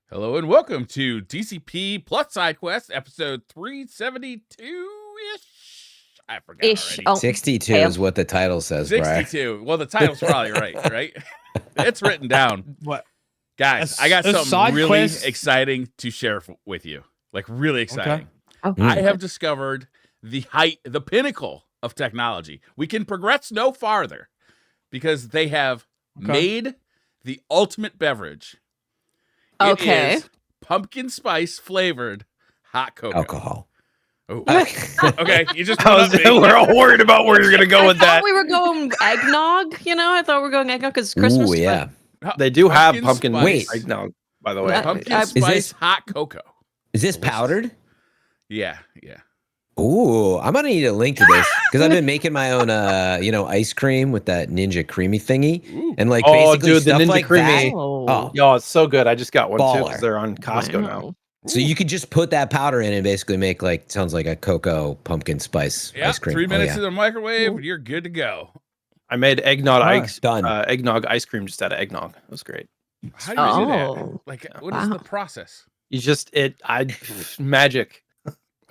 Hello and welcome to DCP plus SideQuest, episode 372-ish. I forgot already. Oh, 62 is what the title says, 62. Well, the title's probably right? It's written down. What? Guys, I got something really exciting to share with you. Like, really exciting. Okay. I have discovered the pinnacle of technology. We can progress no farther because they have made the ultimate beverage. It is pumpkin spice flavored hot cocoa. Alcohol. Oh. Okay, you just we're all worried about where you're gonna go with that. We were going eggnog. I thought we were going eggnog because it's Christmas. Ooh, yeah. They do have pumpkin spice. eggnog, by the way. Pumpkin spice hot cocoa. Is this powdered? Yeah. Ooh, I'm gonna need a link to this because I've been making my own, ice cream with that Ninja Creamy thingy, and basically dude, stuff the Ninja like Creamy. that. Oh, Yo, it's so good. I just got one too Baller. because they're on Costco now. So you could just put that powder in and basically make sounds like a cocoa pumpkin spice ice cream. 3 minutes in the microwave, and you're good to go. I made eggnog done. ice cream just out of eggnog. It was great. How do you do that? Like, what is the process? You just magic.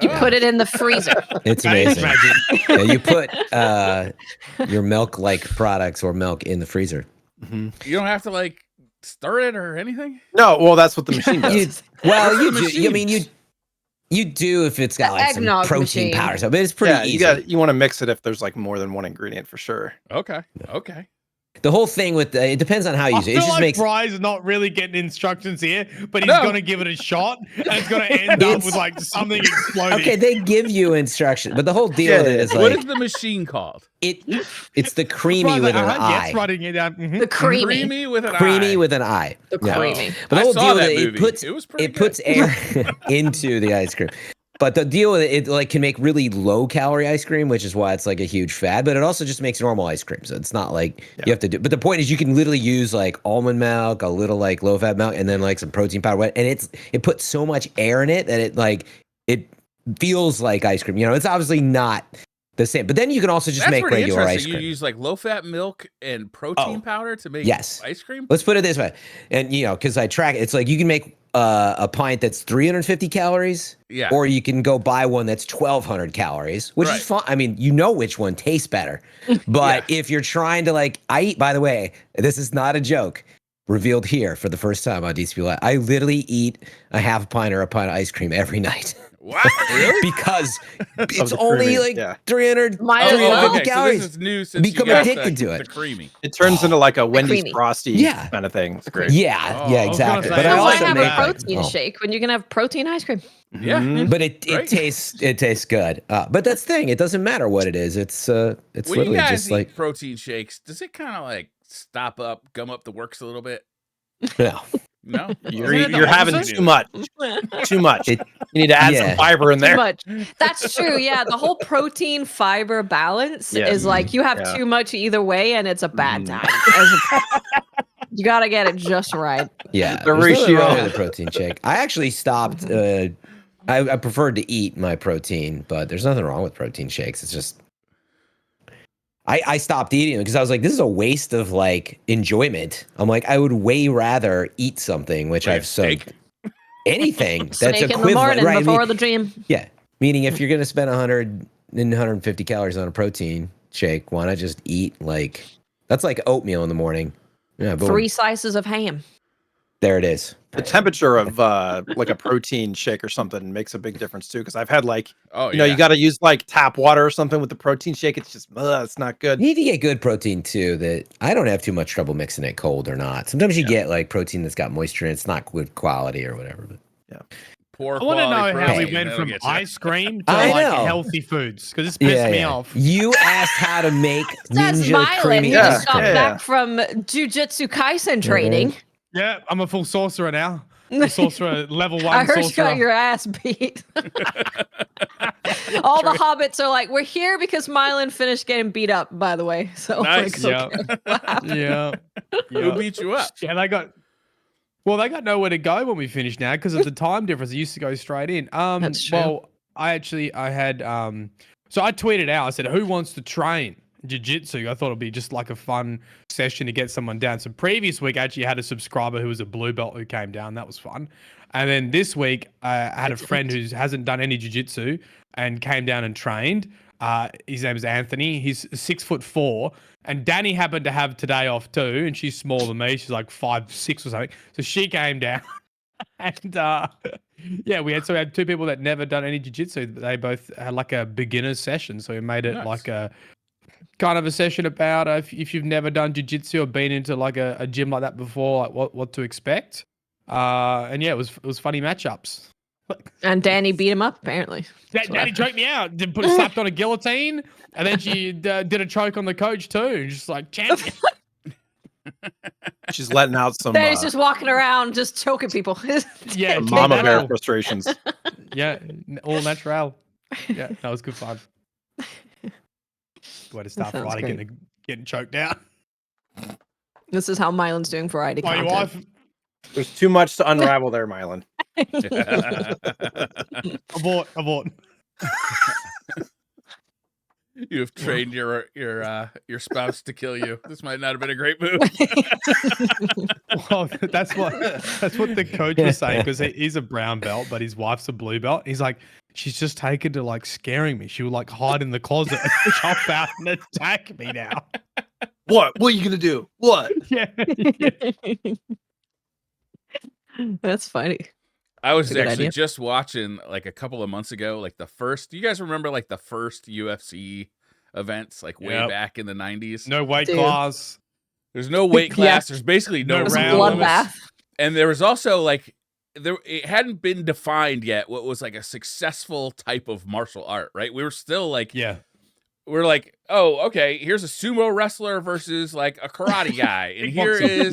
you put it in the freezer. It's amazing. Yeah, you put your milk-like products or milk in the freezer. Mm-hmm. You don't have to stir it or anything. No, well, that's what the machine does. You do if it's got some eggnog protein machine. powder, but it's pretty easy. You want to mix it if there's more than one ingredient for sure. Okay. The whole thing with it depends on how you use it. It just makes Bry's not really getting instructions here, but he's gonna give it a shot, and it's gonna end up with something exploding. Okay, they give you instructions, but the whole deal with it is what is the machine called? It's the creamy with an I. Yes, writing it down. Mm-hmm. The creamy. Creamy with an Creamy I. with an I. The creamy. But the whole deal with it puts air into the ice cream. But the deal with it can make really low calorie ice cream, which is why it's a huge fad. But it also just makes normal ice cream, so it's not you have to do. But the point is, you can literally use almond milk, a little low fat milk, and then some protein powder. And it puts so much air in it that it feels like ice cream. It's obviously not the same. But then you can also just make regular ice cream. You use low fat milk and protein powder to make ice cream. Let's put it this way, and because I track it, it's you can make a pint that's 350 calories, or you can go buy one that's 1,200 calories, which is fine. I mean, which one tastes better. But if you're trying to I eat, by the way, this is not a joke, revealed here for the first time on DCP Live, I literally eat a half a pint or a pint of ice cream every night. Wow, really? Because it's only 350 okay, calories. So this is new since become addicted to it. The creamy. It turns into a Wendy's Frosty kind of thing. It's great. Yeah, exactly. Say, But I also have make a protein shake when you can have protein ice cream. Yeah, but it tastes good. But that's the thing. It doesn't matter what it is. It's when literally you guys just eat protein shakes, does it kind of gum up the works a little bit? No. No, You're having too much. Too much. You need to add some fiber in there. Too much. That's true. Yeah, the whole protein fiber balance is you have too much either way, and it's a bad time. You gotta get it just right. Yeah, the ratio of the protein shake. I actually stopped. I preferred to eat my protein, but there's nothing wrong with protein shakes. It's just I stopped eating it because I was this is a waste of enjoyment. I'm I would way rather eat something, which I've anything that's Snake equivalent, in the morning right? before the gym. Yeah, meaning if you're gonna spend 150 calories on a protein shake, why not just eat that's like oatmeal in the morning? Yeah, boom. 3 slices of ham. There it is. The temperature of a protein shake or something makes a big difference too. Because I've had you got to use tap water or something with the protein shake. It's just it's not good. You need to get good protein too. That I don't have too much trouble mixing it cold or not. Sometimes you get protein that's got moisture and it's not good quality or whatever. But poor. I want to know how we went from ice cream to healthy foods because it's pissed me off. You asked how to make That's Ninja Creamy. He just got back from Jujutsu Kaisen training. Yeah, I'm a full sorcerer now. Full sorcerer, level 1 I heard sorcerer. you got your ass beat. All the hobbits are we're here because Mylan finished getting beat up, by the way. So nice. Yeah. Who beat you up? Yeah, they got nowhere to go when we finish now because of the time difference. It used to go straight in. That's true. Well, I had so I tweeted out. I said, "Who wants to train?" jiu-jitsu. I thought it'd be just like a fun session to get someone down. So previous week, I actually had a subscriber who was a blue belt who came down. That was fun. And then this week, I had a friend who hasn't done any jiu-jitsu and came down and trained. His name is Anthony. He's 6'4", and Danny happened to have today off too, and she's smaller than me. She's like 5'6" or something. So she came down, and yeah, we had 2 people that never done any jiu-jitsu. They both had like a beginner's session, so we made it like a kind of a session about if you've never done jiu-jitsu or been into like a gym like that before, like what to expect. And yeah, it was funny matchups. And Danny beat him up, apparently. Danny choked me out. Slapped on a guillotine, and then she did a choke on the coach too. Just like champion. She's letting out some. Danny's just walking around, just choking people. Yeah, mama bear frustrations. Yeah, all natural. Yeah, that was good fun. Way to start Friday getting choked out. This is how Mylan's doing variety content. Your wife. There's too much to unravel there, Mylan. Abort. You have trained your spouse to kill you. This might not have been a great move. Well, that's what the coach was saying, because he's a brown belt, but his wife's a blue belt. He's like, she's just taken to like scaring me. She would like hide in the closet and jump out and attack me now. What are you gonna do? What? Yeah. That's funny. I was actually just watching like a couple of months ago, like the first. Do you guys remember like the first UFC events, like way back in the 90s? No weight class. There's no weight class. There's basically no round bloodbath. And there was also like it hadn't been defined yet what was like a successful type of martial art, right? We were still like, we're like, oh, okay, here's a sumo wrestler versus like a karate guy, and here is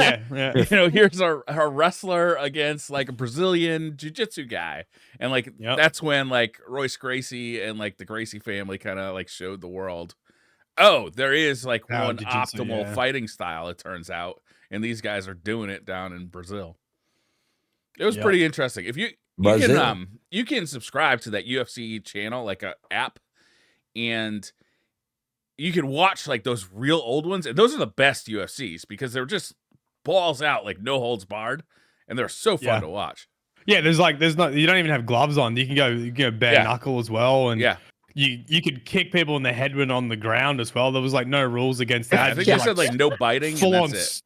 here's a wrestler against like a Brazilian jiu-jitsu guy, and like that's when like Royce Gracie and like the Gracie family kind of like showed the world, oh, there is like one optimal fighting style, it turns out, and these guys are doing it down in Brazil. It was pretty interesting. If you can subscribe to that UFC channel, like a app, and you can watch like those real old ones, and those are the best UFCs because they're just balls out, like no holds barred, and they're so fun to watch. Yeah, there's not, you don't even have gloves on. You can go bare knuckle as well, and you could kick people in the head when on the ground as well. There was like no rules against that. I think they said like no biting, full and on that's it.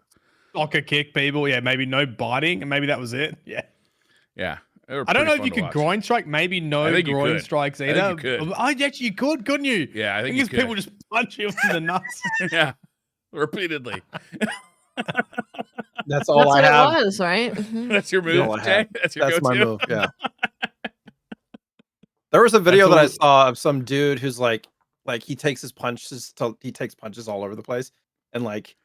Soccer kick people. Yeah, maybe no biting, and maybe that was it. Yeah. I don't know if you could groin strike. Maybe no groin strikes either. I think you could. Oh, yes, you could, couldn't you? Yeah, I think you could. People just punch you in the nuts. Yeah, repeatedly. That's all I have. It was, right? Mm-hmm. That's your move, Jay? That's your go-to? My move, yeah. There was a video that I saw of some dude who's like he takes his punches, he takes punches all over the place, and like,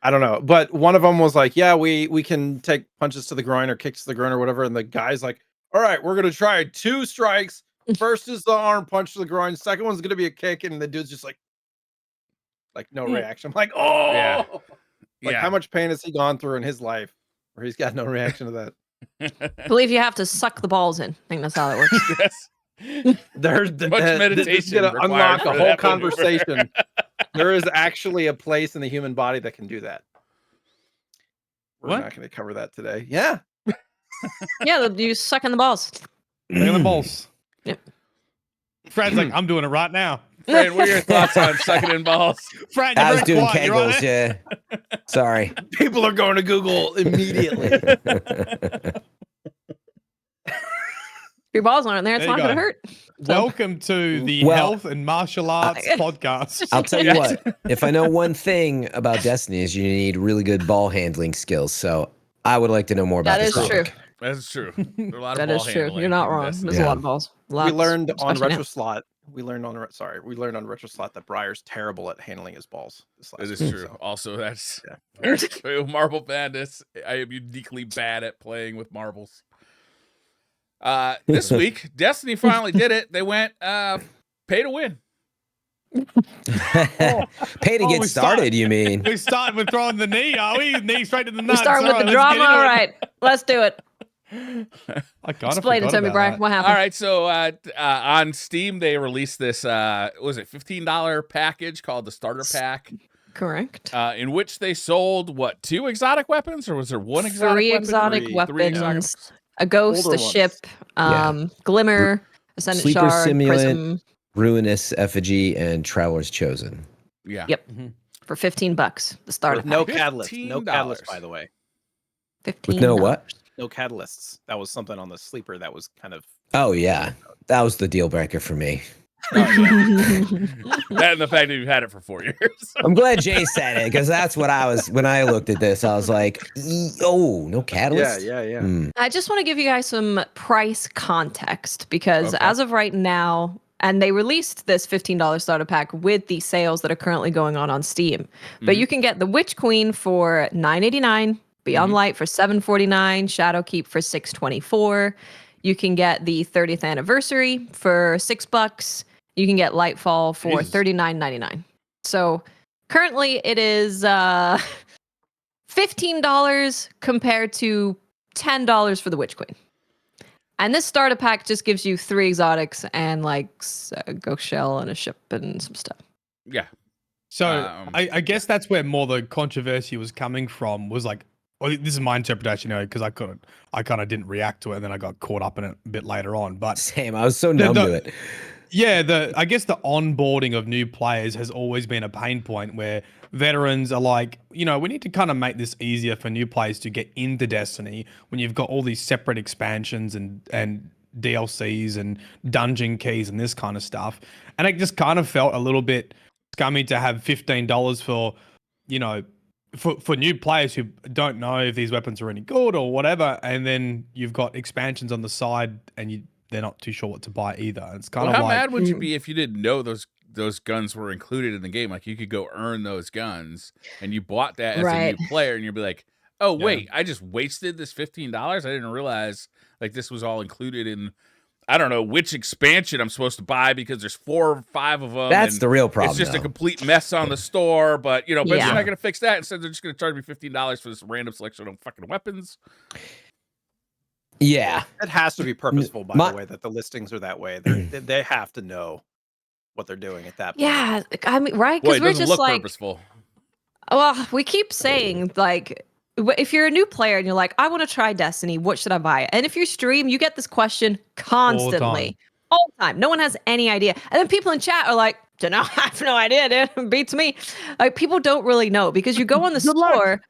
I don't know, but one of them was like, yeah, we can take punches to the groin or kicks to the groin or whatever, and the guy's like, all right, we're gonna try 2 strikes. First is the arm punch to the groin, second one's gonna be a kick, and the dude's just like no reaction. I'm like, oh yeah. Like, how much pain has he gone through in his life where he's got no reaction to that? I believe you have to suck the balls in. I think that's how that works. Yes. There's much meditation. This is gonna unlock a whole conversation. There is actually a place in the human body that can do that. We're not going to cover that today. Yeah. Yeah, you suck in the balls. Suck in the balls. Yep. Fred's like, I'm doing it right now. Fred, what are your thoughts on sucking in balls? Fred, I was doing kegels, yeah. Sorry. People are going to Google immediately. Your balls aren't there. It's not going to hurt. So. Welcome to the Health and Martial Arts podcast. I'll tell you what. If I know one thing about Destiny is you need really good ball handling skills. So I would like to know more about that. This Is true. That is true. There are a lot that of is true. You're not wrong. There's a lot of balls. We learned on RetroSlot. We learned on RetroSlot that Briar's terrible at handling his balls. That is true. So. Also, that's Marble Bandits. I am uniquely bad at playing with marbles. This week, Destiny finally did it. They went pay to win. Pay to get started, you mean? We started with throwing the knee, are we? Knee straight to the nuts. We start with the drama. All right, let's do it. I kind of Explain it to me, Brian. What happened? All right, so on Steam they released this was it $15 package called the starter pack, Correct. in which they sold what, 2 exotic weapons, or was there one exotic Three weapon? exotic Three. weapons, Three exotic. a ghost, Older a ones. ship, glimmer, ascendant Sleeper shard, Simulant. prism. Ruinous Effigy and Traveler's Chosen. Yeah. Yep. For $15, the starter With no pack. catalyst. No $15. catalyst, by the way. $15. With no what? No catalysts. That was something on the sleeper that was kind of. Oh yeah, that was the deal breaker for me. That and the fact that you've had it for 4 years. I'm glad Jay said it because that's what I was when I looked at this. I was like, oh, no catalyst. Yeah. I just want to give you guys some price context because Okay. as of right now, and they released this $15 starter pack with the sales that are currently going on Steam. But you can get the Witch Queen for $9.89, Beyond Light for $7.49, Shadowkeep for $6.24. You can get the 30th anniversary for $6. You can get Lightfall for $39.99. So currently it is $15 compared to $10 for the Witch Queen. And this starter pack just gives you 3 exotics and like a ghost shell and a ship and some stuff. Yeah. So I guess that's where more the controversy was coming from. Was like, well, this is my interpretation, because I kind of didn't react to it, and then I got caught up in it a bit later on. But Same. I was so numb to it. yeah, I guess the onboarding of new players has always been a pain point where veterans are like, we need to kind of make this easier for new players to get into Destiny when you've got all these separate expansions and DLCs and dungeon keys and this kind of stuff. And it just kind of felt a little bit scummy to have $15 for, for new players who don't know if these weapons are any good or whatever. And then you've got expansions on the side and they're not too sure what to buy either. It's kind of how like, mad would you be if you didn't know those guns were included in the game? Like, you could go earn those guns and you bought that as a new player, and you'd be like, oh wait, I just wasted this $15. I didn't realize like this was all included in, I don't know which expansion I'm supposed to buy because there's 4 or 5 of them. That's the real problem. It's just though. a complete mess on the store, but but they're not going to fix that. Instead, they're just going to charge me $15 for this random selection of fucking weapons. Yeah. It has to be purposeful, by the way, that the listings are that way. They have to know what they're doing at that point. Yeah, I mean, right? Boy, Because it we're doesn't just look like, purposeful. well, we keep saying like, if you're a new player and you're like, I want to try Destiny, what should I buy? And if you stream, you get this question constantly, all the time. No one has any idea. And then people in chat are like, don't know, I have no idea, dude. It beats me. Like, people don't really know because you go on the store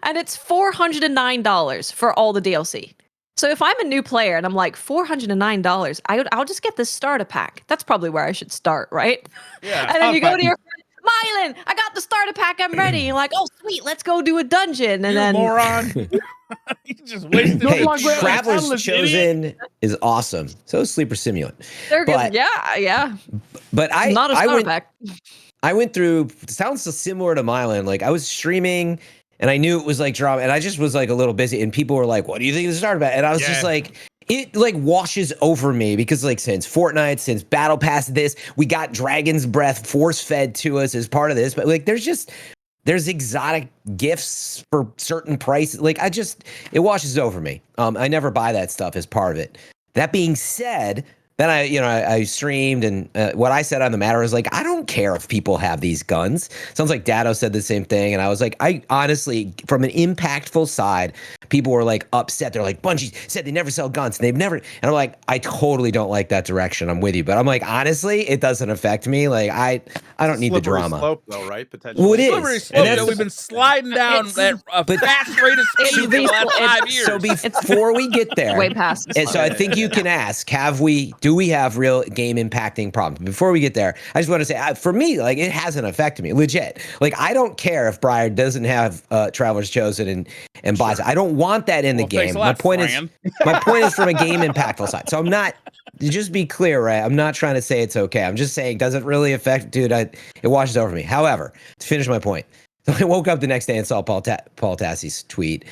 and it's $409 for all the DLC. So if I'm a new player and I'm like, $409, I'll just get this starter pack. That's probably where I should start, right? Yeah. And then you go to your friend, Mylan, I got the starter pack. I'm ready. You're like, oh, sweet. Let's go do a dungeon. And then moron. You just wasted Hey, it. Traveler's Chosen is awesome. So is Sleeper Simulant. they're good. But- Yeah. But Not a starter pack. I went through, it sounds so similar to Mylan. Like, I was streaming and I knew it was like drama, and I just was like a little busy, and people were like, what do you think of the starter pack? And I was just like, it like washes over me because like since Fortnite, since Battle Pass, we got Dragon's Breath force fed to us as part of this. But like, there's exotic gifts for certain prices. Like, it washes over me. I never buy that stuff as part of it. That being said, then I streamed, and what I said on the matter is like, I don't care if people have these guns. Sounds like Dado said the same thing, and I was like, I honestly, from an impactful side, people were like upset. They're like, Bungie said they never sell guns, and they've never. And I'm like, I totally don't like that direction. I'm with you, but I'm like, honestly, it doesn't affect me. Like, I don't need the drama. Slope, though, right? Potentially. Well, it is. Slippery slope that we've been sliding down at a fast rate of speed for the last 5 years. So before we get there, Way past. and so I think you can ask, do we have real game impacting problems? Before we get there, I just want to say, for me, like, it hasn't affected me, legit. Like, I don't care if Briar doesn't have Traveler's Chosen and buys it. I don't want that in the game. My point is from a game impactful side. So I'm not, just be clear, right? I'm not trying to say it's okay. I'm just saying, does it really affect, dude? It washes over me. However, to finish my point, so I woke up the next day and saw Paul Tassie's tweet.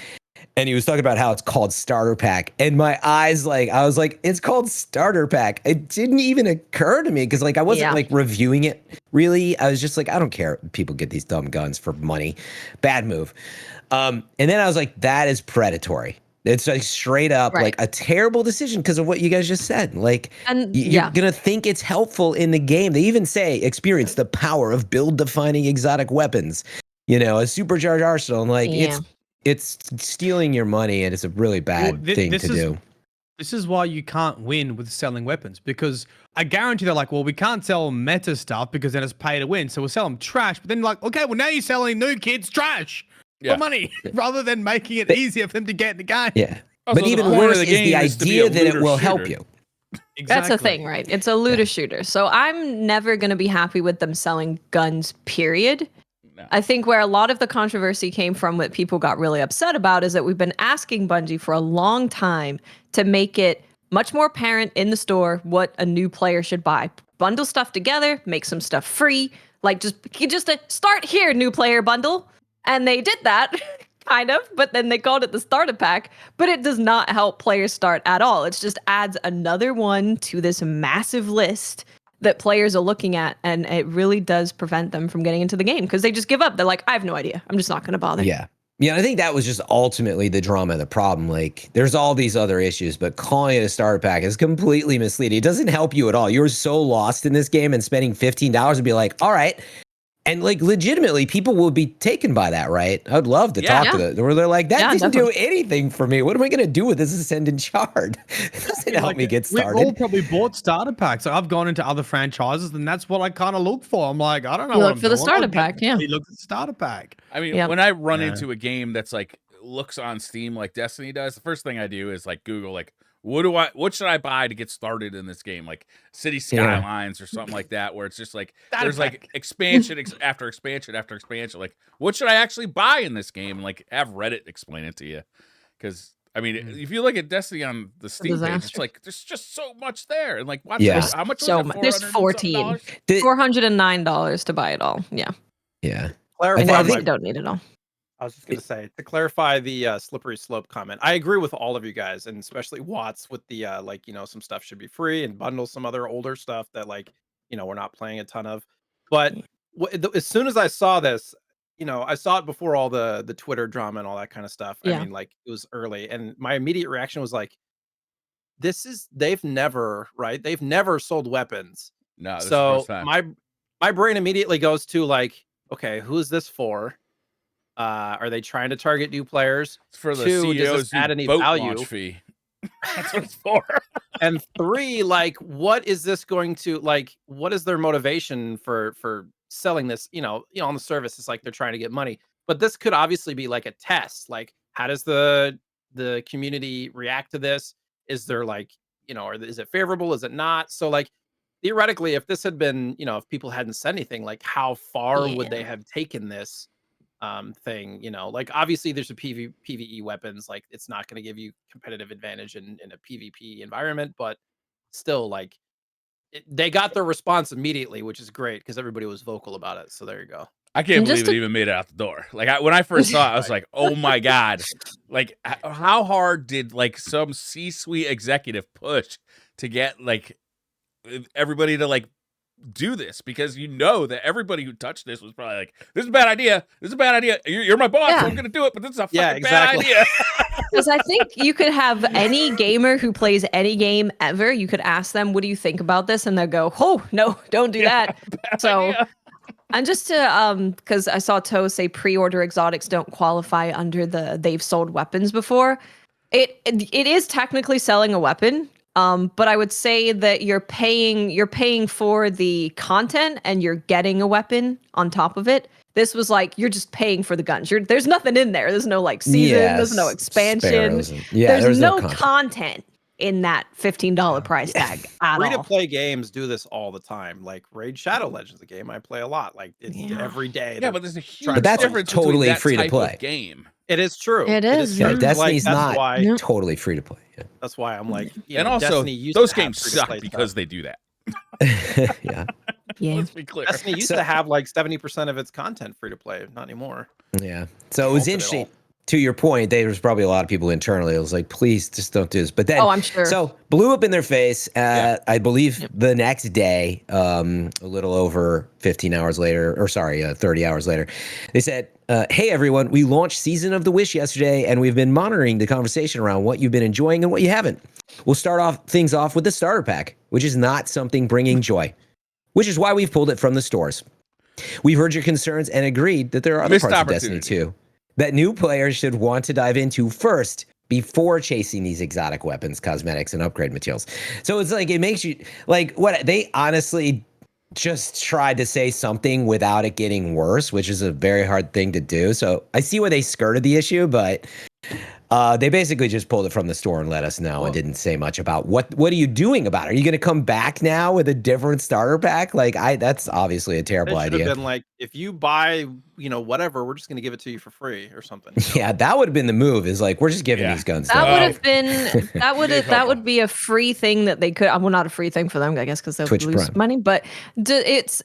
And he was talking about how it's called Starter Pack. And my eyes, I was like, it's called Starter Pack. It didn't even occur to me because, I wasn't, reviewing it, really. I was just like, I don't care if people get these dumb guns for money. Bad move. And then I was like, that is predatory. It's like straight up Right. like a terrible decision because of what you guys just said. Like, And you're gonna think it's helpful in the game. They even say experience the power of build-defining exotic weapons. You know, a supercharged arsenal. And like, it's stealing your money, and it's a really bad thing to do. This is why you can't win with selling weapons, because I guarantee they're like, well, we can't sell meta stuff because then it's pay to win. So we'll sell them trash. But then like, okay, well now you're selling new kids trash for money rather than making it easier for them to get in the game. Yeah. Also, but even worse is the idea that it will help you. Exactly. That's the thing, right? It's a looter shooter. So I'm never going to be happy with them selling guns, period. No. I think where a lot of the controversy came from, what people got really upset about, is that we've been asking Bungie for a long time to make it much more apparent in the store what a new player should buy. Bundle stuff together, make some stuff free. Like just start here, new player bundle. And they did that, kind of, but then they called it the starter pack. But it does not help players start at all. It just adds another one to this massive list that players are looking at, and it really does prevent them from getting into the game because they just give up. They're like, I have no idea. I'm just not going to bother. Yeah. Yeah, I think that was just ultimately the drama of the problem. Like, there's all these other issues, but calling it a starter pack is completely misleading. It doesn't help you at all. You're so lost in this game, and spending $15 would be like, all right. And like, legitimately, people will be taken by that, right? I'd love to talk to them where they're like, that didn't do anything for me. What am I going to do with this Ascendant Shard? It doesn't help me get started. We've all probably bought starter packs. So I've gone into other franchises, and that's what I kind of look for. I'm like, I don't know. You look for the starter pack, You look at the starter pack. I mean, when I run into a game that's like looks on Steam like Destiny does, the first thing I do is like Google like, what should I buy to get started in this game? Like City Skylines or something like that, where it's just like there's like expansion after expansion after expansion. Like, what should I actually buy in this game? And like have Reddit explain it to you, because I mean, if you look at Destiny on the Steam page, it's like there's just so much there. And like, watch how much? There's $409 to buy it all. Yeah. Clarify, I think you don't need it all. I was just going to say, to clarify the slippery slope comment, I agree with all of you guys, and especially Watts with the like, some stuff should be free and bundle some other older stuff that like, we're not playing a ton of. But as soon as I saw this, I saw it before all the Twitter drama and all that kind of stuff. I mean, like, it was early, and my immediate reaction was like, they've never sold weapons. No, this so is the first time. my brain immediately goes to like, okay, who is this for? Are they trying to target new players? It's for the 2, CEOs does this add any value? fee. That's what it's for. And 3, like, what is this going to like? What is their motivation for selling this? On the service, it's like they're trying to get money, but this could obviously be like a test. Like, how does the community react to this? Is there like, or is it favorable? Is it not? So like, theoretically, if this had been, if people hadn't said anything, like, how far would they have taken this? Thing, like, obviously there's a PvE weapons, like it's not going to give you competitive advantage in a PvP environment, but still, like, they got their response immediately, which is great because everybody was vocal about it. So there you go. I can't believe it even made it out the door. Like, when I first saw it, I was like, oh my God. Like, how hard did like some C-suite executive push to get like everybody to like do this? Because that everybody who touched this was probably like, this is a bad idea. This is a bad idea. You're my boss, so I'm going to do it, but this is a fucking bad idea. Because I think you could have any gamer who plays any game ever, you could ask them, what do you think about this? And they'll go, oh, no, don't do that. So, and just to, because I saw Toe say pre-order exotics don't qualify under they've sold weapons before. It is technically selling a weapon. But I would say that you're paying for the content and you're getting a weapon on top of it. This was like, you're just paying for the guns. There's nothing in there. There's no like season. There's no expansion. There's no content in that $15 price tag at Free to all. play games do this all the time. Like Raid Shadow Legends, a game I play a lot. Like, it's every day. Yeah, but there's a huge totally difference between that free to type play of game. It is true. It is. Yeah, true. Destiny's that's not why, totally free to play. That's why I'm like, and also, Destiny used those to have games free-to-play suck because stuff. they do that. Yeah. Let's be clear. Destiny used to have like 70% of its content free to play. Not anymore. Yeah. So it was interesting. To your point, there was probably a lot of people internally. It was like, please just don't do this. But then, I'm sure. So blew up in their face. I believe the next day, a little over 15 hours later, or sorry, 30 hours later, they said, Hey everyone, we launched Season of the Wish yesterday, and we've been monitoring the conversation around what you've been enjoying and what you haven't. We'll start things off with the starter pack, which is not something bringing joy, which is why we've pulled it from the stores. We've heard your concerns and agreed that there are other parts of Destiny 2 that new players should want to dive into first before chasing these exotic weapons, cosmetics, and upgrade materials. So it's like, it makes you, like, what they honestly just tried to say something without it getting worse, which is a very hard thing to do. So I see why they skirted the issue, but they basically just pulled it from the store and let us know and didn't say much about what are you doing about it? Are you going to come back now with a different starter pack? Like, that's obviously a terrible idea. It should have been like, if you buy, whatever, we're just going to give it to you for free or something. Yeah, that would have been the move. Is like, we're just giving these guns. That would have been that would be a free thing that they could. Well, not a free thing for them, I guess, because they'll lose money. But it's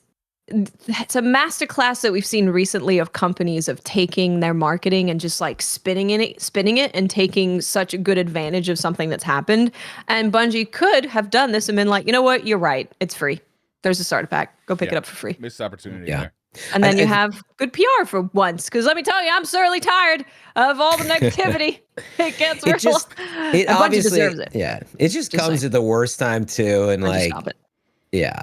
a masterclass that we've seen recently of companies of taking their marketing and just like spinning it and taking such a good advantage of something that's happened. And Bungie could have done this and been like, you know what, you're right, it's free. There's a starter pack. Go pick it up for free. Missed opportunity. Yeah. There. And then you have good PR for once. Because let me tell you, I'm sorely tired of all the negativity. It gets real. It obviously deserves it. Yeah. It just comes at the worst time too. And like, stop it. Yeah.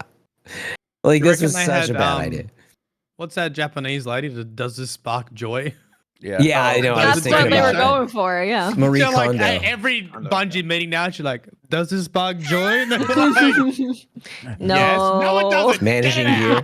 Like, this was such a bad idea. What's that Japanese lady that does this spark joy? Yeah. Yeah, I know. That's what they were going for, yeah. Marie Like, Kondo. every Bungie meeting now, she's like, does this spark joy? No. Yes. No, it doesn't. Managing gear.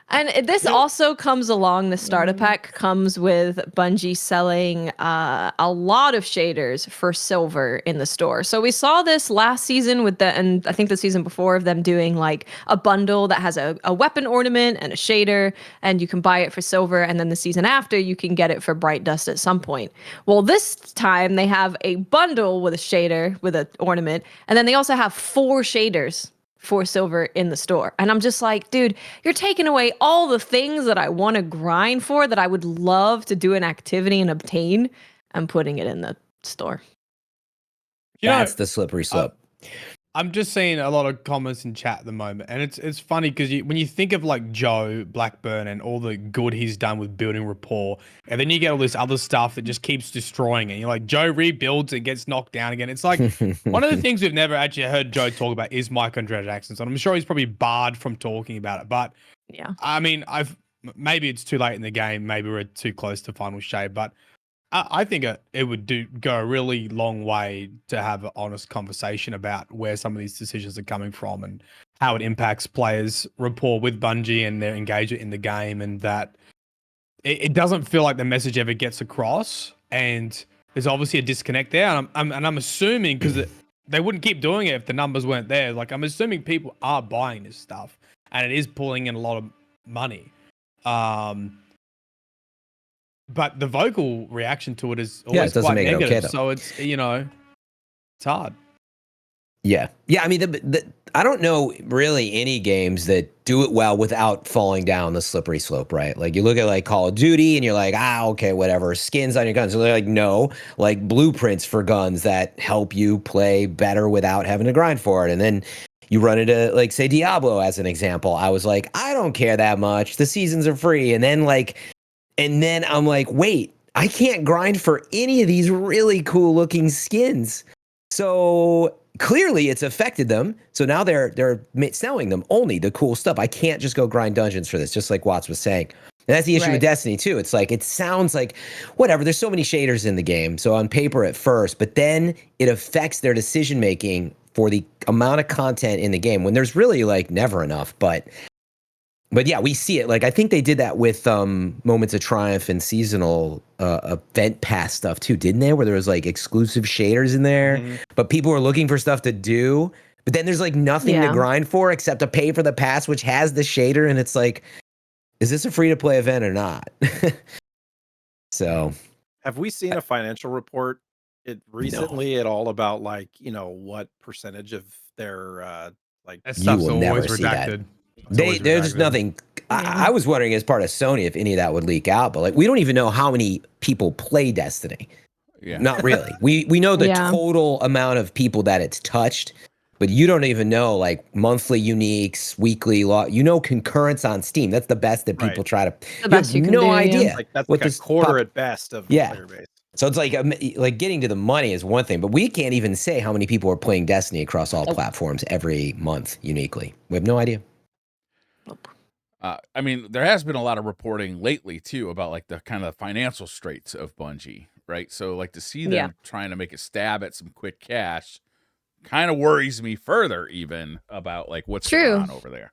And this also comes along, the starter pack comes with Bungie selling a lot of shaders for silver in the store. So we saw this last season and I think the season before, of them doing like a bundle that has a weapon ornament and a shader, and you can buy it for silver, and then the season after you can get it for bright dust at some point. Well, this time they have a bundle with a shader with an ornament, and then they also have 4 shaders for silver in the store. And I'm just like, dude, you're taking away all the things that I want to grind for, that I would love to do an activity and obtain, and putting it in the store. That's the slippery slope. I'm just seeing a lot of comments in chat at the moment, and it's funny because when you think of like Joe Blackburn and all the good he's done with building rapport, and then you get all this other stuff that just keeps destroying it. You're like, Joe rebuilds and gets knocked down again. It's like one of the things we've never actually heard Joe talk about is microtransactions, and I'm sure he's probably barred from talking about it. But yeah, I mean, maybe it's too late in the game, maybe we're too close to final shade, but I think it would go a really long way to have an honest conversation about where some of these decisions are coming from and how it impacts players' rapport with Bungie and their engagement in the game, and that it doesn't feel like the message ever gets across. And there's obviously a disconnect there. And I'm assuming, because they wouldn't keep doing it if the numbers weren't there. Like, I'm assuming people are buying this stuff, and it is pulling in a lot of money. But the vocal reaction to it is always quite negative. So it's, it's hard. Yeah. Yeah. I mean, I don't know really any games that do it well without falling down the slippery slope, right? Like, you look at like Call of Duty and you're like, okay, whatever, skins on your guns. So they're like, no, like blueprints for guns that help you play better without having to grind for it. And then you run into, like, say, Diablo as an example. I was like, I don't care that much. The seasons are free. And then I'm like, wait, I can't grind for any of these really cool looking skins. So clearly it's affected them. So now they're selling them only the cool stuff. I can't just go grind dungeons for this, just like Watts was saying. And that's the issue with Destiny too. It's like, it sounds like whatever, there's so many shaders in the game. So on paper at first, but then it affects their decision making for the amount of content in the game, when there's really like never enough. But yeah, we see it. Like, I think they did that with Moments of Triumph and seasonal event pass stuff too, didn't they? Where there was like exclusive shaders in there, but people were looking for stuff to do. But then there's like nothing to grind for except to pay for the pass, which has the shader. And it's like, is this a free to play event or not? So, have we seen a financial report recently at all about, like, what percentage of their like that stuff's will always never redacted? There's just nothing. I was wondering as part of Sony if any of that would leak out, but like, we don't even know how many people play Destiny. Yeah. Not really. We know the total amount of people that it's touched, but you don't even know like monthly uniques, weekly concurrence on Steam. That's the best that people try to. The best you can no do, idea. Like that's what like a this quarter at best of the player base. So it's like getting to the money is one thing, but we can't even say how many people are playing Destiny across all platforms every month uniquely. We have no idea. I mean, there has been a lot of reporting lately too about like the kind of financial straits of Bungie, right? So like to see them trying to make a stab at some quick cash kind of worries me further even about like what's going on over there.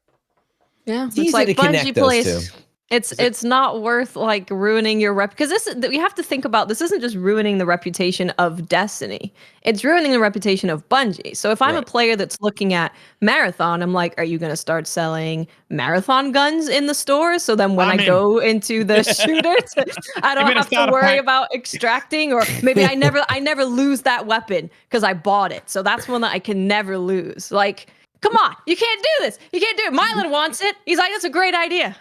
Yeah, it's like Bungie plays. It's not worth like ruining your because you have to think about this isn't just ruining the reputation of Destiny. It's ruining the reputation of Bungie. So if I'm a player that's looking at Marathon, I'm like, are you going to start selling Marathon guns in the store? So then when I go into the shooters, I don't have to worry about extracting, or maybe I never lose that weapon because I bought it. So that's one that I can never lose. Like, come on, you can't do this. You can't do it. Mylan wants it. He's like, that's a great idea.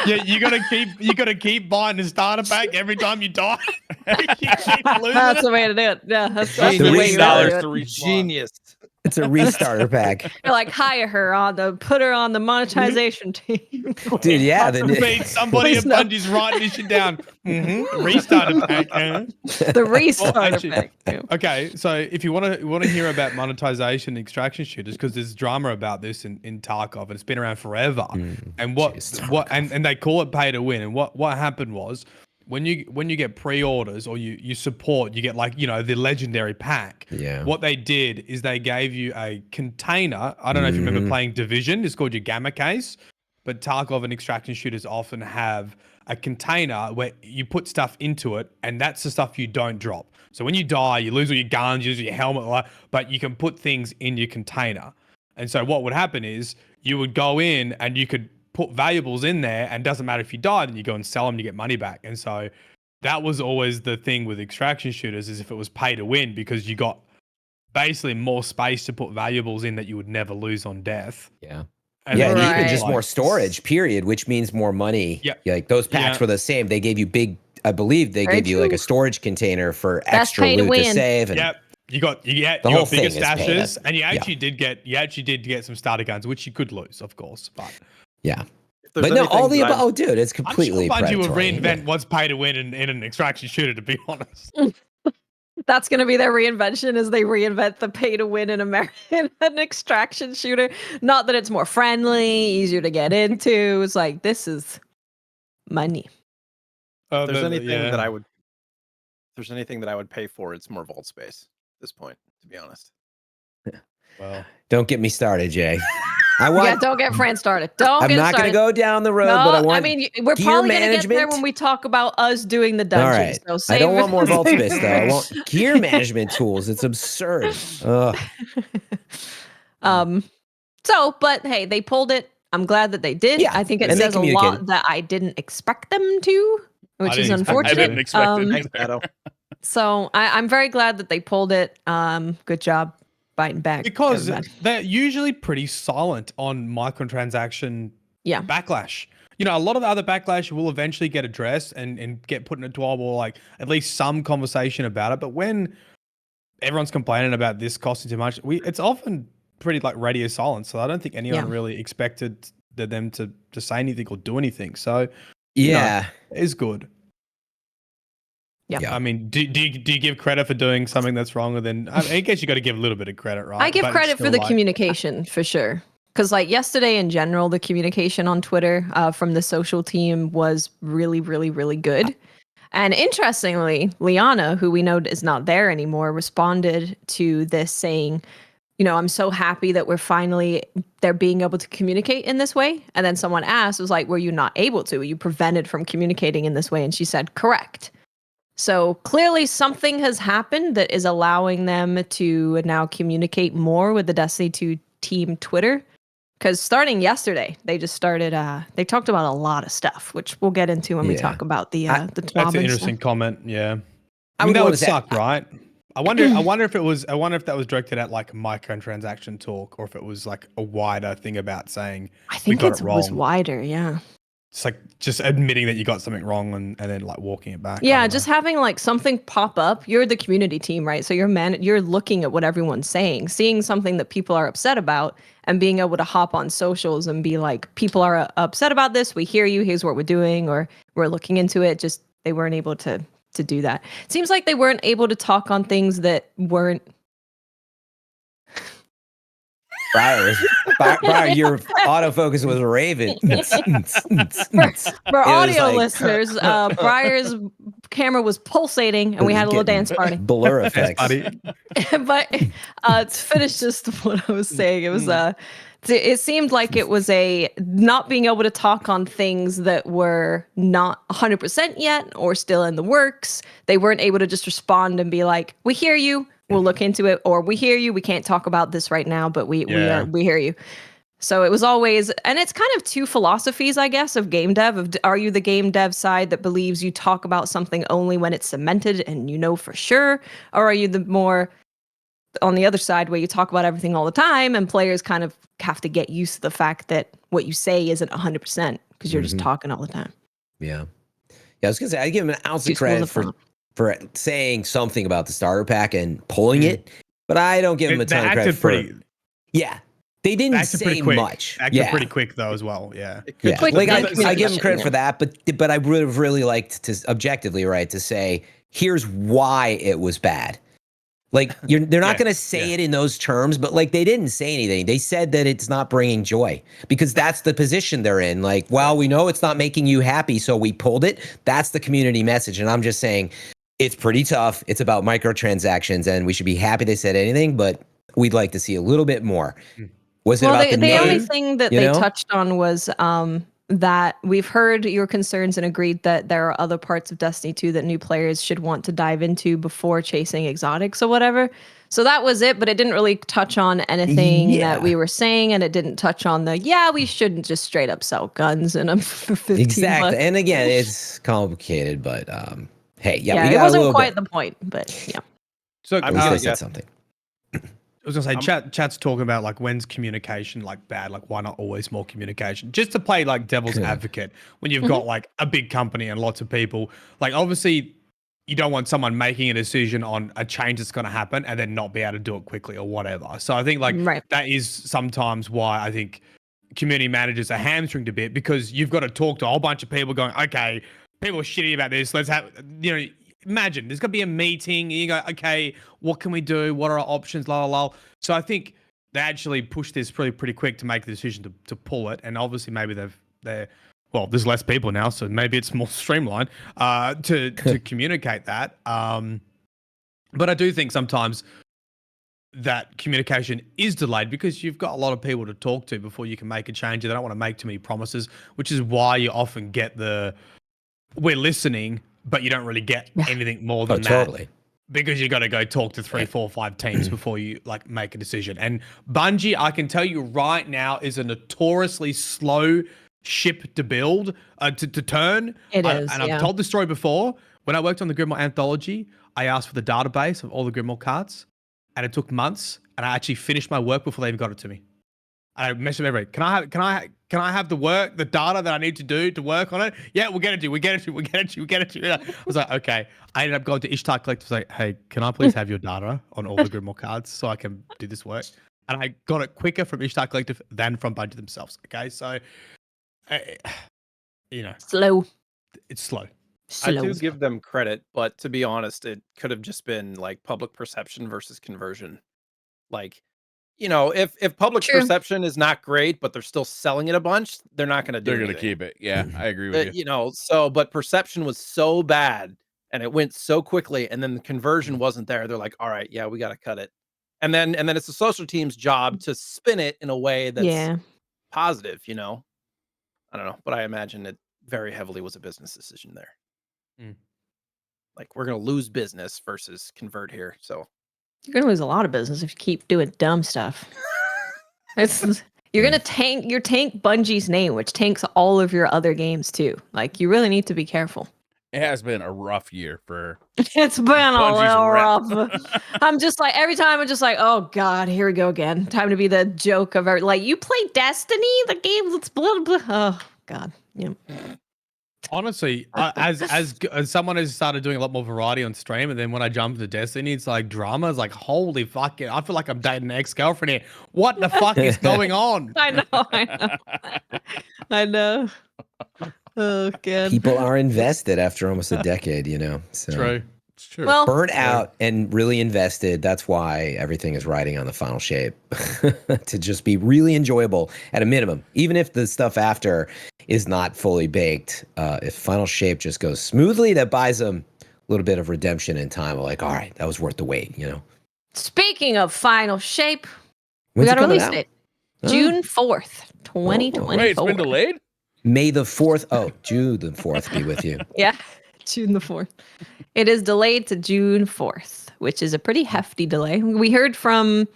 Yeah, you gotta keep buying the starter pack every time you die. That's the way to do it. Yeah, that's the way you $3 do Genius. It's a restarter pack. You're like, hire her put her on the monetization team. Dude, yeah. Somebody at Bungie's writing this shit down. Restarter pack. The restarter pack. Okay, so if you want to hear about monetization extraction shooters, because there's drama about this in Tarkov, and it's been around forever. And and they call it pay to win. And what happened was, when you get pre-orders or you support, you get like, the legendary pack. Yeah. What they did is they gave you a container. I don't know if you remember playing Division. It's called your Gamma case. But Tarkov and extraction shooters often have a container where you put stuff into it, and that's the stuff you don't drop. So when you die, you lose all your guns, you lose your helmet, but you can put things in your container. And so what would happen is you would go in and you could put valuables in there, and doesn't matter if you died, and you go and sell them, you get money back. And so that was always the thing with extraction shooters, is if it was pay to win, because you got basically more space to put valuables in that you would never lose on death. Yeah. And even just more storage, period, which means more money. Yeah. Like those packs were the same. They gave you I believe they gave you like a storage container for extra loot to save. And You got bigger stashes, and you actually did get some starter guns, which you could lose, of course. But but no, all the above. Oh, dude, it's completely. I'm sure Bungie would reinvent what's pay to win in an extraction shooter. To be honest, that's going to be their reinvention, is they reinvent the pay to win in an extraction shooter. Not that it's more friendly, easier to get into. It's like, this is money. If there's anything that I would pay for, it's more vault space at this point, to be honest. Well, don't get me started, Jay. Don't get Fran started. I'm not going to go down the road, but I want. We're probably going to get there when we talk about us doing the dungeons. All right. So I don't want more vault space, though. I want gear management tools. It's absurd. But hey, they pulled it. I'm glad that they did. Yeah, I think it says a lot that I didn't expect them to, which is unfortunate. I didn't expect it either. So I'm very glad that they pulled it. Good job. Biting back, because they're usually pretty silent on microtransaction backlash. A lot of the other backlash will eventually get addressed and get put in a 12 or like at least some conversation about it. But when everyone's complaining about this costing too much, it's often pretty like radio silence. So I don't think anyone really expected them to say anything or do anything. So it's good. Yeah. I mean, do you give credit for doing something that's wrong? Then I guess you got to give a little bit of credit, right? I give credit for the communication for sure. Because like yesterday in general, the communication on Twitter from the social team was really, really, really good. And interestingly, Liana, who we know is not there anymore, responded to this saying, I'm so happy that they're being able to communicate in this way. And then someone asked, was like, were you not able to? Were you prevented from communicating in this way? And she said, correct. So clearly something has happened that is allowing them to now communicate more with the Destiny 2 team Twitter. Because starting yesterday, they just started, they talked about a lot of stuff, which we'll get into when we talk about the That's an interesting comment, yeah. I mean, that would suck, right? I wonder if that was directed at like microtransaction talk, or if it was like a wider thing about saying I think it was wider, yeah. It's like just admitting that you got something wrong and then like walking it back. Yeah, just having like something pop up. You're the community team, right? So you're looking at what everyone's saying, seeing something that people are upset about, and being able to hop on socials and be like, people are upset about this. We hear you. Here's what we're doing, or we're looking into it. Just they weren't able to do that. It seems like they weren't able to talk on things that weren't. Briar, your autofocus was a raven. For audio listeners, Briar's camera was pulsating and we had a little dance party. Blur effects. But to finish just what I was saying, it was it seemed like it was a not being able to talk on things that were not 100% yet or still in the works. They weren't able to just respond and be like, we hear you. We'll look into it, or we hear you. We can't talk about this right now, but we hear you. So it was always, and it's kind of two philosophies, I guess, of game dev. Are you the game dev side that believes you talk about something only when it's cemented and you know for sure, or are you the more on the other side where you talk about everything all the time and players kind of have to get used to the fact that what you say isn't 100% because you're just talking all the time. Yeah, I was gonna say I give him an ounce of credit for saying something about the starter pack and pulling it, but I don't give him a ton of credit for it. Yeah, they didn't say much. Acted pretty quick though as well. Yeah. Like I give him credit for that, but I would have really liked to objectively, to say here's why it was bad. Like they're not going to say it in those terms, but like they didn't say anything. They said that it's not bringing joy because that's the position they're in. Like, well, we know it's not making you happy, so we pulled it. That's the community message, and I'm just saying. It's pretty tough. It's about microtransactions, and we should be happy they said anything, but we'd like to see a little bit more. Was it about the only thing that they touched on was that we've heard your concerns and agreed that there are other parts of Destiny 2 that new players should want to dive into before chasing exotics or whatever. So that was it, but it didn't really touch on anything that we were saying, and it didn't touch on we shouldn't just straight up sell guns in them for 15 Exactly. bucks. And again, it's complicated, but hey, we it got wasn't quite the point, but yeah. So at least they said something. I was gonna say, chat's talking about like when's communication like bad? Like why not always more communication? Just to play like devil's advocate when you've got like a big company and lots of people. Like obviously, you don't want someone making a decision on a change that's going to happen and then not be able to do it quickly or whatever. So I think like that is sometimes why I think community managers are hamstringed a bit because you've got to talk to a whole bunch of people going, okay. People are shitty about this. Let's have, imagine there's going to be a meeting and you go, okay, what can we do? What are our options? La, la, la. So I think they actually pushed this pretty quick to make the decision to pull it. And obviously maybe there's less people now, so maybe it's more streamlined to communicate that. But I do think sometimes that communication is delayed because you've got a lot of people to talk to before you can make a change. And they don't want to make too many promises, which is why you often get we're listening, but you don't really get anything more than that. Totally. Because you got to go talk to 3, 4, 5 teams before you like make a decision. And Bungie, I can tell you right now, is a notoriously slow ship to build, to turn. It is, and I've told this story before. When I worked on the Grimoire anthology, I asked for the database of all the Grimoire cards, and it took months. And I actually finished my work before they even got it to me. And I messaged everybody. Can I have the data that I need to do to work on it? Yeah, we'll get it to you. I was like, okay. I ended up going to Ishtar Collective and say, hey, can I please have your data on all the Grimoire cards so I can do this work? And I got it quicker from Ishtar Collective than from Bungie themselves. Okay, so, slow. It's slow. I do give them credit, but to be honest, it could have just been like public perception versus conversion. Like, if public perception is not great, but they're still selling it a bunch, they're not going to do it. They're going to keep it. Yeah, I agree with you. But perception was so bad and it went so quickly and then the conversion wasn't there. They're like, all right, yeah, we got to cut it. And then it's the social team's job to spin it in a way that's positive, I don't know, but I imagine it very heavily was a business decision there. Like we're going to lose business versus convert here. So you're going to lose a lot of business if you keep doing dumb stuff. You're going to tank Bungie's name, which tanks all of your other games too. Like you really need to be careful. It has been a rough year for It's been a little rough. I'm just like, every time I'm just like, oh God, here we go again. Time to be the joke of like, you play Destiny? The game that's blah, blah. Oh, God. Yeah. Honestly, as someone who's started doing a lot more variety on stream, and then when I jump into Destiny, it's like drama. It's like, holy fuck it. I feel like I'm dating an ex-girlfriend here. What the fuck is going on? I know. I know. Oh, God. People are invested after almost a decade, you know. So True. It's true. Well, burnt out and really invested. That's why everything is riding on the final shape to just be really enjoyable at a minimum. Even if the stuff after is not fully baked, if final shape just goes smoothly, that buys them a little bit of redemption in time. Like, all right, that was worth the wait, you know. speaking of final shape, When's we it got a coming release out? date. Oh. June 4th, 2024. Wait, it's been delayed? May the 4th. Oh, June the 4th be with you. Yeah, June the 4th. It is delayed to June 4th, which is a pretty hefty delay. We heard from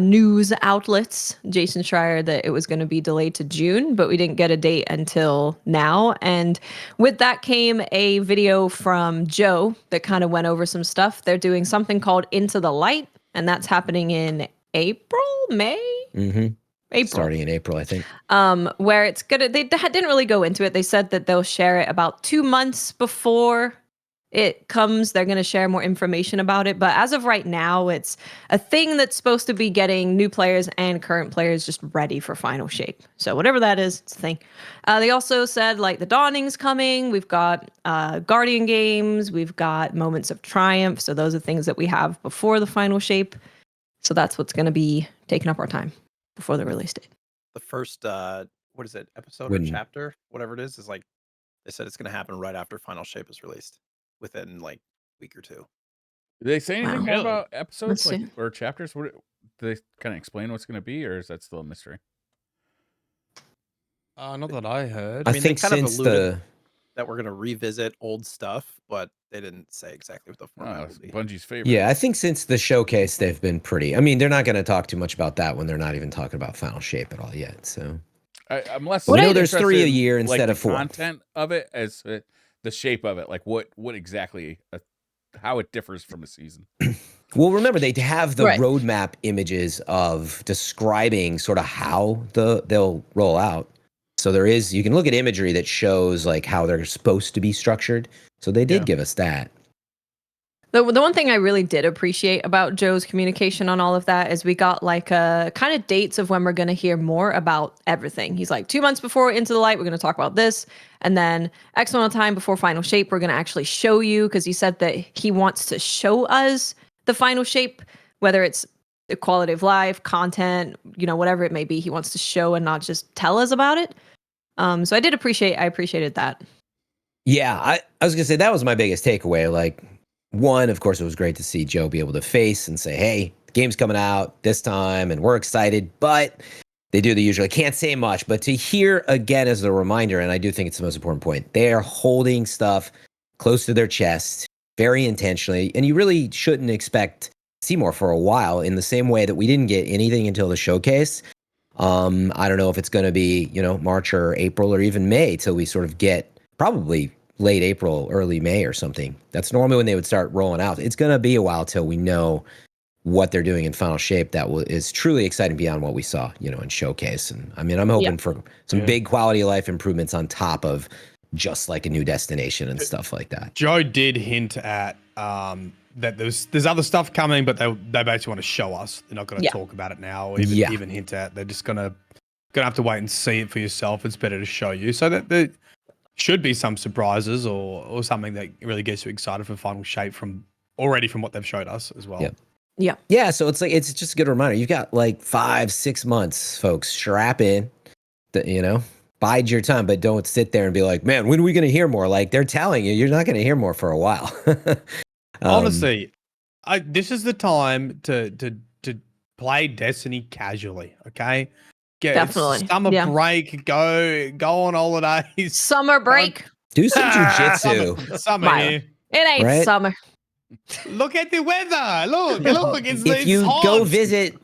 news outlets, Jason Schreier, that it was going to be delayed to June, but we didn't get a date until now. And with that came a video from Joe that kind of went over some stuff. They're doing something called Into the Light, and that's happening in April, May? Mm-hmm. April. Starting in April, I think. Where it's gonna, they didn't really go into it. They said that they'll share it about 2 months before it comes. They're gonna share more information about it. But as of right now, it's a thing that's supposed to be getting new players and current players just ready for final shape. So whatever that is, it's a thing. They also said like the Dawning's coming. We've got Guardian games. We've got Moments of Triumph. So those are things that we have before the final shape. So that's what's gonna be taking up our time before the release date. The first what is it, episode When- or chapter, whatever it is like they said it's gonna happen right after Final Shape is released, within like a week or two. Did they say anything Wow. more Really? about episodes Let's like, or chapters? What do they kind of explain what's going to be, or is that still a mystery? Not that I heard. I mean, think they kind of since alluded the that we're gonna revisit old stuff, but they didn't say exactly what the Oh, format it's will be. Bungie's favorite. yeah, I think since the showcase, they've been pretty. I mean, they're not going to talk too much about that when they're not even talking about final shape at all yet. So I'm less. We know interested there's 3 a in, year like, instead the of 4. content of it as the shape of it, like what exactly, how it differs from a season. Well, remember they have the Right. roadmap images of describing sort of how they'll roll out. So there is, you can look at imagery that shows like how they're supposed to be structured. So they did Yeah. give us that. The one thing I really did appreciate about Joe's communication on all of that is we got like a kind of dates of when we're going to hear more about everything. He's like 2 months before Into the Light, we're going to talk about this. And then X amount of time before Final Shape, we're going to actually show you, because he said that he wants to show us the final shape, whether it's the quality of life, content, you know, whatever it may be. He wants to show and not just tell us about it. So I appreciated that. Yeah, I was gonna say that was my biggest takeaway. Like, one, of course, it was great to see Joe be able to face and say, "Hey, the game's coming out this time, and we're excited." But they do the usual. Can't say much, but to hear again as a reminder, and I do think it's the most important point. They are holding stuff close to their chest, very intentionally, and you really shouldn't expect to see more for a while. In the same way that we didn't get anything until the showcase. I don't know if it's going to be, you know, March or April or even May till we sort of get probably late April, early May or something. That's normally when they would start rolling out. It's going to be a while till we know what they're doing in final shape that is truly exciting beyond what we saw, you know, in showcase. And I mean, I'm hoping for some big quality of life improvements on top of just like a new destination and stuff like that. Joe did hint at that there's other stuff coming, but they basically want to show us. They're not going to talk about it now, or even hint at. They're just gonna have to wait and see it for yourself. It's better to show you, so that there should be some surprises or something that really gets you excited for final shape from what they've showed us as well. Yeah. So it's like, it's just a good reminder. You've got like 5-6 months, folks. Strap in, you know, bide your time, but don't sit there and be like, man, when are we going to hear more? Like, they're telling you, you're not going to hear more for a while. Honestly, this is the time to play Destiny casually. Okay, Definitely. Summer break. Go on holidays. Summer break. Do some jujitsu. Summer Myla. here. It ain't Right? summer. Look at the weather. Look. It's If you hot. go visit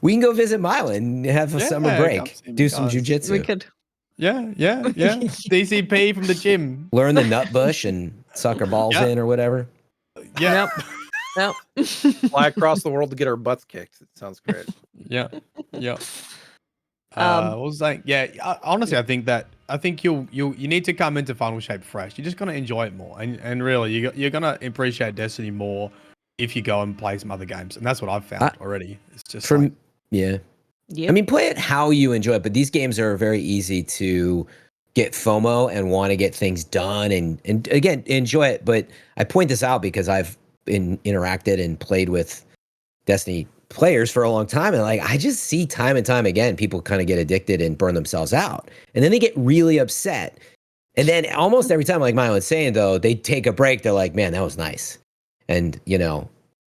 we can go visit Mila and have a summer come break. see me, Do some guys. jujitsu. We could. Yeah. DCP from the gym. Learn the nut bush and suck our balls Yeah. in or whatever. Yeah. Nope. Fly across the world to get our butts kicked. It sounds great. Yeah. What was I saying? Yeah, honestly, I think you need to come into Final Shape fresh. You're just gonna enjoy it more, and really, you're gonna appreciate Destiny more if you go and play some other games, and that's what I've found already. It's just yeah. Yep. I mean, play it how you enjoy it, but these games are very easy to get FOMO and want to get things done and again, enjoy it. But I point this out because I've interacted and played with Destiny players for a long time. And like, I just see time and time again, people kind of get addicted and burn themselves out. And then they get really upset. And then almost every time, like Milo was saying, though, they take a break. They're like, man, that was nice. And, you know,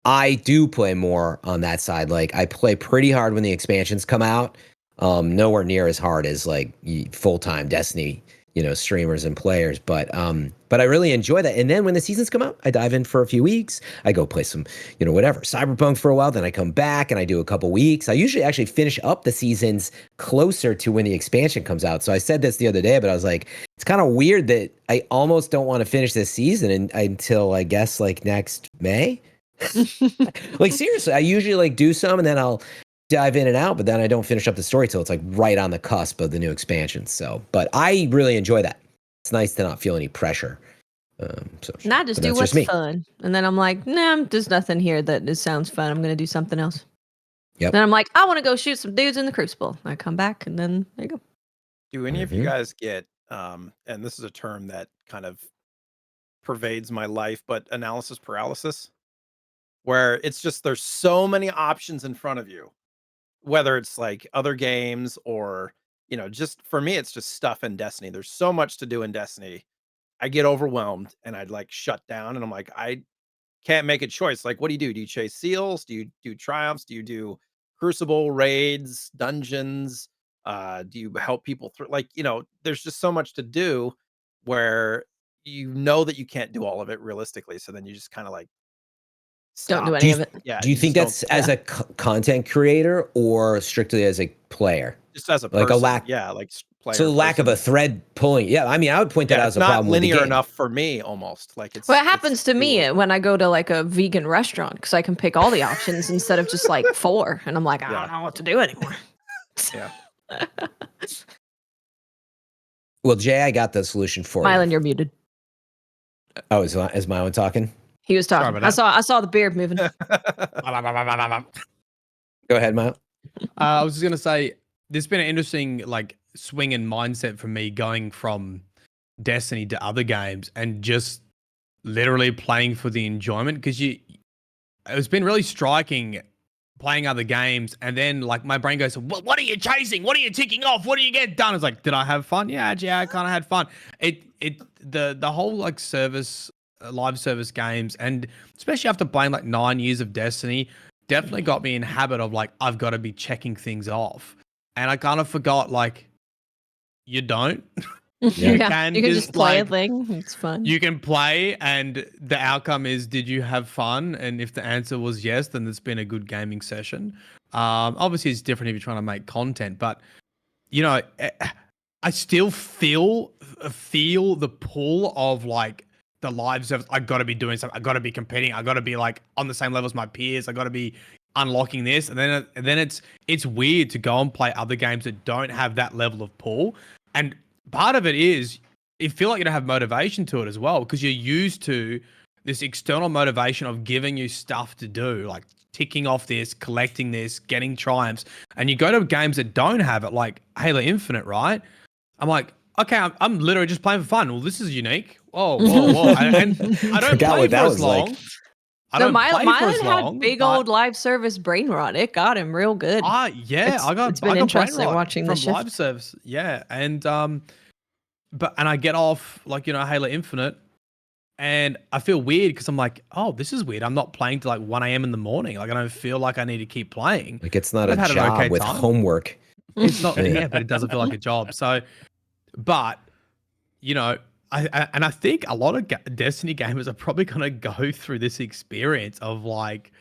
I do play more on that side. Like I play pretty hard when the expansions come out. Nowhere near as hard as like full-time Destiny, you know, streamers and players. But I really enjoy that. And then when the seasons come out, I dive in for a few weeks. I go play some, you know, whatever, Cyberpunk for a while. Then I come back and I do a couple weeks. I usually actually finish up the seasons closer to when the expansion comes out. So I said this the other day, but I was like, it's kind of weird that I almost don't want to finish this season until I guess like next May. Like seriously, I usually like do some and then I'll dive in and out, but then I don't finish up the story till it's like right on the cusp of the new expansion. So, but I really enjoy that. It's nice to not feel any pressure. And I just do what's fun, and then I'm like, nah, there's nothing here that sounds fun. I'm gonna do something else. Yep. Then I'm like, I want to go shoot some dudes in the Crucible. I come back, and then there you go. Do any of you guys get and this is a term that kind of pervades my life, but analysis paralysis, where it's just there's so many options in front of you, whether it's like other games or, you know, just for me, it's just stuff in Destiny. There's so much to do in Destiny. I get overwhelmed and I'd like shut down and I'm like, I can't make a choice. Like, what do you do? Do you chase seals? Do you do triumphs? Do you do crucible raids, dungeons? Do you help people through? Like, you know, there's just so much to do where you know that you can't do all of it realistically. So then you just kind of like don't do any of it. Yeah. Do you think that's as a content creator or strictly as a player? Just as a person, like a lack, like player. So the lack of a thread pulling. Yeah, I mean, I would point that out as a problem. It's not linear enough for me, almost like it's. Well, it happens to me when I go to like a vegan restaurant because I can pick all the options instead of just like 4, and I'm like, I don't know what to do anymore. Yeah. Well, Jay, I got the solution for Mylan, you. you're muted. Oh, is Mylan talking? He was talking. I saw the beard moving. Go ahead, Mylan. I was just gonna say, there's been an interesting like swing in mindset for me going from Destiny to other games and just literally playing for the enjoyment, because it's been really striking playing other games and then like my brain goes, what are you chasing? What are you ticking off? What do you get done? It's like, did I have fun? Yeah, I kind of had fun. The whole like service, live service games, and especially after playing like 9 years of Destiny, definitely got me in habit of like, I've got to be checking things off. And I kind of forgot, like, you don't. You can just play a thing. It's fun. You can play, and the outcome is, did you have fun? And if the answer was yes, then it's been a good gaming session. Obviously, it's different if you're trying to make content, but you know, I still feel the pull of like the live service. I got to be doing something. I got to be competing. I got to be like on the same level as my peers. I got to be unlocking this, and then it's weird to go and play other games that don't have that level of pull. And part of it is you feel like you don't have motivation to it as well, because you're used to this external motivation of giving you stuff to do, like ticking off this, collecting this, getting triumphs. And you go to games that don't have it, like Halo Infinite, right? I'm like, okay, I'm literally just playing for fun. Well, this is unique. Whoa. And I don't play for as long. Like. Mylan had big old live service brain rot. It got him real good. Yeah, it's been interesting watching from the live service. Yeah, and I get off like, you know, Halo Infinite, and I feel weird because I'm like, oh, this is weird. I'm not playing till like 1 a.m. in the morning. Like I don't feel like I need to keep playing. Like it's not a job with homework. It's not. Yeah, but it doesn't feel like a job. So, but you know. I think a lot of Destiny gamers are probably going to go through this experience of like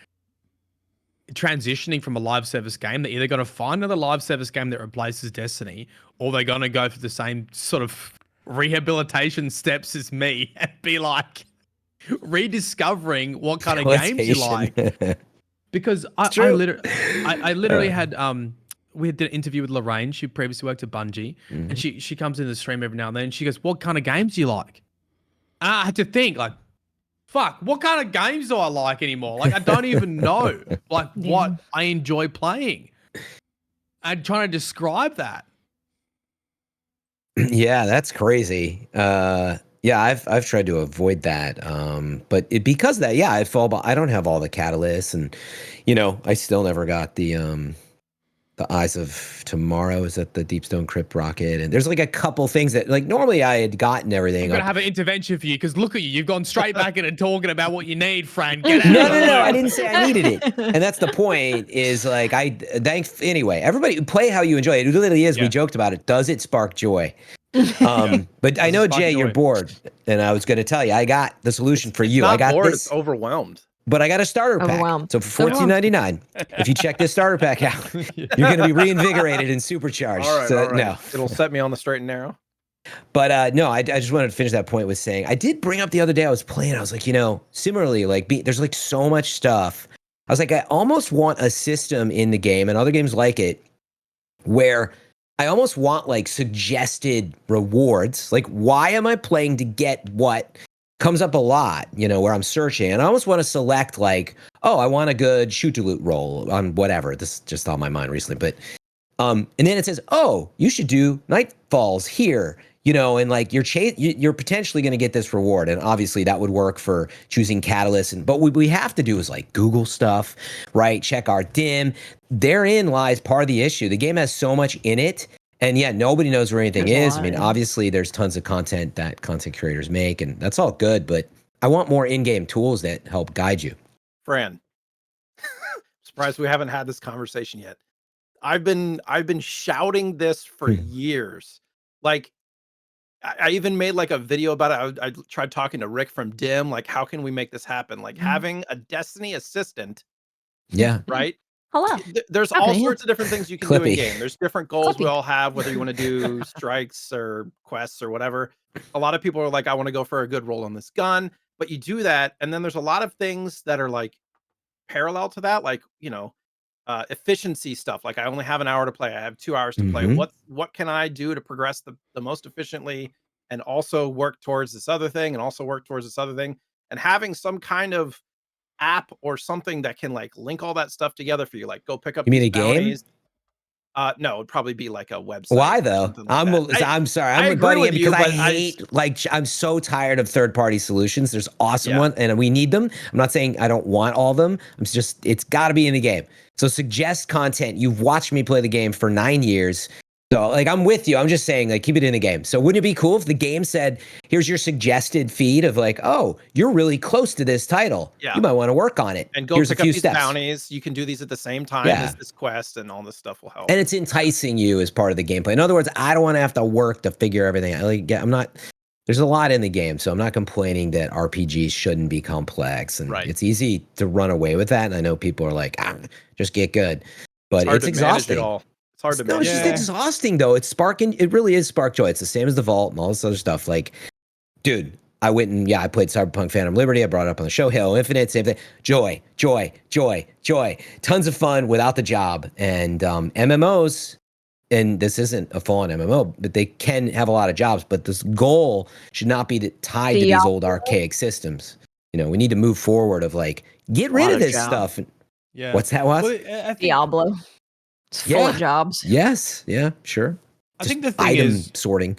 transitioning from a live service game. They're either going to find another live service game that replaces Destiny, or they're going to go through the same sort of rehabilitation steps as me and be like rediscovering what kind of games you like. Because I literally had we did an interview with Lorraine. She previously worked at Bungie, and she comes into the stream every now and then. And she goes, "What kind of games do you like?" And I had to think, like, fuck, what kind of games do I like anymore? Like, I don't even know, like, what I enjoy playing. I'm trying to describe that. Yeah, that's crazy. Yeah, I've tried to avoid that. But because of that, yeah, I don't have all the catalysts, and I still never got the Eyes of Tomorrow. Is that the Deepstone Crypt rocket? And there's like a couple things that like normally I had gotten everything. I'm gonna have an intervention for you because look at you. You've gone straight back in and talking about what you need, Fran. No, I didn't say I needed it. And that's the point. Is like anyway. Everybody play how you enjoy it. It literally is. Yeah. We joked about it. Does it spark joy? But I know, Jay, you're bored, and I was going to tell you, I got the solution for you. Not I got bored, this. It's overwhelmed. But I got a starter pack. So for $14.99, if you check this starter pack out, you're going to be reinvigorated and supercharged. All right. No, it'll set me on the straight and narrow. But no, I just wanted to finish that point with saying I did bring up the other day. I was playing. I was like, similarly, like there's like so much stuff. I was like, I almost want a system in the game, and other games like it, where I almost want like suggested rewards. Like, why am I playing to get what? Comes up a lot, where I'm searching, and I almost want to select like, oh, I want a good shoot to loot roll on whatever. This is just on my mind recently, but and then it says, oh, you should do Nightfalls here, and like you're potentially going to get this reward, and obviously that would work for choosing Catalyst, but what we have to do is like Google stuff, right? Check our dim. Therein lies part of the issue. The game has so much in it. And yeah, nobody knows where anything is. I mean, obviously, there's tons of content that content creators make, and that's all good. But I want more in-game tools that help guide you. Fran, surprised we haven't had this conversation yet. I've been shouting this for years. Like, I even made like a video about it. I tried talking to Rick from Dim. Like, how can we make this happen? Like having a Destiny assistant. Yeah. Right. Hello. There's all sorts of different things you can do in game. There's different goals we all have, whether you want to do strikes or quests or whatever. A lot of people are like, I want to go for a good roll on this gun, but you do that, and then there's a lot of things that are like parallel to that, like efficiency stuff. Like, I only have an hour to play. I have 2 hours to play. What can I do to progress the most efficiently, and also work towards this other thing, and also work towards this other thing, and having some kind of app or something that can like link all that stuff together for you, like go pick up. You mean a game? No, it'd probably be like a website. Why though? Like I'm sorry, I'm buddying it because I hate like I'm so tired of third-party solutions. There's awesome ones, and we need them. I'm not saying I don't want all of them. It's got to be in the game. So suggest content. You've watched me play the game for 9 years. So, like, I'm with you. I'm just saying, like, keep it in the game. So, wouldn't it be cool if the game said, here's your suggested feed of, like, oh, you're really close to this title. Yeah. You might want to work on it. And go pick up these bounties. You can do these at the same time as this quest, and all this stuff will help. And it's enticing you as part of the gameplay. In other words, I don't want to have to work to figure everything out. There's a lot in the game, so I'm not complaining that RPGs shouldn't be complex. And it's easy to run away with that. And I know people are like, just get good. But it's exhausting. It's hard to manage. It's just exhausting, though. It really is spark joy. It's the same as the Vault and all this other stuff. Like, dude, I went and I played Cyberpunk Phantom Liberty. I brought it up on the show. Halo Infinite, same thing. Joy. Tons of fun without the job. And MMOs, and this isn't a full-on MMO, but they can have a lot of jobs. But this goal should not be tied to these old archaic systems. We need to move forward of like, get rid of this stuff. Yeah. What's that, was? Well, Diablo. It's full of jobs. Yes. Yeah, sure. I think the thing is sorting.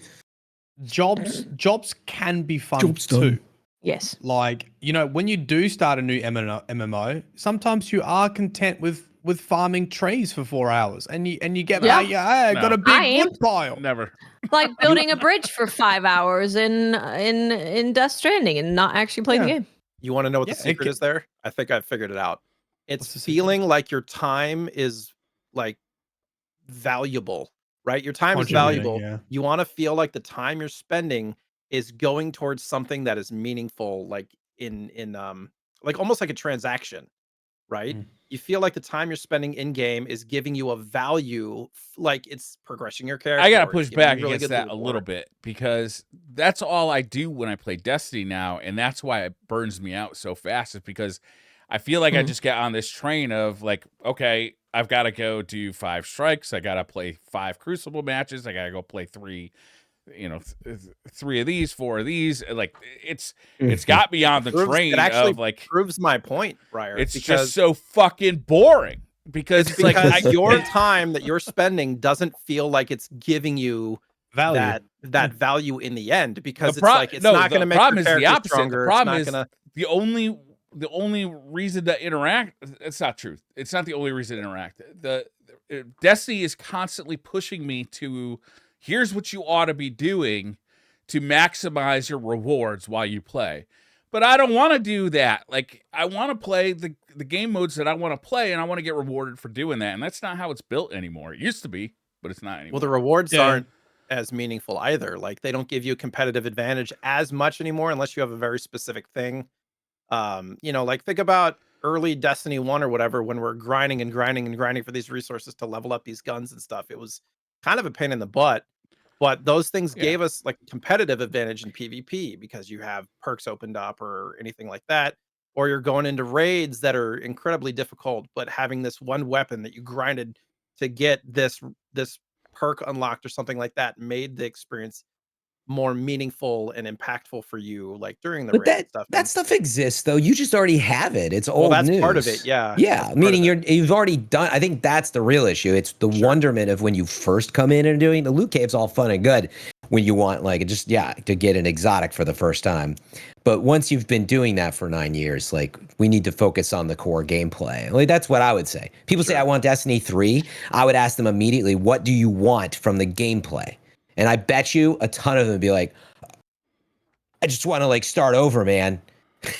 Jobs can be fun too. Yes. Like, when you do start a new MMO, sometimes you are content with farming trees for 4 hours, and you get I got a big wood pile. Never. Like building a bridge for 5 hours in Death Stranding and not actually playing the game. You want to know what the secret is there? I think I've figured it out. It's feeling like your time is like valuable, right? Your time is valuable. You want to feel like the time you're spending is going towards something that is meaningful, like in like almost like a transaction, right? You feel like the time you're spending in game is giving you a value, like it's progressing your character. I gotta push back against that a little bit, because that's all I do when I play Destiny now, and that's why it burns me out so fast, is because I feel like I just get on this train of like, okay, I've got to go do 5 strikes. I got to play 5 Crucible matches. I got to go play 3, 3 of these, 4 of these. Like it's got me on the train it actually of like, proves my point, Briar. it's just so fucking boring because it's like your time that you're spending doesn't feel like it's giving you value. that value in the end, because it's not going to make your character stronger. The problem is the only reason to interact. It's not true. It's not the only reason to interact. The Destiny is constantly pushing me to, here's what you ought to be doing to maximize your rewards while you play. But I don't want to do that. Like, I want to play the game modes that I want to play, and I want to get rewarded for doing that. And that's not how it's built anymore. It used to be, but it's not anymore. Well, the rewards aren't as meaningful either. Like, they don't give you a competitive advantage as much anymore unless you have a very specific thing. Like, think about early Destiny 1 or whatever, when we're grinding for these resources to level up these guns and stuff. It was kind of a pain in the butt. But those things gave us like a competitive advantage in PvP because you have perks opened up or anything like that. Or you're going into raids that are incredibly difficult, but having this one weapon that you grinded to get this perk unlocked or something like that made the experience more meaningful and impactful for you, like during the raid stuff. That stuff exists though. You just already have it. It's old that's news. Part of it, yeah. Yeah, meaning you've already done. I think that's the real issue. It's the wonderment of when you first come in and doing the loot cave's all fun and good when you want like to get an exotic for the first time. But once you've been doing that for 9 years, like we need to focus on the core gameplay. Like that's what I would say. People say I want Destiny 3. I would ask them immediately, what do you want from the gameplay? And I bet you a ton of them would be like, I just want to like start over, man.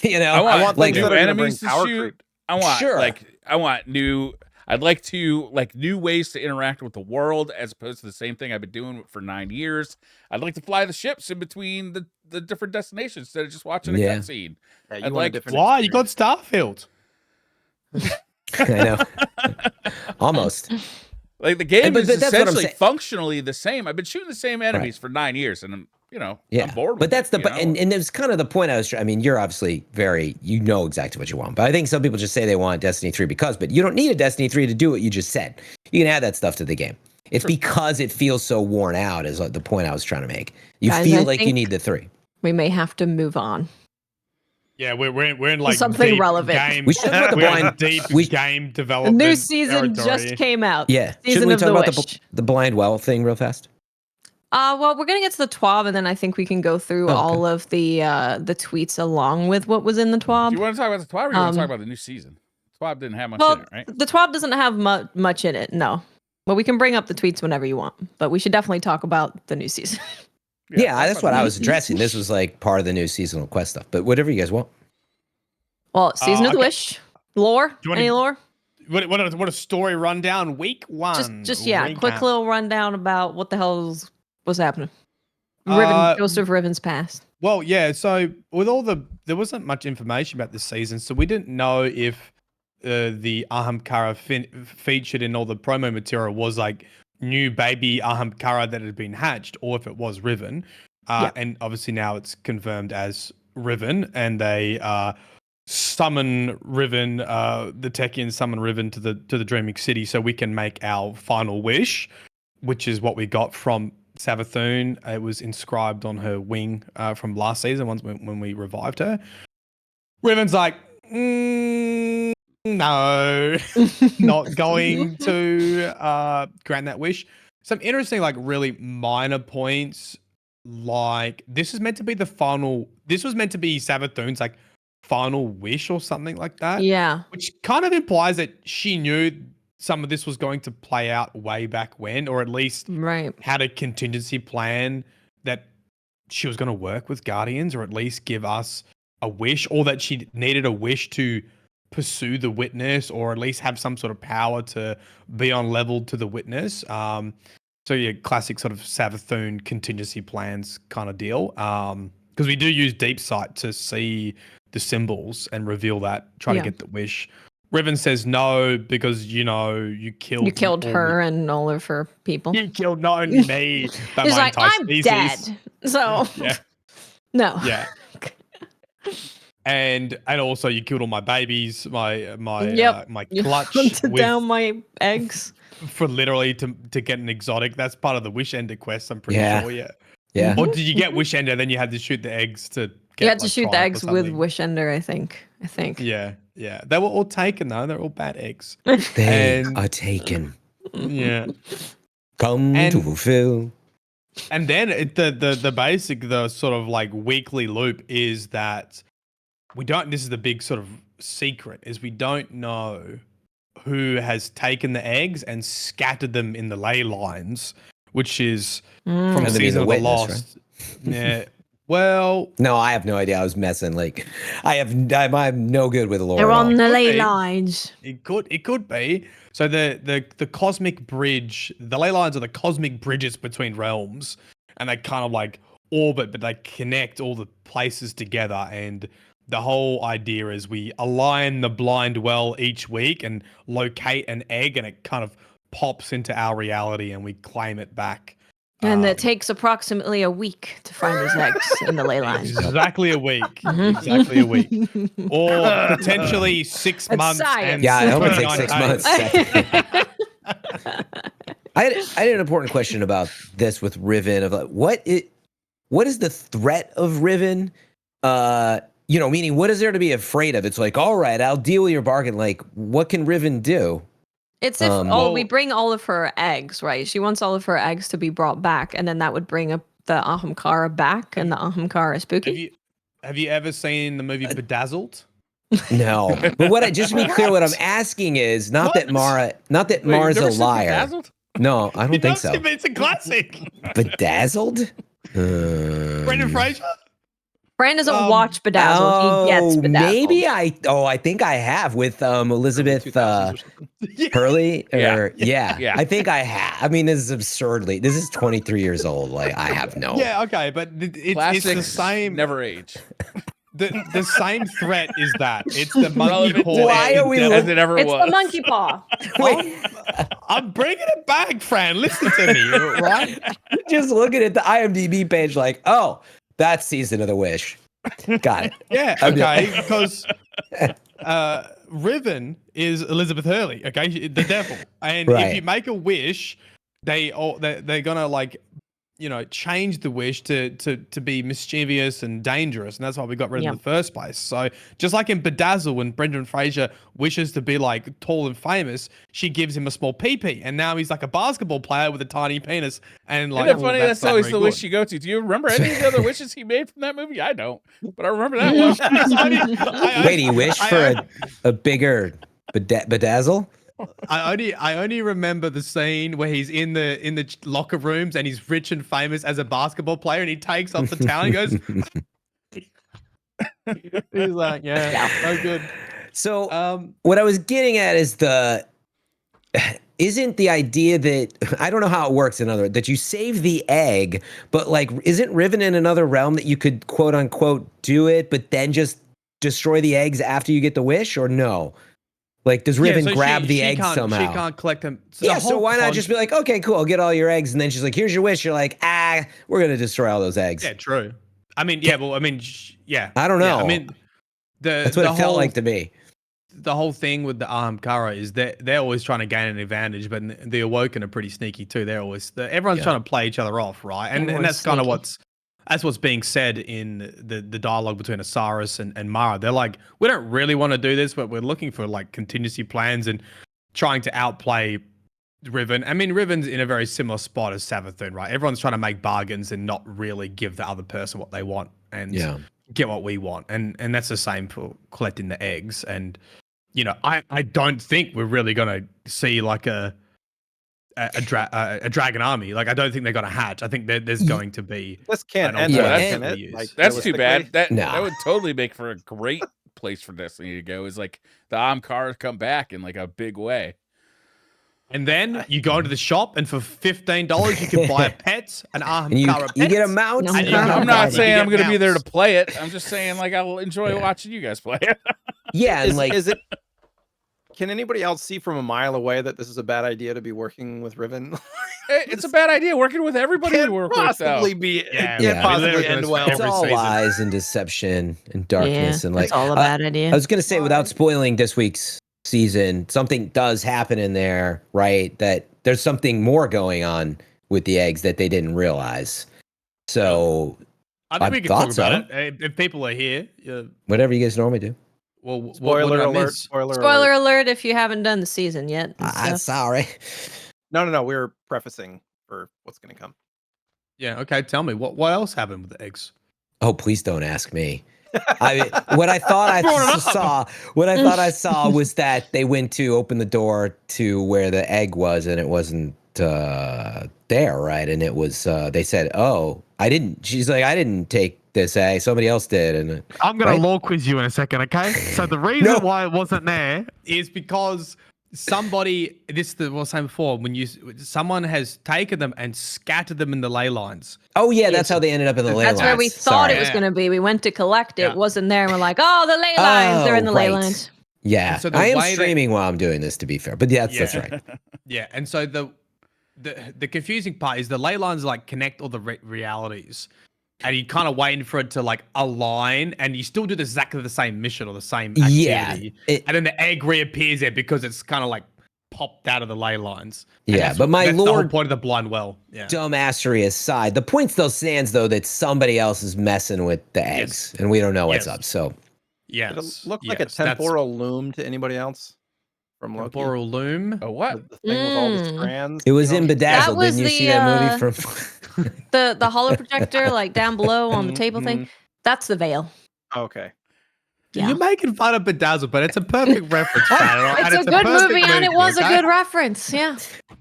I want like new enemies to shoot. Creep. I want new. I'd like to like new ways to interact with the world as opposed to the same thing I've been doing for 9 years. I'd like to fly the ships in between the different destinations instead of just watching a cutscene. Yeah, I'd like why you got Starfield? I know, almost. Like the game is essentially functionally the same. I've been shooting the same enemies for 9 years, and I'm bored. But that's and it's kind of the point I was. I mean, you're obviously you know exactly what you want. But I think some people just say they want Destiny 3 but you don't need a Destiny 3 to do what you just said. You can add that stuff to the game. It's because it feels so worn out is the point I was trying to make. You feel like you need the 3. We may have to move on. Yeah, we're in like something relevant. We should talk about game development. New season just came out. Yeah, Shouldn't we talk about the blind well thing real fast? Well, we're gonna get to the TWAB, and then I think we can go through all of the tweets along with what was in the TWAB. Do you want to talk about the TWAB, or you want to talk about the new season? TWAB didn't have much in it, right? The TWAB doesn't have much in it, no. But we can bring up the tweets whenever you want. But we should definitely talk about the new season. Yeah, that's what I was addressing. This was like part of the new seasonal quest stuff. But whatever you guys want. Well, Season of the Wish. Lore? Any lore? What a story rundown. Week 1. Just quick little rundown about what the hell was happening. Joseph Riven's past. Well, yeah, so with there wasn't much information about this season, so we didn't know if the Ahamkara featured in all the promo material was like new baby Ahamkara that had been hatched, or if it was Riven. And obviously now it's confirmed as Riven, and they summon Riven, the Techians summon Riven to the Dreaming City so we can make our final wish, which is what we got from Savathun. It was inscribed on her wing from last season when we revived her. Riven's like, no, not going to grant that wish. Some interesting, like really minor points, like this was meant to be Savathun's like final wish or something like that. Yeah. Which kind of implies that she knew some of this was going to play out way back when, or at least had a contingency plan that she was going to work with Guardians, or at least give us a wish, or that she needed a wish to pursue the Witness, or at least have some sort of power to be on level to the Witness. So yeah, classic sort of Savathun contingency plans kind of deal. Because we do use Deep Sight to see the symbols and reveal that, try to get the wish. Riven says no because you killed her and all of her people. You killed not only me, but he's my like, entire I'm species. dead. So yeah. no. Yeah. and also you killed all my babies, my You clutch hunted down my eggs. for literally to get an exotic. That's part of the Wish Ender quest, I'm pretty sure. Yeah. Or did you get Wish Ender, then you had to shoot the eggs to get, You had to like, shoot the triumph or eggs with something? Wish Ender, I think. Yeah. They were all taken though. They're all bad eggs. They And- are taken. Yeah. Come And- to fulfill. And then the basic, the sort of like weekly loop is that we don't. This is the big sort of secret: is we don't know who has taken the eggs and scattered them in the ley lines, which is from And then he's Season a of the witness, Lost. Yeah. Well, No, I have no idea. I was messing. Like, I'm no good with lore. They're at all. on the Could ley be. lines. it could be. So the cosmic bridge, the ley lines are the cosmic bridges between realms, and they kind of like orbit, but they connect all the places together. And the whole idea is we align the blind well each week and locate an egg, and it kind of pops into our reality, and we claim it back. And it takes approximately a week to find those eggs in the ley lines. Exactly a week. Mhm. Exactly a week. Or potentially 6 It's months. science. And Yeah, I hope it takes 29 6 days. months. I had an important question about this with Riven. Of like, what is the threat of Riven? Meaning, what is there to be afraid of? It's like, all right, I'll deal with your bargain. Like, what can Riven do? It's if Well- we bring all of her eggs, right? She wants all of her eggs to be brought back, and then that would bring up the Ahamkara back, and the Ahamkara is spooky. Have you ever seen the movie Bedazzled? No, but just to be clear, what I'm asking is not that What? Mara's you've a never seen liar. Bedazzled? No, I don't think so. It's a classic. Bedazzled? Brendan Fraser? Fran doesn't watch Bedazzled. He gets Bedazzled. Maybe I think I have with Elizabeth 2000s or something. Hurley. Yeah. I think I have. I mean, this is 23 years old. Like, I have no. Yeah, okay, but it's the Classics same. never age. The same threat is that it's the monkey Relevant paw. Why are we as it ever It's was. the monkey paw. I'm bringing it back, Fran. Listen to me, right? Just looking at the IMDb page, like, oh, that's Season of the Wish. Got it. Yeah, I'm okay, because Riven is Elizabeth Hurley, okay, the devil, and Right. if you make a wish, they're gonna like, change the wish to be mischievous and dangerous, and that's why we got rid of it in the first place. So just like in Bedazzle, when Brendan Fraser wishes to be like tall and famous, she gives him a small pee-pee, and now he's like a basketball player with a tiny penis. And like, Isn't it funny? That's not always very the wish good. you go to. Do you remember any of the other wishes he made from that movie? I don't, but I remember that one. Wait, he wished for a bigger bedazzle? I only remember the scene where he's in the locker rooms and he's rich and famous as a basketball player, and he takes off the towel and he goes, he's like, yeah, no good. So what I was getting at is isn't the idea that, I don't know how it works, in other words, that you save the egg, but like, isn't Riven in another realm that you could quote unquote do it, but then just destroy the eggs after you get the wish, or no? Like, does Riven grab the eggs somehow? She can't collect them. So why not just be like, okay, cool, I'll get all your eggs, and then she's like, here's your wish. You're like, we're gonna destroy all those eggs. Yeah, true. I mean, yeah, well, I mean, yeah. I don't know. Yeah, I mean, That's what it felt like to me. The whole thing with the Ahamkara is that they're always trying to gain an advantage, but the Awoken are pretty sneaky too. They're always everyone's trying to play each other off, right? And that's kind of what's being said in the dialogue between Osiris and Mara. They're like, we don't really want to do this, but we're looking for like contingency plans and trying to outplay Riven. I mean, Riven's in a very similar spot as Savathun, right? Everyone's trying to make bargains and not really give the other person what they want and get what we want. And that's the same for collecting the eggs. And, I don't think we're really going to see like a dragon army. Like, I don't think they're going to hatch. I think there's going to be. This can't an end alternative well, we can it? use. Like, That's too bad. realistically? That would totally make for a great place for Destiny to go. Is like the Ahamkara come back in like a big way. And then you go into the shop, and for $15 you can buy a pet, an Ahamkara pet. You get a mount. No, and no, you I'm can not buy You saying get I'm going to be there to mounts. play it. I'm just saying like I'll enjoy watching you guys play it. Yeah, and like, Is it Can anybody else see from a mile away that this is a bad idea to be working with Riven? It's a bad idea working with everybody we work with. Possibly be. Yeah, It can't possibly end well. It's all lies and deception and darkness and like. it's all a bad idea. I was gonna say, without spoiling this week's season, something does happen in there, right? That there's something more going on with the eggs that they didn't realize. So I think we can talk about it if people are here. Whatever you guys normally do. Well, Spoiler alert! miss? Spoiler alert! If you haven't done the season yet. Sorry. No. We're prefacing for what's going to come. Yeah. Okay. Tell me what else happened with the eggs? Oh, please don't ask me. What I thought I saw was that they went to open the door to where the egg was, and it wasn't there, right? And it was they said, "Oh, I didn't." She's like, "I didn't take this egg. Somebody else did." And I'm gonna law quiz you in a second, okay? So the reason why it wasn't there is because somebody. This is what I was saying before. When someone has taken them and scattered them in the ley lines. Oh yeah, that's how they ended up in the ley lines. That's where we thought it was going to be. We went to collect it, wasn't there, and we're like, "Oh, the ley lines! They're in the ley lines." Yeah, so I am streaming while I'm doing this, to be fair. But that's right. Yeah, and so the confusing part is the ley lines like connect all the realities, and you kind of waiting for it to like align, and you still do exactly the same mission or the same activity, and then the egg reappears there because it's kind of like popped out of the ley lines. And but my that's lord, the whole point of the blind well. Yeah. Dumbassery aside, the point still stands though that somebody else is messing with the eggs, and we don't know what's up. So yeah, Did it look like a temporal loom to anybody else from Loki? Temporal loom. Oh, what? The thing with all the strands. it was in Bedazzled. That was Didn't you see that movie from? the holo projector like down below on the table thing. That's the veil. Okay. Yeah. You're making fun of Bedazzled, but it's a perfect reference. It's a good movie, and it was a good reference. Yeah,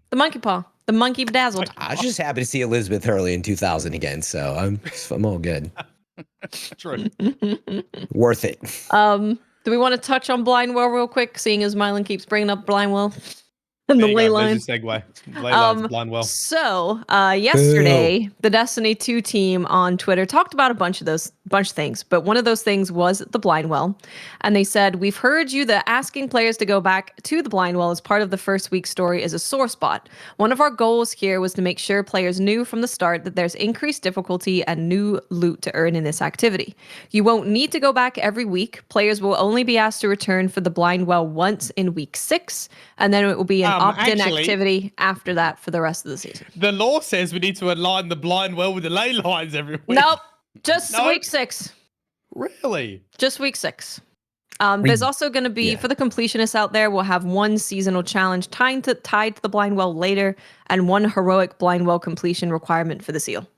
the monkey paw, the monkey Bedazzled. I was just happy to see Elizabeth Hurley in 2000 again, so I'm all good. True. Worth it. Do we want to touch on Blindwell real quick, seeing as Mylan keeps bringing up Blindwell and the ley lines? There's your segue. Ley lines, Blindwell. So yesterday, the Destiny 2 team on Twitter talked about a bunch of things, but one of those things was the Blindwell, and they said, "We've heard you that asking players to go back to the Blindwell as part of the first week's story is a sore spot. One of our goals here was to make sure players knew from the start that there's increased difficulty and new loot to earn in this activity. You won't need to go back every week. Players will only be asked to return for the Blindwell once in week 6, and then it will be an opt-in activity after that for the rest of the season." The law says we need to align the Blindwell with the ley lines every week. Nope. Just week 6. Really? Just week 6. There's also going to be, for the completionists out there, we'll have one seasonal challenge tied to the Blindwell later, and one heroic Blindwell completion requirement for the seal.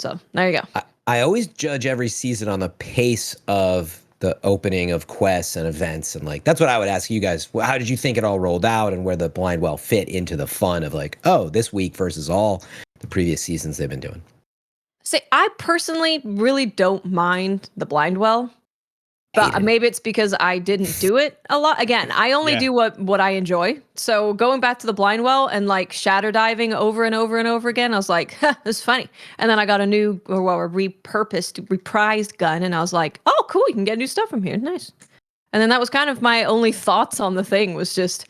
So there you go. I always judge every season on the pace of the opening of quests and events, and like that's what I would ask you guys. How did you think it all rolled out, and where the Blindwell fit into the fun of like, oh, this week versus all the previous seasons they've been doing? See, I personally really don't mind the Blindwell, but maybe it's because I didn't do it a lot. Again, I only do what I enjoy. So going back to the Blindwell and like shatter diving over and over and over again, I was like, this is funny. And then I got a reprised gun, and I was like, oh, cool, you can get new stuff from here. Nice. And then that was kind of my only thoughts on the thing, was just,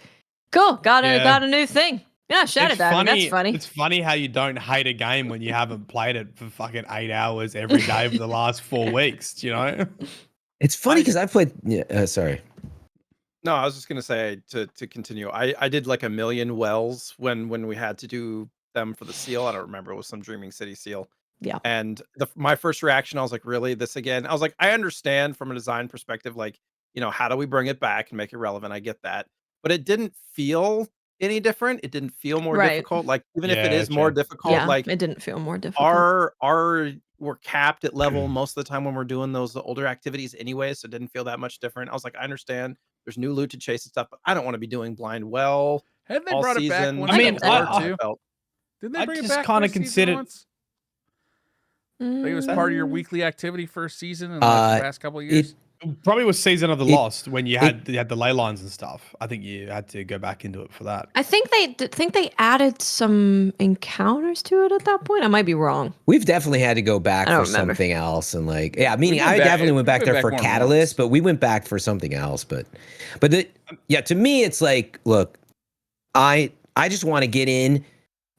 cool, got a new thing. Yeah, shatter diving, that's funny. It's funny how you don't hate a game when you haven't played it for fucking 8 hours every day for the last 4 weeks, you know? It's funny because I played. Sorry. No, I was just gonna say to continue. I did like 1 million wells when we had to do them for the seal. I don't remember. It was some Dreaming City seal. Yeah. And my first reaction, I was like, really, this again? I was like, I understand from a design perspective, like, how do we bring it back and make it relevant? I get that, but it didn't feel any different. It didn't feel more difficult. Like even if it is more difficult, like it didn't feel more difficult. We're capped at level most of the time when we're doing those older activities anyway, so it didn't feel that much different. I was like, I understand there's new loot to chase and stuff, but I don't want to be doing Blindwell. Hadn't they brought it back once? I mean, didn't they bring it just back kind for of a season considered. once? I think it was part of your weekly activity for a season in like the past couple of years. Probably was Season of the Lost when you had the ley lines and stuff. I think you had to go back into it for that. I think they added some encounters to it at that point. I might be wrong. We've definitely had to go back I for don't remember. something else, and like, yeah, meaning went I back- definitely went we back went there back for more than Catalyst, once. but we went back for something else. But yeah, to me, it's like, look, I just want to get in.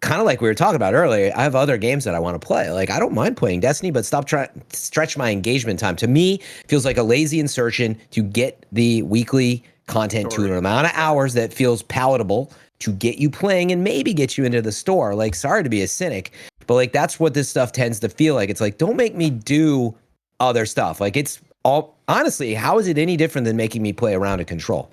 Kind of like we were talking about earlier, I have other games that I want to play. Like, I don't mind playing Destiny, but stretch my engagement time. To me, feels like a lazy insertion to get the weekly content to an amount of hours that feels palatable to get you playing and maybe get you into the store. Like, sorry to be a cynic, but like that's what this stuff tends to feel like. It's like, don't make me do other stuff. Like, it's all honestly, how is it any different than making me play around a Control?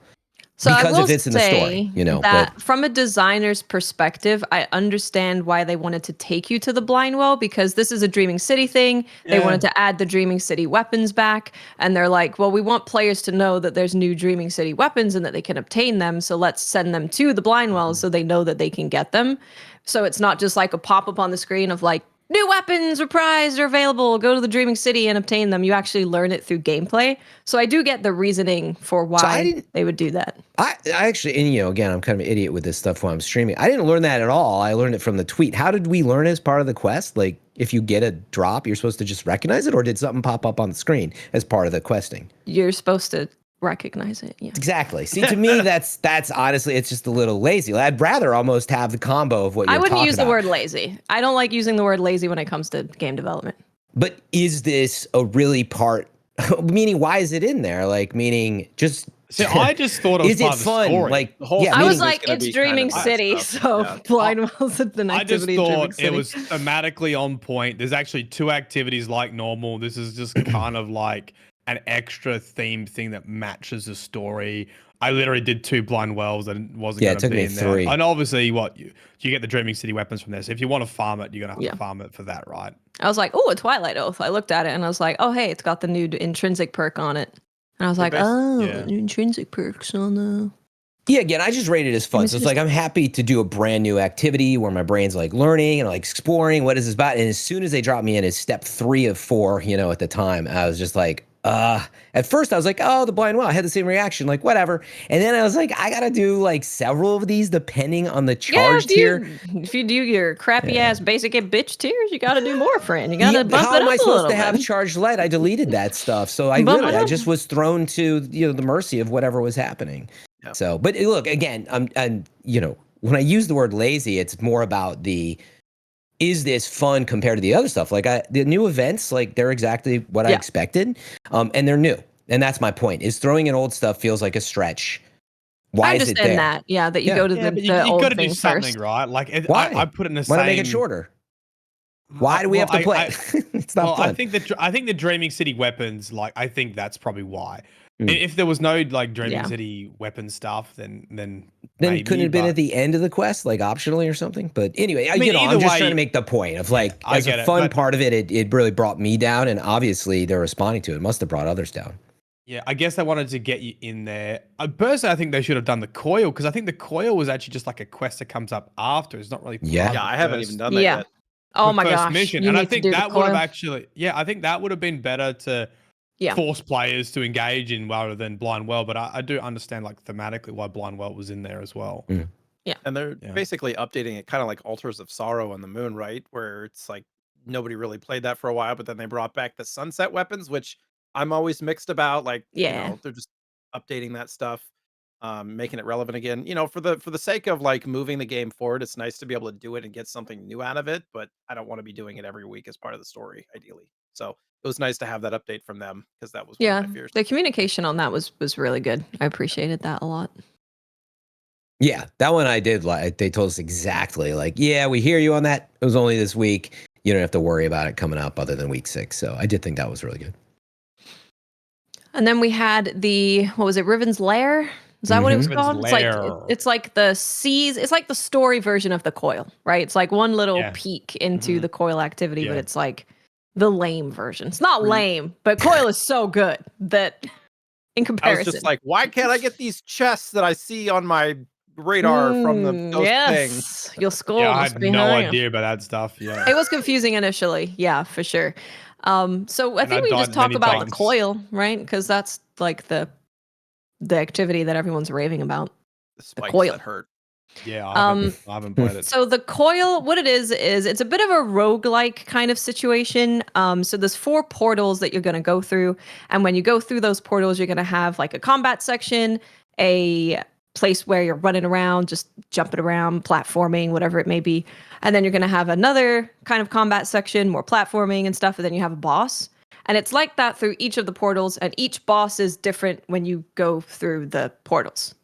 So Because I will it fits in the story, you know. that But from a designer's perspective, I understand why they wanted to take you to the blind well, because this is a Dreaming City thing. They wanted to add the Dreaming City weapons back, and they're like, well, we want players to know that there's new Dreaming City weapons and that they can obtain them, so let's send them to the blind wells so they know that they can get them. So it's not just like a pop-up on the screen of like, new weapons reprised are available, go to the Dreaming City and obtain them. You actually learn it through gameplay. So I do get the reasoning for why they would do that. I actually, and you know, again, I'm kind of an idiot with this stuff while I'm streaming. I didn't learn that at all. I learned it from the tweet. How did we learn as part of the quest? Like, if you get a drop, you're supposed to just recognize it, or did something pop up on the screen as part of the questing? You're supposed to recognize it. Yeah. Exactly. See, to me, that's honestly, it's just a little lazy. I'd rather almost have the combo of what you're I wouldn't talking use the about. word lazy. I don't like using the word lazy when it comes to game development. But is this a really part? Meaning, why is it in there? Like, meaning just. So I just thought it was is part it of the fun? story. Like, The whole yeah, I meaning, was like, gonna it's be kind Dreaming of City, stuff. so Yeah. blind wells at an I just activity in Dreaming thought City. it was thematically on point. There's actually 2 activities like normal. This is just kind of like an extra themed thing that matches the story. I literally did 2 blind wells and wasn't Yeah, going it to took be me in there. 3. And obviously, you get the Dreaming City weapons from there. So if you want to farm it, you're going to have to farm it for that, right? I was like, oh, a Twilight Oath. I looked at it and I was like, oh, hey, it's got the new intrinsic perk on it. And I was like, new intrinsic perks on the. Yeah, again, I just rate it as fun. So it's like, I'm happy to do a brand new activity where my brain's like learning and like exploring what is this about. And as soon as they dropped me in as step 3 of 4, you know, at the time, I was just like, at first I was like, oh, the blind well. I had the same reaction, like whatever. And then I was like, I gotta do like several of these depending on the charge tier. If you do your crappy ass basic bitch tiers, you gotta do more, friend. You gotta bump how it am up I a supposed little to have bit. charged light? I deleted that stuff. So I Bump it literally, I up. just was thrown to, you know, the mercy of whatever was happening. Yeah. So, but look, again, I'm, you know, when I use the word lazy, it's more about is this fun compared to the other stuff? Like the new events, like they're exactly what I expected. And they're new. And that's my point, is throwing in old stuff feels like a stretch. Why is it there? I understand that. Yeah, that you go to but the you old got to do thing something, first. right? Like, Why? I put it in the Why same. not make it shorter? Why do we have to play? It's not fun. I think the Dreaming City weapons, like, I think that's probably why. Mm. If there was no like Dreaming City weapon stuff, then maybe, couldn't it have been at the end of the quest, like optionally or something? But anyway, I'm just trying to make the point of like, as a fun part of it, it really brought me down, and obviously they're responding to it. It must have brought others down. Yeah, I guess they wanted to get you in there. Personally, I think they should have done the coil, because I think the coil was actually just like a quest that comes up after. It's not really. I haven't even done that yet. Oh my first gosh! mission, You and need I to think do the that would have coil. actually, I think that would have been better to force players to engage in rather than blind well. But I do understand like thematically why blind well was in there as well. Mm. Yeah, and they're basically updating it, kind of like Altars of Sorrow on the Moon, right? Where it's like nobody really played that for a while, but then they brought back the sunset weapons, which I'm always mixed about. Like, you know, they're just updating that stuff, making it relevant again. You know, for the sake of like moving the game forward, it's nice to be able to do it and get something new out of it. But I don't want to be doing it every week as part of the story, ideally. So it was nice to have that update from them, because that was one of my fears. The communication on that was really good. I appreciated that a lot. Yeah, that one I did like. They told us exactly like, yeah, we hear you on that. It was only this week. You don't have to worry about it coming up other than week 6. So I did think that was really good. And then we had what was it, Riven's Lair? Is that what it was called? It's like the seas. It's like the story version of the coil, right? It's like one little peek into the coil activity, but it's like the lame version. It's not lame, but coil is so good that in comparison. I was just like, why can't I get these chests that I see on my radar from those things? You'll score. Yeah, I had no idea about that stuff. Yeah, it was confusing initially. Yeah, for sure. So I And think I we died just talk many about the times. coil, right? Because that's like the activity that everyone's raving about. The spikes coil. that hurt. Yeah, Um, I haven't played it. So the coil, what it is it's a bit of a roguelike kind of situation. So there's 4 portals that you're going to go through, and when you go through those portals, you're going to have like a combat section, a place where you're running around, just jumping around, platforming, whatever it may be, and then you're going to have another kind of combat section, more platforming and stuff, and then you have a boss. And it's like that through each of the portals, and each boss is different when you go through the portals.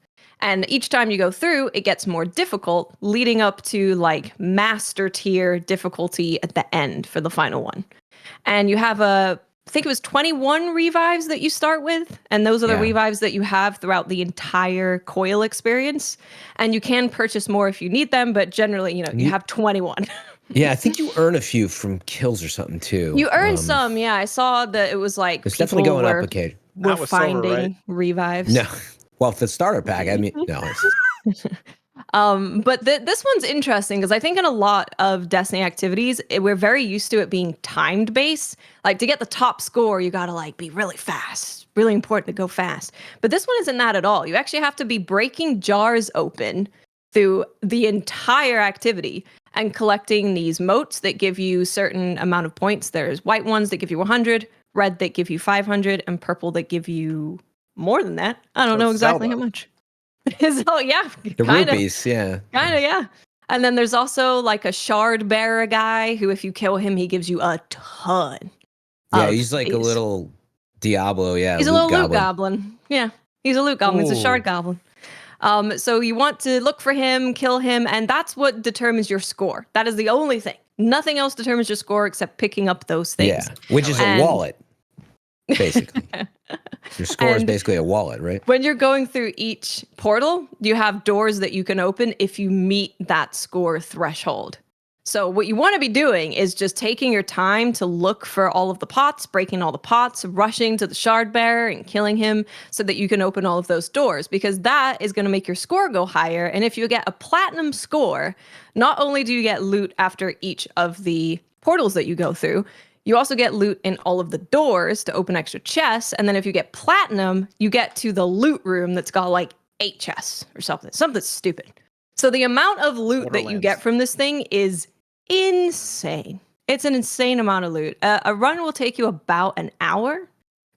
And each time you go through, it gets more difficult, leading up to like master tier difficulty at the end for the final one. And you have I think it was 21 revives that you start with. And those are the revives that you have throughout the entire coil experience. And you can purchase more if you need them, but generally, you have 21. Yeah, I think you earn a few from kills or something too. You earn some, yeah. I saw that it was like It's definitely going up, we're Not with silver, finding right? revives. No, well, the starter pack. I mean, no. But this one's interesting because I think in a lot of Destiny activities, we're very used to it being timed based. Like to get the top score, you gotta like be really fast. Really important to go fast. But this one isn't that at all. You actually have to be breaking jars open through the entire activity and collecting these motes that give you certain amount of points. There's white ones that give you 100, red that give you 500, and purple that give you more than that. I don't know exactly how much. So yeah, The rupees, yeah. Kind of, yeah. And then there's also like a shard bearer guy who, if you kill him, he gives you a ton. Yeah, he's like a little Diablo, yeah. He's a little loot goblin. Yeah, he's a loot goblin. He's a shard goblin. So you want to look for him, kill him, and that's what determines your score. That is the only thing. Nothing else determines your score except picking up those things. Yeah, which is a wallet, basically. Your score is basically a wallet, right? When you're going through each portal, you have doors that you can open if you meet that score threshold. So what you want to be doing is just taking your time to look for all of the pots, breaking all the pots, rushing to the shard bearer and killing him so that you can open all of those doors, because that is going to make your score go higher. And if you get a platinum score, not only do you get loot after each of the portals that you go through, you also get loot in all of the doors to open extra chests. And then if you get platinum, you get to the loot room that's got like 8 chests or something stupid. So the amount of loot that you get from this thing is insane. It's an insane amount of loot. A run will take you about an hour,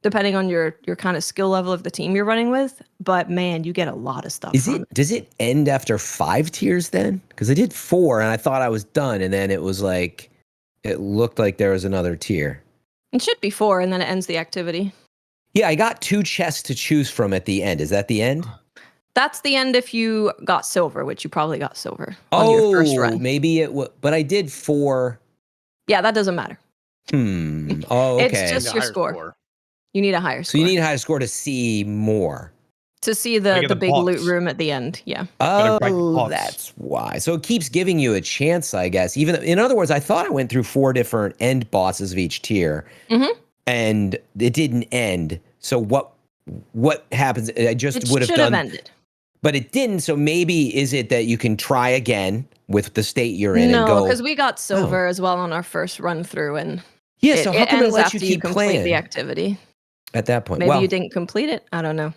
depending on your kind of skill level of the team you're running with. But man, you get a lot of stuff. Does it end after 5 tiers then? Because I did 4 and I thought I was done, and then it was like it looked like there was another tier. It should be 4, and then it ends the activity. Yeah, I got 2 chests to choose from at the end. Is that the end? That's the end if you got silver, which you probably got silver on your first run. Maybe it was, but I did 4. Yeah, that doesn't matter. Oh, okay. It's just your score. You need a higher score. So you need a higher score to see more. To see the big loot room at the end, yeah. Oh, that's why. So it keeps giving you a chance, I guess. Even in other words, I thought I went through 4 different end bosses of each tier, and it didn't end. So what happens? I just would have done. Ended. But it didn't, so maybe is it that you can try again with the state you're in and go... No, because we got silver as well on our first run through, and so how come it lets you keep playing the activity? At that point, maybe you didn't complete it. I don't know.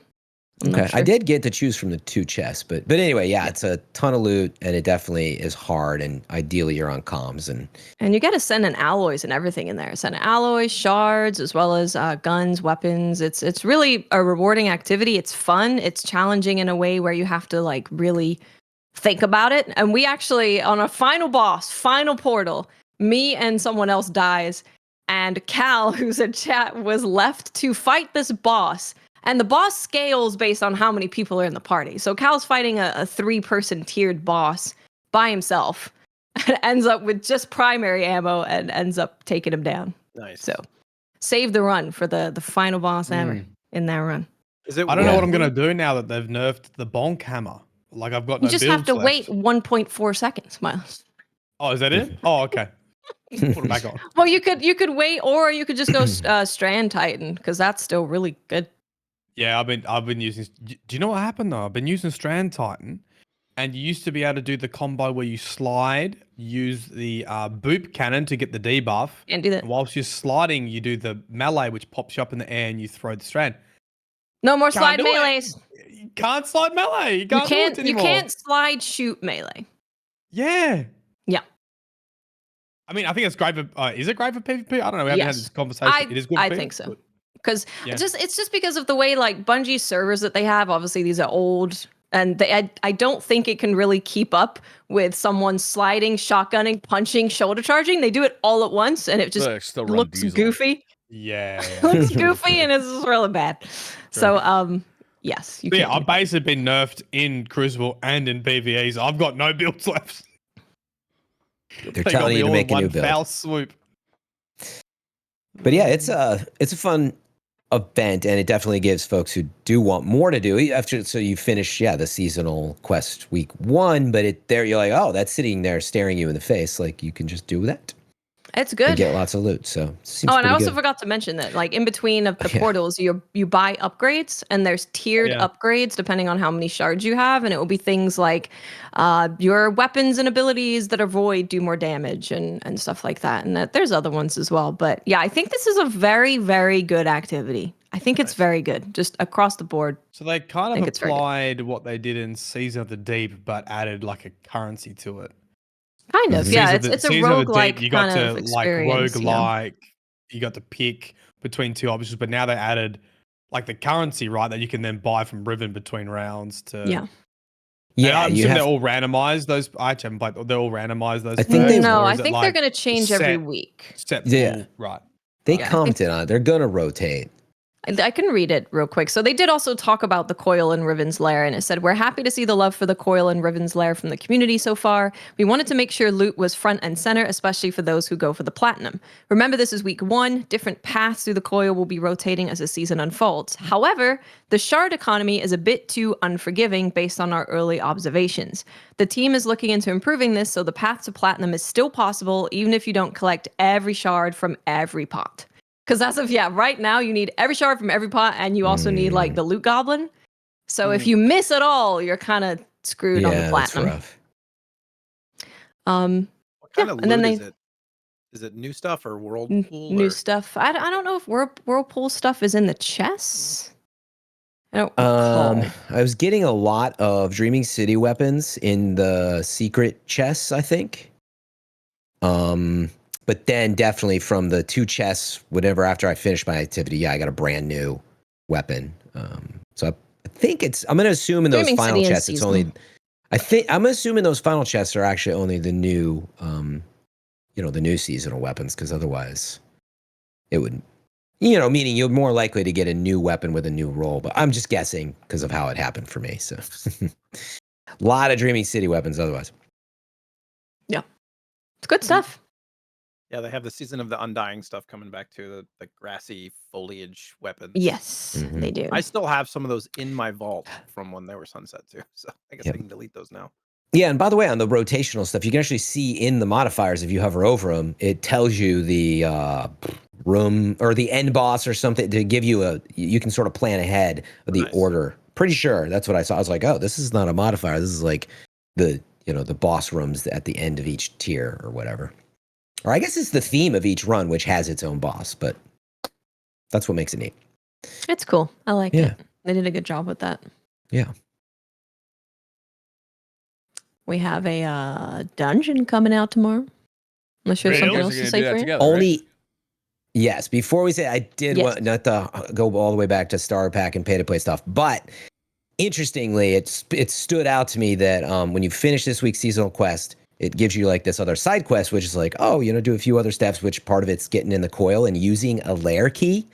Okay, sure. I did get to choose from the 2 chests, but anyway, yeah, it's a ton of loot, and it definitely is hard. And ideally, you're on comms, and you got to send in alloys and everything in there. Send alloys, shards, as well as guns, weapons. It's really a rewarding activity. It's fun. It's challenging in a way where you have to like really think about it. And we actually, on a final boss, final portal, me and someone else dies, and Cal, who's in chat, was left to fight this boss. And the boss scales based on how many people are in the party. So Cal's fighting a 3-person tiered boss by himself and ends up with just primary ammo and ends up taking him down. Nice. So save the run for the final boss ever in that run. I don't know what I'm going to do now that they've nerfed the bonk hammer. Like I've got no builds left. You just have to wait 1.4 seconds, Miles. Oh, is that it? Oh, okay. Put it back on. Well, you could wait, or you could just go Strand Titan, because that's still really good. Yeah, I've been using. Do you know what happened though? I've been using Strand Titan, and you used to be able to do the combo where you slide, use the boop cannon to get the debuff. Can't do that. And whilst you're sliding, you do the melee, which pops you up in the air and you throw the strand. No more Can't slide do it. melees. You can't slide melee. You can't do it You anymore. can't slide shoot melee. Yeah. Yeah. I mean, I think it's great for. Is it great for PvP? I don't know. We haven't had this conversation. It is good. I for think PvP? so. Good. Because Yeah. it's just because of the way like Bungie's servers that they have. Obviously, these are old, and I don't think it can really keep up with someone sliding, shotgunning, punching, shoulder charging. They do it all at once, and it just But I still run looks Diesel. goofy. Yeah. Looks goofy, and it's just really bad. So yes, you Yeah, can't. I've basically been nerfed in Crucible and in PvE, so I've got no builds left. They're They got telling me you to all in make a new one build. foul swoop. But yeah, it's a fun event, and it definitely gives folks who do want more to do after. So you finish, the seasonal quest week 1, but you're like, oh, that's sitting there staring you in the face. Like you can just do that It's and good. get lots of loot. So it seems And I pretty also good. forgot to mention that, like in between of the Yeah. portals, you buy upgrades, and there's tiered upgrades depending on how many shards you have, and it will be things like your weapons and abilities that are void do more damage and stuff like that. And there's other ones as well. But yeah, I think this is a very, very good activity. I think it's very good, just across the board. So they kind think of it's very good. applied what they did in Season of the Deep, but added like a currency to it. Kind of, yeah. It's a Season of the Deep, roguelike you got kind of to like experience. roguelike. You got to pick between 2 options, but now they added like the currency, right? That you can then buy from Riven between rounds to. Yeah. Yeah, I'm you assuming have. they're all randomized. Those I haven't played. They're all randomized. Those. I think they- packs, No, or I is it, think they're like, going to change every set- week. Set Yeah. pool, right? They Yeah, I think- commented on it. They're gonna rotate. I can read it real quick. So they did also talk about the Coil and Riven's Lair, and it said, "We're happy to see the love for the Coil and Riven's Lair from the community so far. We wanted to make sure loot was front and center, especially for those who go for the platinum. Remember, this is week 1. Different paths through the Coil will be rotating as the season unfolds. However, the shard economy is a bit too unforgiving based on our early observations. The team is looking into improving this so the path to platinum is still possible, even if you don't collect every shard from every pot." Because as of right now you need every shard from every pot, and you also need like the loot goblin. So if you miss it all, you're kind of screwed on the That's platinum. rough. What kind of and then loot is it? Is it new stuff or Whirlpool? New or... stuff. I don't know if Whirlpool stuff is in the chests. I don't recall. I was getting a lot of Dreaming City weapons in the secret chests, I think. But then definitely from the 2 chests, whatever, after I finished my activity, I got a brand new weapon. So I think I'm going to assume in those Dreaming final City is chests, it's only, I'm assuming those final chests are actually only the new, the new seasonal weapons, because otherwise it would, meaning you're more likely to get a new weapon with a new role. But I'm just guessing because of how it happened for me. So a lot of Dreaming City weapons otherwise. Yeah. It's good stuff. Yeah, they have the Season of the Undying stuff coming back too, the grassy foliage weapons. Yes, they do. I still have some of those in my vault from when they were sunset too, so I guess I can delete those now. Yeah, and by the way, on the rotational stuff, you can actually see in the modifiers, if you hover over them, it tells you the room or the end boss or something to give you you can sort of plan ahead of the order. Pretty sure that's what I saw. I was like, oh, this is not a modifier. This is like the boss rooms at the end of each tier or whatever. Or I guess it's the theme of each run, which has its own boss, but that's what makes it neat. It's cool. I like it. They did a good job with that. Yeah. We have a dungeon coming out tomorrow. Unless you have something else to say for it. Only, yes. Before we say, I did want not to go all the way back to Star Pack and pay to play stuff, but interestingly, it stood out to me that when you finish this week's seasonal quest, it gives you like this other side quest, which is like, do a few other steps, which part of it's getting in the coil and using a lair key,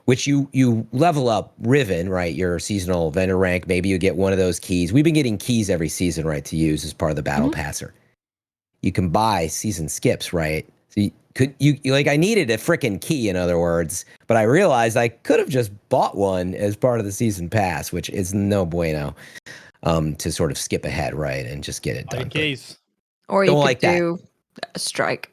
which you level up Riven, right? Your seasonal vendor rank. Maybe you get one of those keys. We've been getting keys every season, right, to use as part of the battle passer. You can buy season skips, right? So I needed a freaking key, in other words, but I realized I could have just bought one as part of the season pass, which is no bueno, to sort of skip ahead, right, and just get it done. Keys. Or you could do a strike.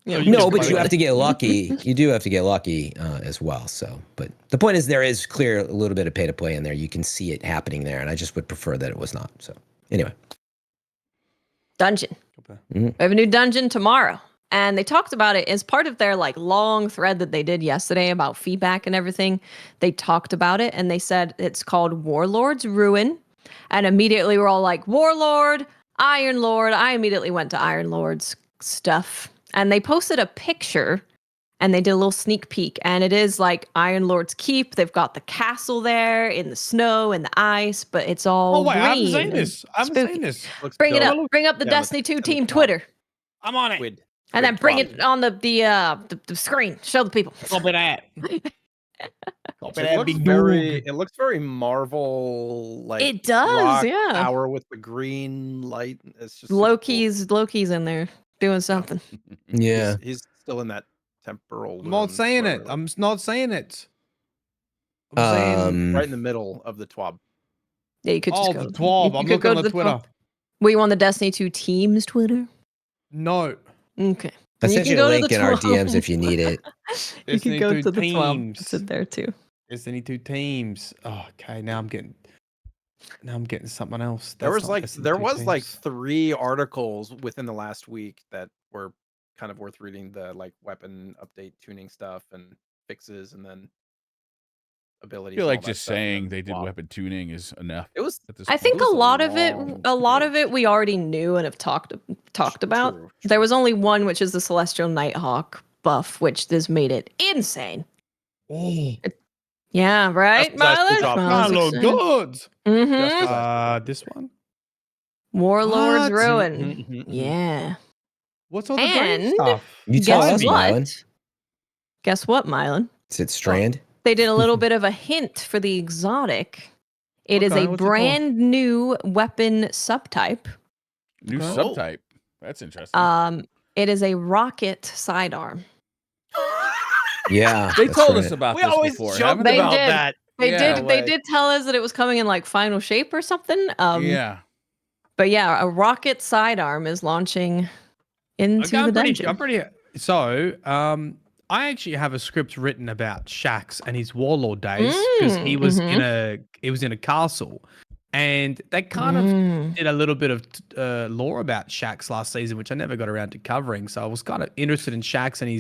No, but you have to get lucky. You do have to get lucky as well. So, but the point is, there is a little bit of pay to play in there. You can see it happening there, and I just would prefer that it was not. So, Anyway. Dungeon. Okay. We have a new dungeon tomorrow. And they talked about it as part of their like long thread that they did yesterday about feedback and everything. They talked about it and they said it's called Warlord's Ruin. And immediately we're all like, Warlord, Iron Lord. I immediately went to Iron Lord's stuff. And they posted a picture and they did a little sneak peek. And it is like Iron Lord's Keep. They've got the castle there in the snow and the ice, but it's all green. I haven't seen this. I haven't spooky. seen this. Bring it dope. up. Bring up the Yeah, Destiny 2 and the team top. Twitter. I'm on it. Squid. And then Squid bring problem. it on the screen. Show the people. Copy that. It looks very Marvel like. It does, rock yeah. Tower with the green light. It's just super Loki's in there doing something. Yeah. Cool. He's still in that temporal. I'm not saying it. I'm not saying it. I'm saying right in the middle of the twab. Yeah, you could just oh, go. the twab. I'm looking at Twitter. Were you on the Destiny 2 team's Twitter? No. Okay. I You sent can you a go to link the in our 12. DMs if you need it. You can Destiny go 2 to the 12. teams. It's in there too. Destiny 2 teams. Oh, okay. Now I'm getting something else. There That's was not like Destiny there 2 was like teams. 3 articles within the last week that were kind of worth reading. The like weapon update tuning stuff and fixes, and then I abilities. feel and like all that just stuff, and saying then they did swap. weapon tuning is enough. It was. At this I point. think was a a lot of it long we already knew and have talked about. True, There true. was only one, which is the Celestial Nighthawk buff, which has made it insane. Oh, Yeah, right, That's the Miles? drop. that look good. Mm-hmm. This one. Warlord's What? Ruin. Mhm. Yeah. What's all the green And stuff? You tell Guess us, what? Mylan. Guess what, Mylan? Is it Strand? They did a little bit of a hint for the exotic. It is Okay, a what's it called? brand new weapon subtype. New Okay. subtype. That's interesting. It is a rocket sidearm. Yeah. they that's told right. us about We this always before. joked haven't they? They about did. that. Yeah. They did tell us that it was coming in like final shape or something. Yeah. But yeah, a rocket sidearm is launching into Okay, the dungeon. I'm pretty. So, I actually have a script written about Shax and his warlord days because he was in a castle, and they kind of did a little bit of lore about Shax last season, which I never got around to covering. So I was kind of interested in Shax and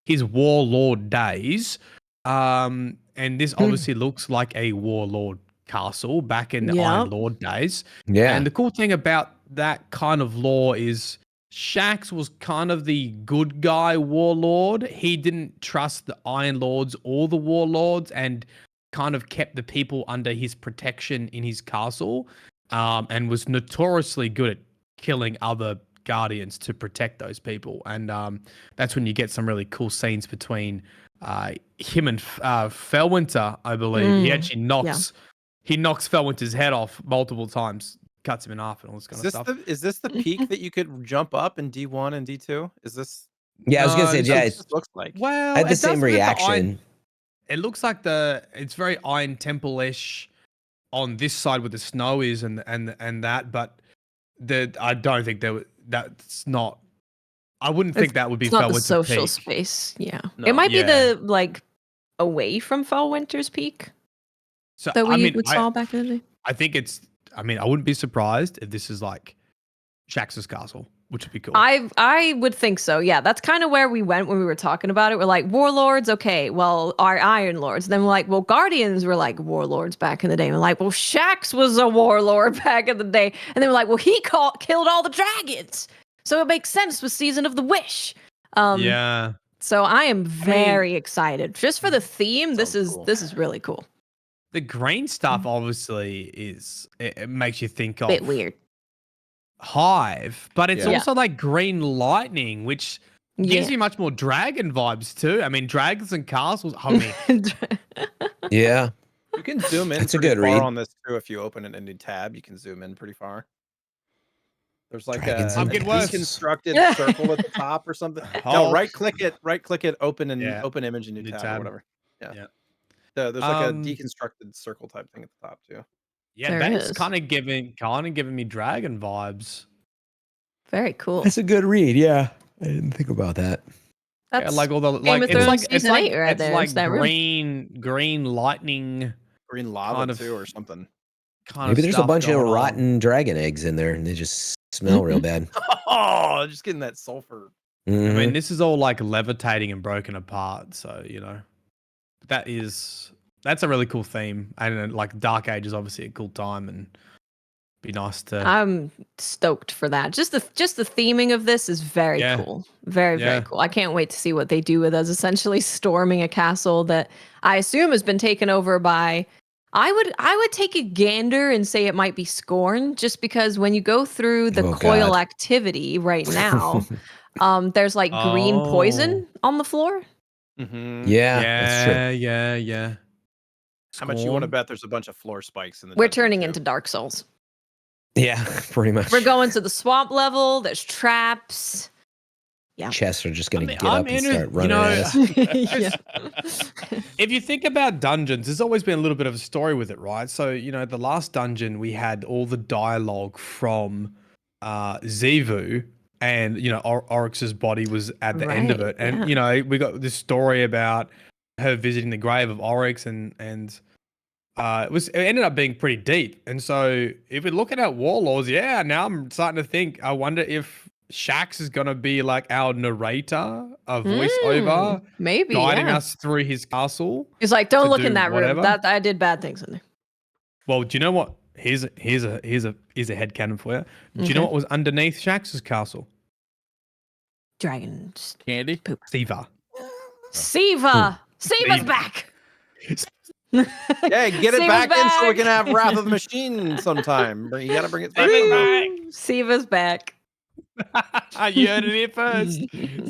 his warlord days. And this obviously looks like a warlord castle back in the Iron Lord days. Yeah. And the cool thing about that kind of lore is Shax was kind of the good guy warlord. He didn't trust the Iron Lords or the warlords and kind of kept the people under his protection in his castle, and was notoriously good at killing other guardians to protect those people. And that's when you get some really cool scenes between him and Felwinter, I believe. He actually knocks Felwinter's head off multiple times, cuts him in half, and all this kind of stuff. Is this the peak that you could jump up in D1 and D2? Is this? Yeah, I was gonna say, this yeah, It looks like. Well, I had the it same does look at the reaction. it looks like it's very Iron Temple-ish on this side where the snow is and that, but I don't think that's not. I wouldn't think that would be It's not the Felwinter's social peak. space. Yeah. No. It might be Yeah. the like away from Felwinter's peak So that I we mean, saw back in the day. I think it's. I mean, I wouldn't be surprised if this is like Shax's castle, which would be cool. I would think so. Yeah, that's kind of where we went when we were talking about it. We're like warlords, okay. Well, our Iron Lords. Then we're like, well, Guardians were like warlords back in the day. And we're like, well, Shax was a warlord back in the day. And then we're like, well, he killed all the dragons, so it makes sense with Season of the Wish. Yeah. So I am very excited just for the theme. This Sounds is cool. this is really cool. The green stuff obviously it makes you think of Bit weird. Hive, but it's Yeah. also like green lightning, which gives you much more dragon vibes too. I mean, dragons and castles. I mean, Yeah. You can zoom in. That's a pretty good far read. on this too. If you open it in a new tab, you can zoom in pretty far. There's like Dragons a and deconstructed circle at the top or something. No, Hulk. right click it, open Yeah. open image in new New tab, tab. or whatever. Yeah. Yeah. There's like a deconstructed circle type thing at the top too. Yeah, There that's is. kind of giving me dragon vibes. Very cool. That's a good read. Yeah. I didn't think about that. Yeah, That's like all the Game like of it's Thrones like it's season like 8 right it's there. like It's that room. green lightning. Green lava Kind of- too, or something. kind Maybe of there's a stuff bunch of going on. rotten dragon eggs in there, and they just smell real bad. Oh, just getting that sulfur. I mean, Mhm. this is all like levitating and broken apart. So, that's a really cool theme. And like Dark Age is obviously a cool time and be nice to. I'm stoked for that. Just the theming of this is very Yeah. cool. Very, very Yeah. cool. I can't wait to see what they do with us essentially storming a castle that I assume has been taken over by I would take a gander and say it might be Scorn, just because when you go through the Oh, coil God. activity right now, there's like green Oh. poison on the floor. Mm-hmm. Yeah, that's true. Yeah. How much you want to Scorn? bet there's a bunch of floor spikes in the We're dungeon, turning too? into Dark Souls. Yeah, pretty much. We're going to the swamp level. There's traps. Yeah. Chests are just going to I mean, get up I'm and inter- start you running know, at us. Yeah. If you think about dungeons, there's always been a little bit of a story with it, right? So, the last dungeon, we had all the dialogue from Zivu, and, Oryx's body was at the end of Right, it. And, yeah. we got this story about her visiting the grave of Oryx, and it ended up being pretty deep. And so if we're looking at Warlords, now I'm starting to think, I wonder if Shax is going to be like our narrator, a voiceover, Maybe guiding yeah. us through his castle. He's like, don't to look do in that room. whatever. That I did bad things in there. Well, do you know what? Here's a headcanon for you. Do you know Okay. what was underneath Shax's castle? Dragon Candy. poop. Siva. Siva. Siva's Siva. back. Yeah, get it Siva's back in so we back. can have Wrath of the Machine sometime. You got to bring it back. Siva's somehow. back. Siva's back. You heard it here first.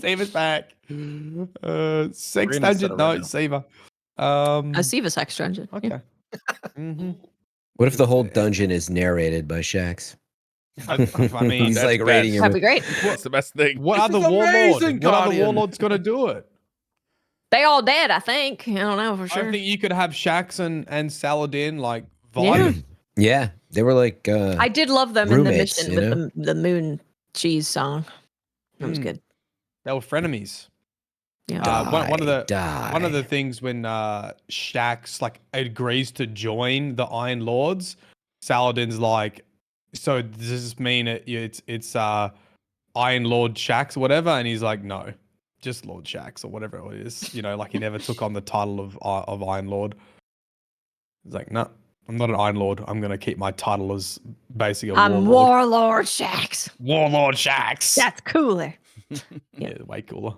Siva's back. Sex We're gonna dungeon. settle No, right now. Siva. A Siva sex dungeon. Yeah. Okay. Mm-hmm. What if the whole dungeon is narrated by Shax? I mean, He's that's like best. rating That'd be him. great. That's the best thing. What This other is warlord? amazing, What other Guardian. warlord's gonna do it? They all dead, I think. I don't know for I sure. think you could have Shax and Saladin like Yeah. vibing. Yeah, they were like. I did love them in the roommates, mission you with know? the moon cheese song. That was Mm. good. They were frenemies. Yeah. One of the Die. things when Shax like agrees to join the Iron Lords, Saladin's like, so does this mean it's Iron Lord Shax or whatever? And he's like, no, just Lord Shax or whatever it is. Like he never took on the title of Iron Lord. He's like, no, I'm not an Iron Lord. I'm gonna keep my title as basically a I'm warlord. Warlord Shax. Warlord Shax. That's cooler. Yeah, way cooler.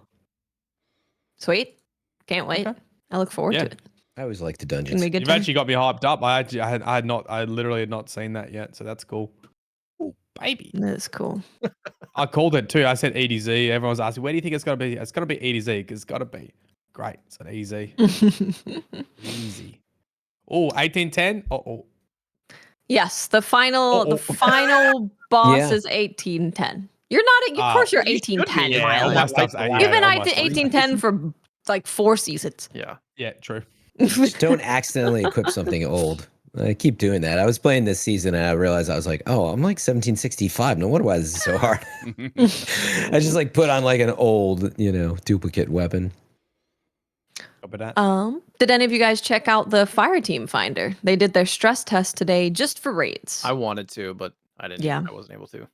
Sweet. Can't wait. Okay. I look forward Yeah. to it. I always like the It's gonna dungeons. be a good You've time. actually got me hyped up. I literally had not seen that yet, so that's cool. Ooh, baby. That's cool. I called it too. I said EDZ. Everyone was asking, where do you think it's gonna be? It's gonna be EDZ because it's gotta be great. It's an easy. Easy. Oh, 1810? Oh. Yes, the final Oh. final boss Yeah. is 1810. You're not. Of course, you're You should 1810. be, Yeah, all Milo. my stuff's Like, yeah, You've been all my stuff's 1810 for like 4 seasons. Yeah. Yeah, true. Just don't accidentally equip something old. I keep doing that. I was playing this season and I realized I was like, oh, I'm like 1765. No wonder why this is so hard. I just like put on like an old, duplicate weapon. Copy that. Did any of you guys check out the Fire Team Finder? They did their stress test today just for raids. I wanted to, but I didn't. Yeah. I wasn't able to.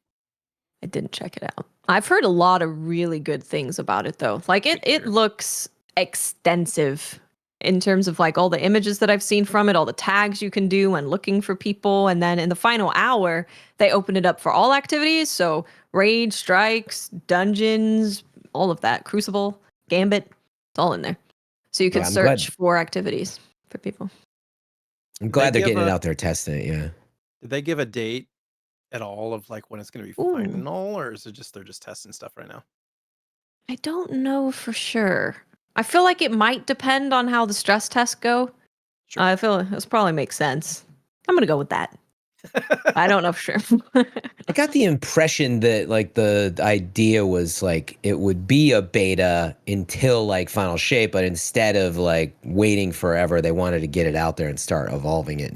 I didn't check it out. I've heard a lot of really good things about it though. Like it looks extensive in terms of like all the images that I've seen from it, all the tags you can do when looking for people. And then in the final hour, they opened it up for all activities. So raid, strikes, dungeons, all of that. Crucible, Gambit, it's all in there. So you can Yeah, I'm search glad- for activities for people. I'm glad They they're give getting it a- out there testing it. Yeah. Did they give a date at all of like when it's going to be Ooh. final, or is it just they're just testing stuff right now? I don't know for sure. I feel like it might depend on how the stress tests go. Sure. I feel this probably makes sense. I'm gonna go with that. I don't know for sure. I got the impression that like the idea was like it would be a beta until like final shape, but instead of like waiting forever, they wanted to get it out there and start evolving it.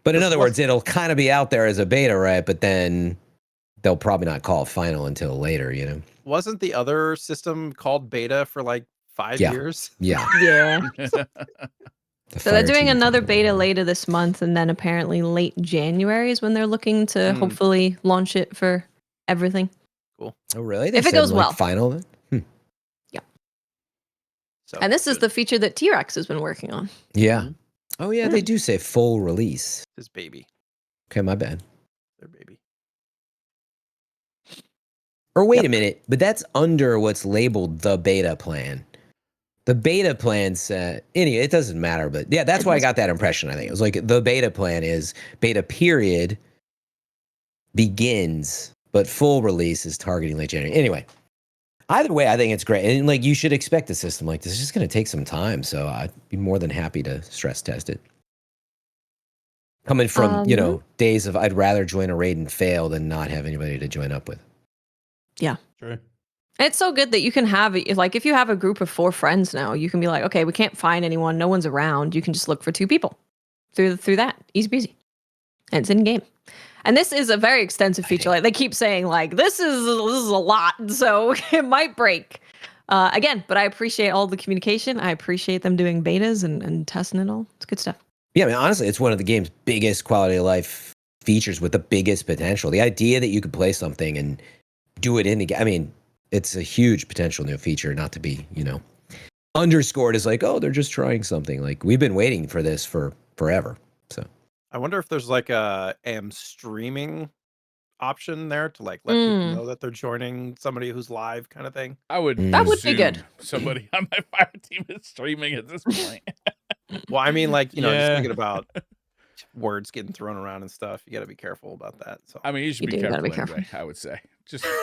But in other words, it'll kind of be out there as a beta, right? But then they'll probably not call it final until later, Wasn't the other system called beta for like 5 Yeah. years? Yeah. Yeah. So they're doing another beta later this month, and then apparently late January is when they're looking to hopefully launch it for everything. Cool. Oh, really? If it goes well. Final? Yeah. So, and this is the feature that T-Rex has been working on. Yeah. Oh, yeah, they do say full release. His baby. Okay, my bad. Their baby. Or wait a minute, but that's under what's labeled the beta plan. The beta plan said, anyway, it doesn't matter, but yeah, that's why I got that impression, I think. It was like the beta plan is beta period begins, but full release is targeting late January. Anyway, either way, I think it's great. And like you should expect a system like this. It's just going to take some time, so I'd be more than happy to stress test it. Coming from, days of I'd rather join a raid and fail than not have anybody to join up with. Yeah. True. It's so good that you can have, like, if you have a group of 4 friends now, you can be like, okay, we can't find anyone. No one's around. You can just look for 2 people through that. Easy peasy. And it's in game. And this is a very extensive feature. Like they keep saying, like, this is a lot. So it might break. Again, but I appreciate all the communication. I appreciate them doing betas and testing it all. It's good stuff. Yeah, I mean, honestly, it's one of the game's biggest quality of life features with the biggest potential. The idea that you could play something and do it in the game. I mean, it's a huge potential new feature, not to be, underscored as like, oh, they're just trying something. Like we've been waiting for this for forever. So I wonder if there's like a streaming option there to like let people know that they're joining somebody who's live kind of thing. I would. That would be good. Somebody on my fire team is streaming at this point. Well, I mean, like, just thinking about words getting thrown around and stuff. You got to be careful about that. So I mean, you should be careful anyway, I would say.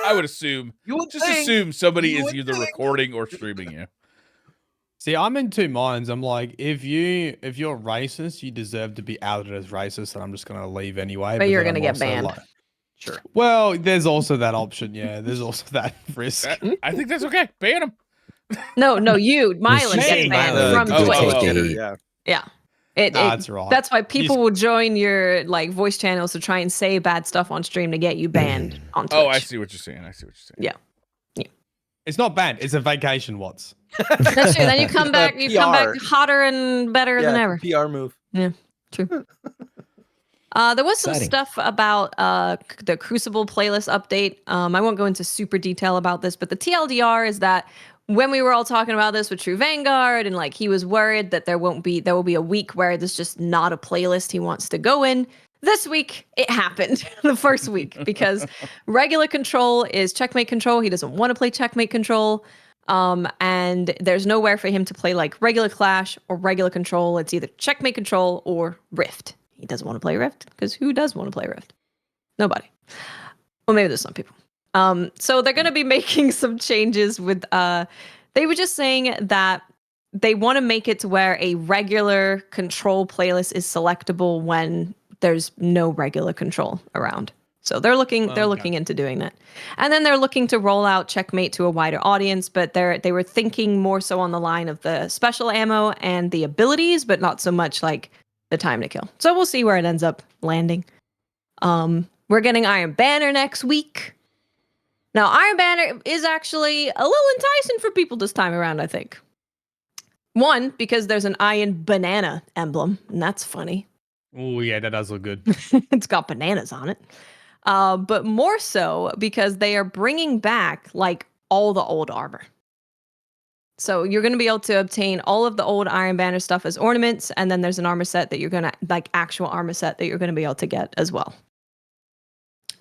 I would assume. Assume somebody is either recording or streaming you. See, I'm in 2 minds. I'm like, if you're racist, you deserve to be outed as racist, and I'm just gonna leave anyway. But you're gonna get banned. Sure. Well, there's also that option. Yeah, there's also that risk. I think that's okay. Ban them. No, you, Mylan, gets banned from Twitch. Yeah. That's right. That's why people will join your like voice channels to try and say bad stuff on stream to get you banned on Twitch. Oh, I see what you're saying. Yeah. It's not banned. It's a vacation, Watts. That's true. Then you come back. You come back hotter and better than ever. PR move. Yeah. True. There was some stuff about the Crucible playlist update. I won't go into super detail about this, but the TLDR is that when we were all talking about this with True Vanguard, and like he was worried that there will be a week where there's just not a playlist he wants to go in. This week it happened, the first week, because regular control is checkmate control. He doesn't want to play checkmate control. And there's nowhere for him to play like regular Clash or regular control. It's either checkmate control or Rift. He doesn't want to play Rift because who does want to play Rift? Nobody. Well, maybe there's some people. So they're going to be making some changes with, they were just saying that they want to make it to where a regular control playlist is selectable when there's no regular control around. So they're looking into doing that. And then they're looking to roll out checkmate to a wider audience, but they were thinking more so on the line of the special ammo and the abilities, but not so much like the time to kill. So we'll see where it ends up landing. We're getting Iron Banner next week. Now, Iron Banner is actually a little enticing for people this time around, I think. One, because there's an Iron Banana emblem, and that's funny. Oh, yeah, that does look good. It's got bananas on it. But more so because they are bringing back, like, all the old armor. So you're going to be able to obtain all of the old Iron Banner stuff as ornaments, and then there's an armor set that you're going to, like, actual armor set that you're going to be able to get as well.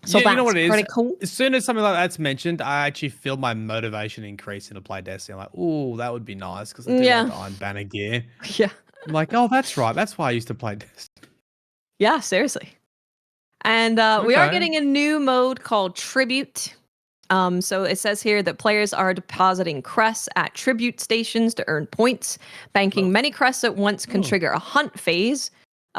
So yeah, that's you know what it is? pretty cool. As soon as something like that's mentioned, I actually feel my motivation increasing to play Destiny. I'm like, oh, that would be nice because I do like the Iron Banner gear. Yeah. I'm like, oh, that's right. That's why I used to play Destiny. Yeah, seriously. And we are getting a new mode called Tribute. So it says here that players are depositing crests at tribute stations to earn points. Banking many crests at once can trigger a hunt phase,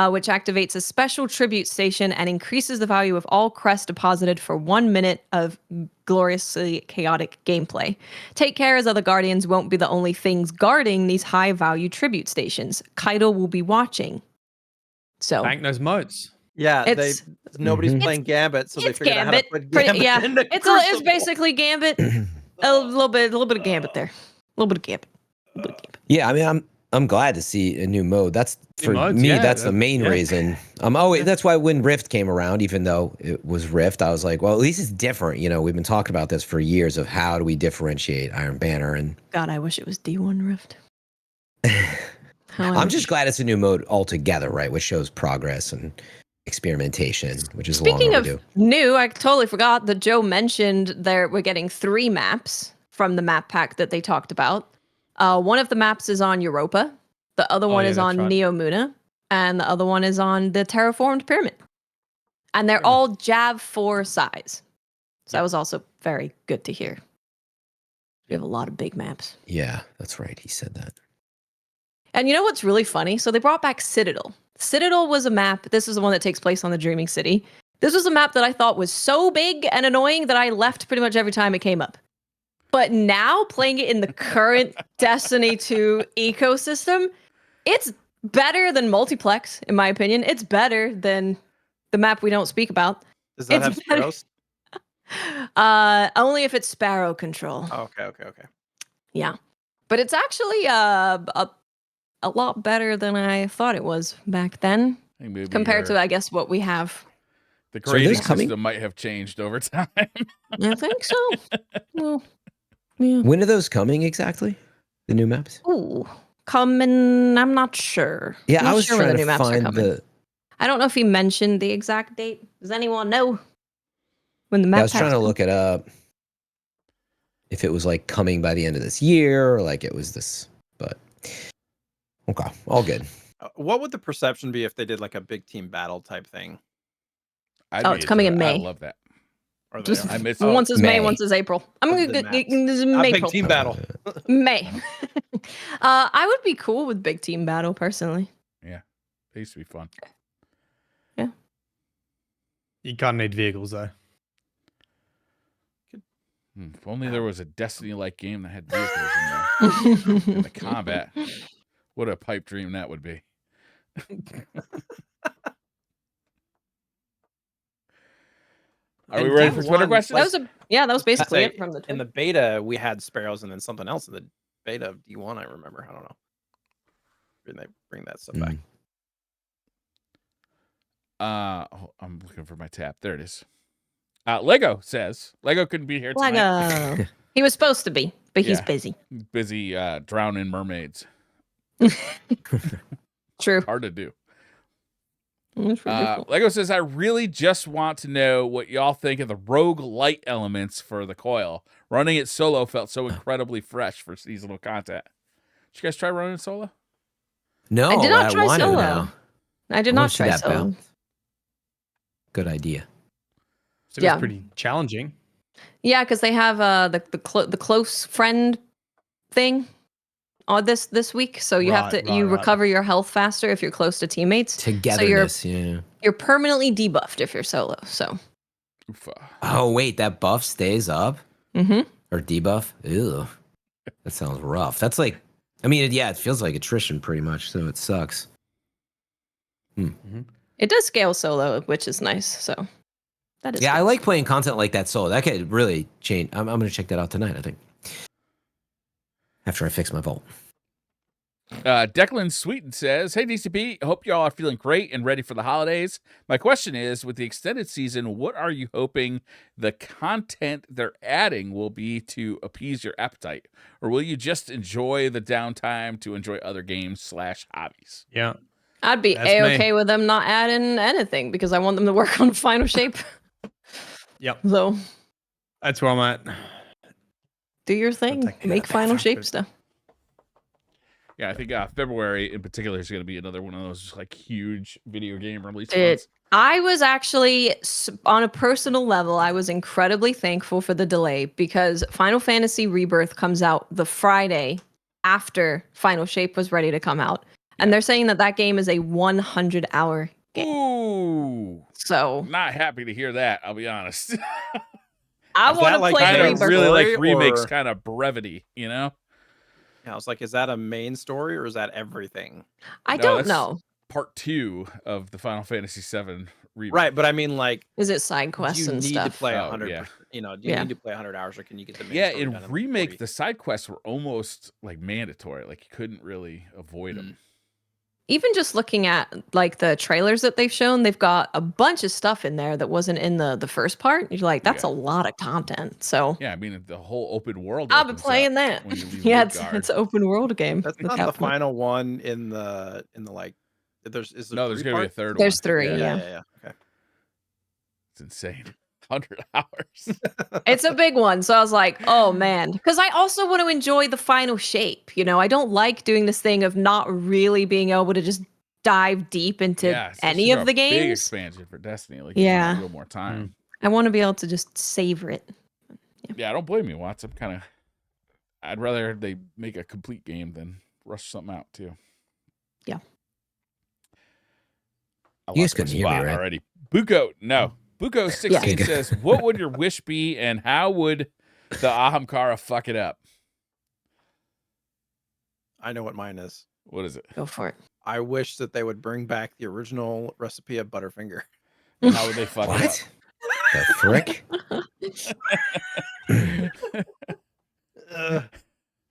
which activates a special tribute station and increases the value of all crests deposited for 1 minute of gloriously chaotic gameplay. Take care, as other guardians won't be the only things guarding these high-value tribute stations. Kaido will be watching. So bank those motes. Yeah, nobody's playing Gambit, so they figured out how to put Gambit in the it's basically Gambit. a little bit of Gambit there. A little bit of Gambit. Yeah, I mean, I'm glad to see a new mode. That's for modes, me. yeah, That's the main yeah. reason. That's why when Rift came around, even though it was Rift, I was like, well, at least it's different. You know, we've been talking about this for years of how do we differentiate Iron Banner, and God, I wish it was D1 Rift. I'm just glad it's a new mode altogether, right? Which shows progress and experimentation, which is long Speaking of overdue. new, I totally forgot that Joe mentioned we're getting 3 maps from the map pack that they talked about. One of the maps is on Europa, the other one is on Neomuna, and the other one is on the Terraformed Pyramid. And they're all Jav 4 size. So that was also very good to hear. We have a lot of big maps. Yeah, that's right. He said that. And you know what's really funny? So they brought back Citadel. Citadel was a map. This is the one that takes place on the Dreaming City. This was a map that I thought was so big and annoying that I left pretty much every time it came up. But now, playing it in the current Destiny 2 ecosystem, it's better than Multiplex, in my opinion. It's better than the map we don't speak about. Does that It's have sparrows? Only if it's Sparrow control. Oh, okay. Yeah. But it's actually a lot better than I thought it was back then, compared to, I guess, what we have. The grading system might have changed over time. I think so. Well, yeah. When are those coming exactly? The new maps? Ooh, coming. I'm not sure. Yeah, Not I was sure when trying the new to maps are find coming. I don't know if he mentioned the exact date. Does anyone know when the map? I was trying to look it up. If it was like coming by the end of this year, or like it was this, but okay, all good. What would the perception be if they did like a big team battle type thing? It's coming in May. I love that. Just, I miss once is May, May. once is April. I'm gonna get big team battle. May. I would be cool with big team battle personally. Yeah, they used to be fun. Yeah. You can't need vehicles though. If only there was a Destiny-like game that had vehicles in there. In the combat. What a pipe dream that would be. Are we ready for Twitter questions? That was basically it from the in the beta. We had sparrows and then something else in the beta of D1. I remember. I don't know. When they bring that stuff back. I'm looking for my tab. There it is. Lego says Lego couldn't be here tonight. Lego. He was supposed to be, but he's busy. Busy drowning mermaids. True. Hard to do. Lego says, I really just want to know what y'all think of the rogue light elements for the coil. Running it solo felt so incredibly fresh for seasonal content. Did you guys try running it solo? No, I did not try want to solo. now. I did not try solo. Good idea. So it was pretty challenging. Yeah, because they have the close friend thing on this week, so you have to recover your health faster if you're close to teammates. Togetherness, so you're permanently debuffed if you're solo. So. Oh wait, that buff stays up. Mm-hmm. Or debuff. Ew, that sounds rough. That's like, I mean, it feels like attrition pretty much, so it sucks. It does scale solo, which is nice. So. That is I like playing content like that solo. That could really change. I'm going to check that out tonight, I think. After I fix my vault. Declan Sweeten says, hey, DCP, hope y'all are feeling great and ready for the holidays. My question is, with the extended season, what are you hoping the content they're adding will be to appease your appetite? Or will you just enjoy the downtime to enjoy other games / hobbies? Yeah. I'd be A-okay with them not adding anything because I want them to work on Final Shape. Yep. So that's where I'm at. Do your thing. Make Final Shape stuff. Yeah, I think February in particular is going to be another one of those just like huge video game release months. I was actually, on a personal level, I was incredibly thankful for the delay because Final Fantasy Rebirth comes out the Friday after Final Shape was ready to come out. And they're saying that game is a 100-hour game. Ooh. So. Not happy to hear that, I'll be honest. I want to play Rebirth. Really like remakes or... kind of brevity, you know? Yeah, I was like, is that a main story or is that everything? I don't know. Part 2 of the Final Fantasy VII remake. Right, but I mean, like, is it side quests and stuff? You need to play 100%. You know, do you need to play 100 hours, or can you get the main Yeah, story in done Remake, 40? the side quests were almost like mandatory. Like you couldn't really avoid them. Even just looking at like the trailers that they've shown, they've got a bunch of stuff in there that wasn't in the first part. You're like, that's a lot of content. So yeah, I mean the whole open world. I'll be playing that. When you leave Yeah, Midgard. it's an open world game. That's not the final one in the like. There's there's gonna be a third one. There's 3. Yeah. Okay. It's insane. 100 hours. It's a big one. So I was like, oh man. Because I also want to enjoy the final shape. You know, I don't like doing this thing of not really being able to just dive deep into any of the games. Big expansion for Destiny. Like, yeah. A little more time. I want to be able to just savor it. Yeah, I don't blame you, Watts. I'd rather they make a complete game than rush something out too. Yeah. You just couldn't hear me, right? Already. Buko, no. Buko16 says, what would your wish be and how would the Ahamkara fuck it up? I know what mine is. What is it? Go for it. I wish that they would bring back the original recipe of Butterfinger. And how would they fuck it up? The frick?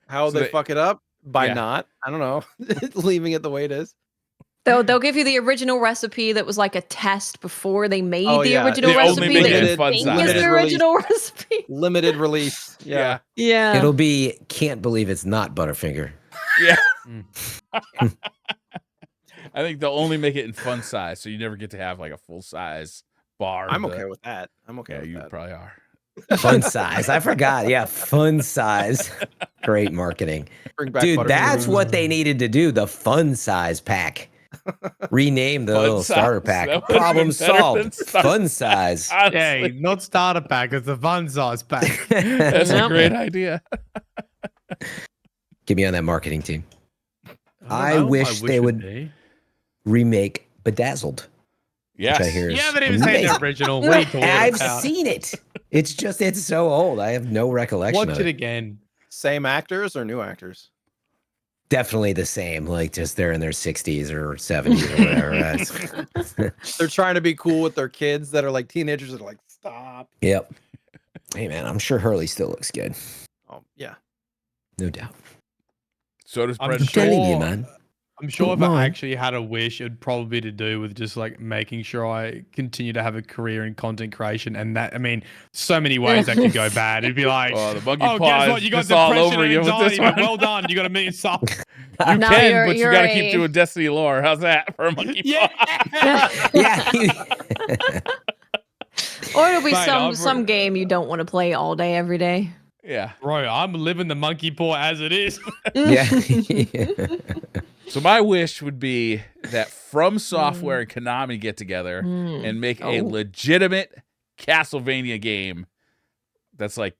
How would they fuck it up? By not. I don't know. Leaving it the way it is. They'll give you the original recipe that was like a test before they made the original they recipe. Only make it in fun size. The original recipe. Limited release. Yeah. It'll be can't believe it's not Butterfinger. Yeah. I think they'll only make it in fun size, so you never get to have like a full size bar. I'm okay with that. I'm okay with that. Yeah, you probably are. Fun size. I forgot. Yeah, fun size. Great marketing. Dude, that's what they needed to do. The fun size pack. Rename the little starter pack. Problem solved. Fun size. Hey, not starter pack. It's a fun size pack. That's a great idea. Get me on that marketing team. I wish they would remake Bedazzled. Yes. Which I hear you haven't even seen the original. I've seen it. It's just, it's so old. I have no recollection Watch of it again. Same actors or new actors? Definitely the same. Like just they're in their 60s or 70s or whatever. They're trying to be cool with their kids that are like teenagers that are like, stop. Yep. Hey, man, I'm sure Hurley still looks good. Oh, yeah. No doubt. So does I'm telling you, man. I'm sure if I actually had a wish, it'd probably be to do with just like making sure I continue to have a career in content creation. And that, I mean, so many ways that could go bad. It'd be like, the monkey guess what? You got depression and anxiety, but well done. You got a million subs. But you got to keep doing Destiny lore. How's that for a monkey paw? Or it'll be some game you don't want to play all day, every day. Yeah. Bro, I'm living the monkey paw as it is. Yeah. So my wish would be that From Software and Konami get together and make a legitimate Castlevania game that's like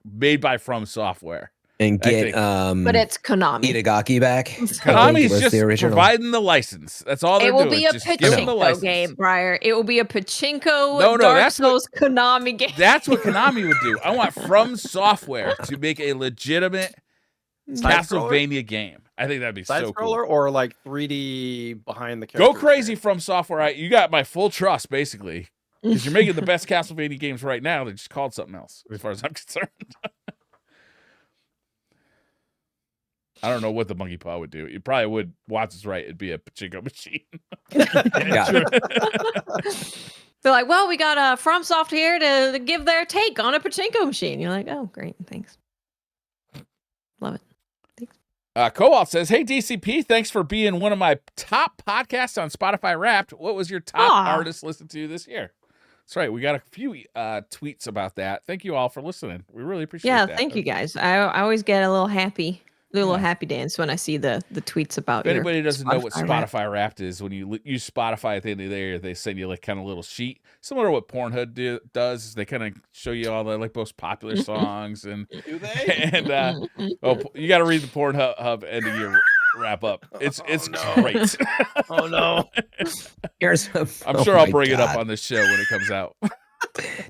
made by From Software. And get but it's Konami. Itagaki back. Konami's just providing the license. That's all they're doing. It will be a pachinko game, Briar. It will be a pachinko Dark Souls Konami game. That's what Konami would do. I want From Software to make a legitimate Castlevania game. I think that'd be so cool. Or like 3D behind the character. Go crazy, From Software. You got my full trust, basically, because you're making the best Castlevania games right now. They just called something else, as far as I'm concerned. I don't know what the monkey paw would do. It probably would. Watts is right. It'd be a pachinko machine. They're like, well, we got FromSoft here to give their take on a pachinko machine. You're like, oh, great, thanks. Love it. Kowalt says, hey, DCP, thanks for being one of my top podcasts on Spotify Wrapped. What was your top artist listened to this year? That's right. We got a few tweets about that. Thank you all for listening. We really appreciate that. Yeah, thank you guys. I always get a little happy. Do a little happy dance when I see the tweets about. If anybody doesn't know what Spotify Wrapped is, when you use Spotify at the end of the day, they send you like kind of a little sheet, similar to what Pornhub does. They kind of show you all the like most popular songs, and do they? And you got to read the Pornhub end of year wrap up. It's great. Oh no! I'm sure I'll bring it up on this show when it comes out.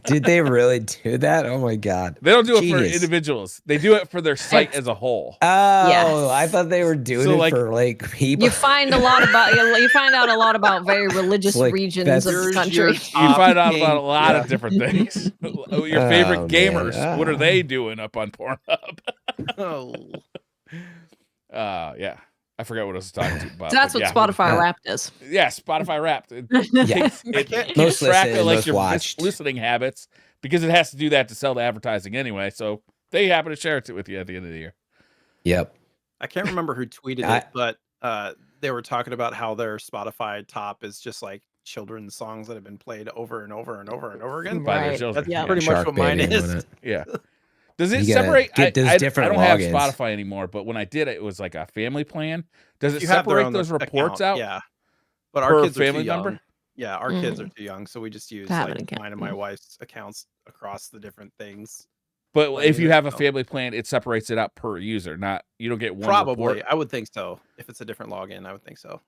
Did they really do that? Oh my god. They don't do it for Genius. individuals. They do it for their site as a whole. Oh, Yes. I thought they were doing So, it like, for like people. You find a lot about you find out a lot about very religious like, regions that's- of the Here's country. your You find out king. about a lot Yeah. of different things. Your Oh, favorite man. gamers. What are they doing up on Pornhub? Oh. Yeah. I forgot what I was talking about. So that's but what yeah. Spotify Wrapped is. Yeah, Spotify Wrapped. It Yeah. keeps Most track listened, of like most your watched. listening habits because it has to do that to sell the advertising anyway. So they happen to share it with you at the end of the year. Yep. I can't remember who tweeted it, but they were talking about how their Spotify top is just like children's songs that have been played over and over and over and over again. By their Right. children. That's Yeah. pretty much what mine Baby and is. whatnot. Yeah. Does it You gotta separate? get those I different don't have logins. Spotify anymore, but when I did it was like a family plan. Does it You have their separate own those reports account, out? Yeah, but our per kids are family too young. member? Yeah, our kids are too young, so we just use Have an like account. mine and my wife's accounts across the different things. But Like, if you have a no. family plan, it separates it out per user. Not you don't get one Probably, report. I would think so. If it's a different login, I would think so.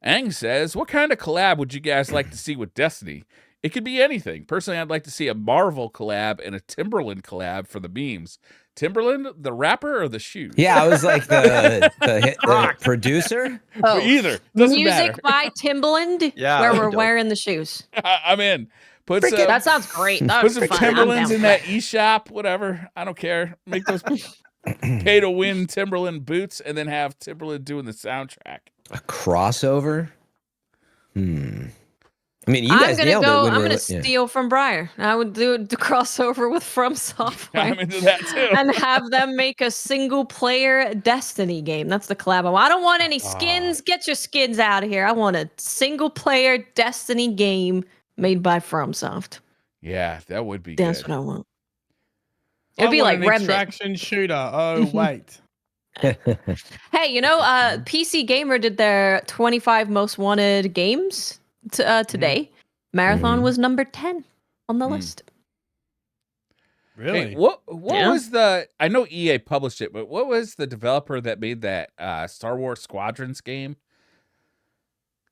Ang says, "What kind of collab would you guys like to see with Destiny? It could be anything. Personally, I'd like to see a Marvel collab and a Timberland collab for the memes. Timberland, the rapper, or the shoes? Yeah, I was like the producer. Oh, Either doesn't music matter. by Timbaland, Yeah, where that'd be we're dope. wearing the shoes. I'm in. Put some, That sounds great. That put was some fun. I'm Timberlands down in for that eShop, whatever. I don't care. Make those pay to win Timberland boots, and then have Timberland doing the soundtrack. A crossover. I mean, you I'm guys gonna nailed go. it. when I'm we gonna were- yeah. steal from Briar. I would do the crossover with From Software. I'm into that too. And have them make a single player Destiny game. That's the collab. I don't want any skins. Get your skins out of here. I want a single player Destiny game made by FromSoft. Yeah, that would be That's good. what I want. I It'd be want like an Remnant. extraction shooter. Oh wait. Hey, you know, PC Gamer did their 25 most wanted games today. Marathon was number 10 on the list. Really? Hey, what Yeah. was the? I know EA published it, but what was the developer that made that Star Wars Squadrons game?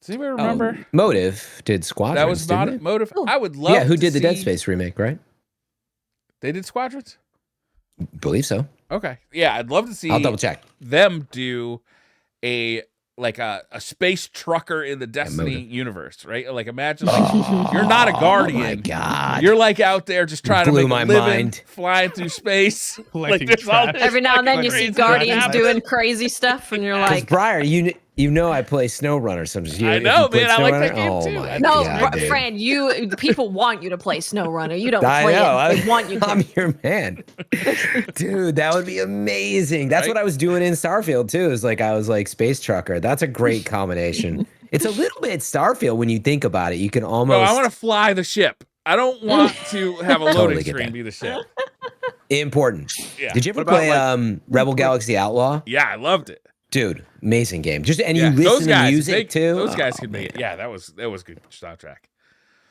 Does anybody remember? Motive did Squadrons. That was didn't they? Motive. Oh. I would love. Yeah, who to did the Dead see- Space remake, right? They did Squadrons. Believe so. Okay, yeah, I'd love to see I'll double check. them do a space trucker in the Destiny Motive. universe, right? Like imagine like you're not a guardian. Oh my god. You're like out there just trying to Blew make my a living, mind. flying through space. Like Collecting there's all trash. this Every now and then fucking you see crazy Guardians crap. doing crazy stuff, and you're Because like, Briar, you know I play SnowRunner sometimes. I if know, you played man, I like that SnowRunner- game oh too. my no, God, dude. Fran, the people want you to play SnowRunner. You don't I play know. it. They want you I'm to. your man, dude. That would be amazing. That's Right? what I was doing in Starfield too. Is like I was like space trucker. That's a great combination. It's a little bit Starfield when you think about it. You can almost No, I want to fly the ship. I don't want to have a Totally loading get screen that. be the ship. important. Yeah. Did you ever What about, play like- Rebel Galaxy Outlaw? Yeah, I loved it. Dude, amazing game. Just and Yeah, you those listen guys, to music too. Those guys Oh, could make it. man. Yeah, that was good soundtrack.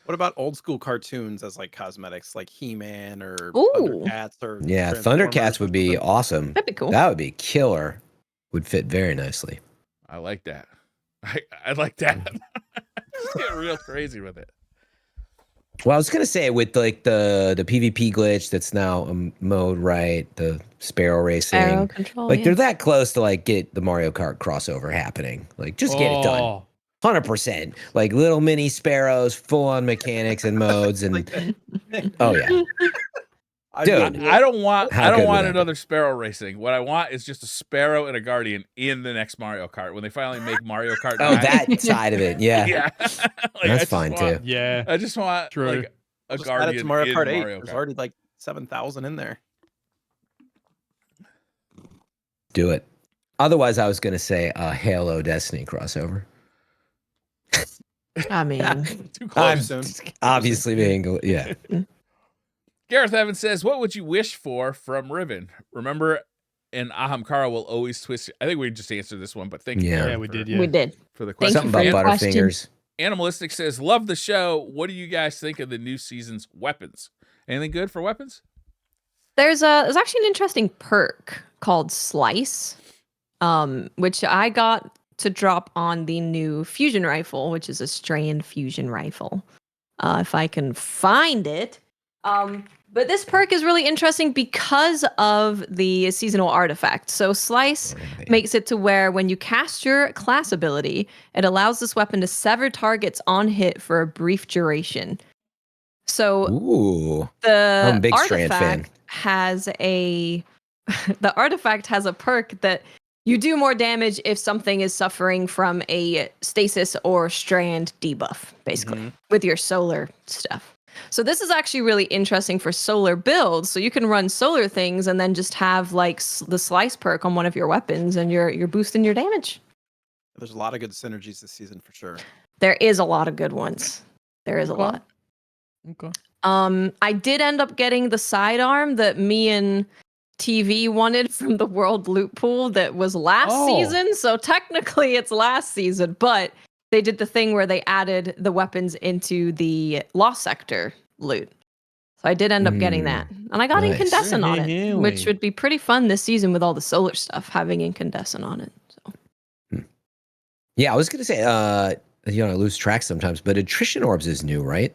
What about old school cartoons as like cosmetics, like He-Man or Ooh. Thundercats or Yeah, Transformers Thundercats or would be something? awesome. That'd be cool. That would be killer. Would fit very nicely. I like that. I like that. Just get real crazy with it. Well, I was gonna say with like the PvP glitch that's now a mode, right? The Sparrow racing. Arrow control. Like yeah. they're that close to like get the Mario Kart crossover happening. Like just get it done. Oh, 100%. Like little mini sparrows, full on mechanics and modes and oh yeah. Dude. I don't want How good would that be? another Sparrow racing. What I want is just a Sparrow and a Guardian in the next Mario Kart when they finally make Mario Kart. Oh, 9. that side of it. Yeah. yeah. Like, I That's just fine want- too. yeah. I just want True. like a Just add it Guardian to Mario in Kart 8. Mario There's Kart. already like 7,000 in there. Do it. Otherwise, I was gonna say a Halo Destiny crossover. I mean, Too I'm close. soon. obviously being yeah. Gareth Evans says, "What would you wish for from Riven? Remember, and Ahamkara will always twist." I think we just answered this one, but thank you, Yeah. Gareth, Yeah, we for- did. Yeah. we did. for the Thank question. Something you for about your question. Butterfingers. Animalistic says, "Love the show. What do you guys think of the new season's weapons? Anything good for weapons?" There's actually an interesting perk called Slice, which I got to drop on the new fusion rifle, which is a strand fusion rifle. if I can find it. But this perk is really interesting because of the seasonal artifact. So Slice makes it to where when you cast your class ability, it allows this weapon to sever targets on hit for a brief duration. So Ooh, the I'm a big Strand fan. artifact has a the artifact has a perk that you do more damage if something is suffering from a stasis or strand debuff, basically, with your solar stuff. So this is actually really interesting for solar builds. So you can run solar things and then just have like the slice perk on one of your weapons, and you're boosting your damage. There's a lot of good synergies this season for sure. There is a lot of good ones. There is a lot. Okay. I did end up getting the sidearm that me and TV wanted from the World Loot Pool that was last season. So technically it's last season, but they did the thing where they added the weapons into the Lost Sector loot. So I did end up getting that. And I got Incandescent on it, which would be pretty fun this season with all the solar stuff, having Incandescent on it. So. Yeah, I was going to say, I lose track sometimes, but Attrition Orbs is new, right?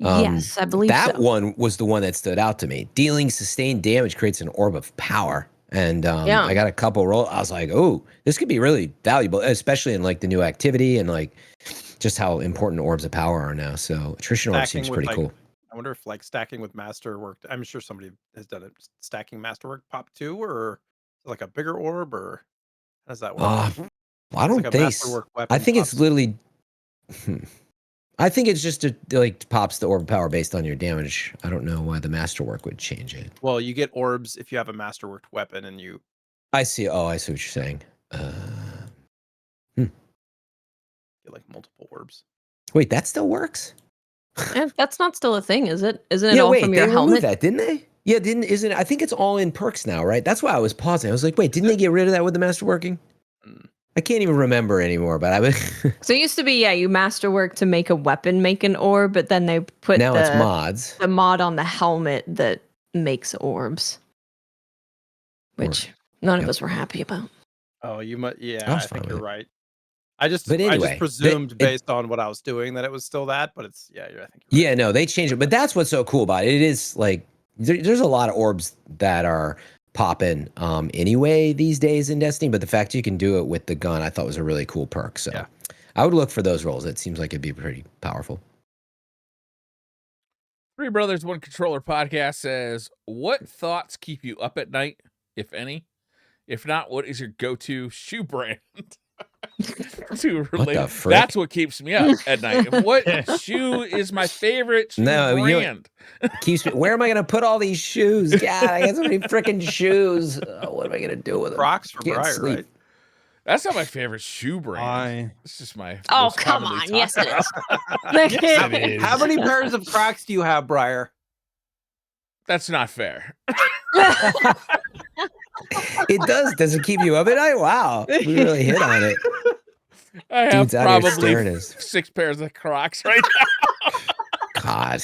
Yes, I believe that one was the one that stood out to me. Dealing sustained damage creates an orb of power. And I got a couple rolls. I was like, oh, this could be really valuable, especially in like the new activity and like just how important orbs of power are now. So Attrition Orb seems pretty cool. I wonder if like stacking with Masterwork, I'm sure somebody has done it. Stacking Masterwork pop 2 or like a bigger orb, or how does that work? I don't think so. I think it's literally... I think it's just like pops the orb of power based on your damage. I don't know why the Masterwork would change it. Well, you get orbs if you have a Masterworked weapon and you... I see. Oh, I see what you're saying. Get like multiple orbs. Wait, that still works? That's not still a thing, is it? Isn't it all from your helmet? That, didn't they? Yeah, isn't it? I think it's all in perks now, right? That's why I was pausing. I was like, wait, didn't they get rid of that with the Masterworking? I can't even remember anymore, but I was... So it used to be, you masterwork to make a weapon, make an orb, but then they put it's mods. The mod on the helmet that makes orbs, which none of us were happy about. Oh, you might... Yeah, I think you're right. I just presumed based on what I was doing that it was still that, but it's... Yeah, I think you're right. Yeah, no, they changed it, but that's what's so cool about it. It is like... There's a lot of orbs that are... popping anyway these days in Destiny, but the fact you can do it with the gun I thought was a really cool perk. So I would look for those rolls. It seems like it'd be pretty powerful. Three Brothers One Controller podcast says, what thoughts keep you up at night, if any? If not, what is your go-to shoe brand? To relate, that's what keeps me up at night. What shoe is my favorite shoe brand? Keeps me. Where am I going to put all these shoes? God, I got so many freaking shoes. What am I going to do with them? Crocs for Briar, right? That's not my favorite shoe brand. It's just my. Oh, come on! Yes, it is. Yes, it is. How many pairs of Crocs do you have, Briar? That's not fair. It does. Does it keep you up at night? Wow, we really hit on it. I have probably 6 pairs of Crocs right now. God.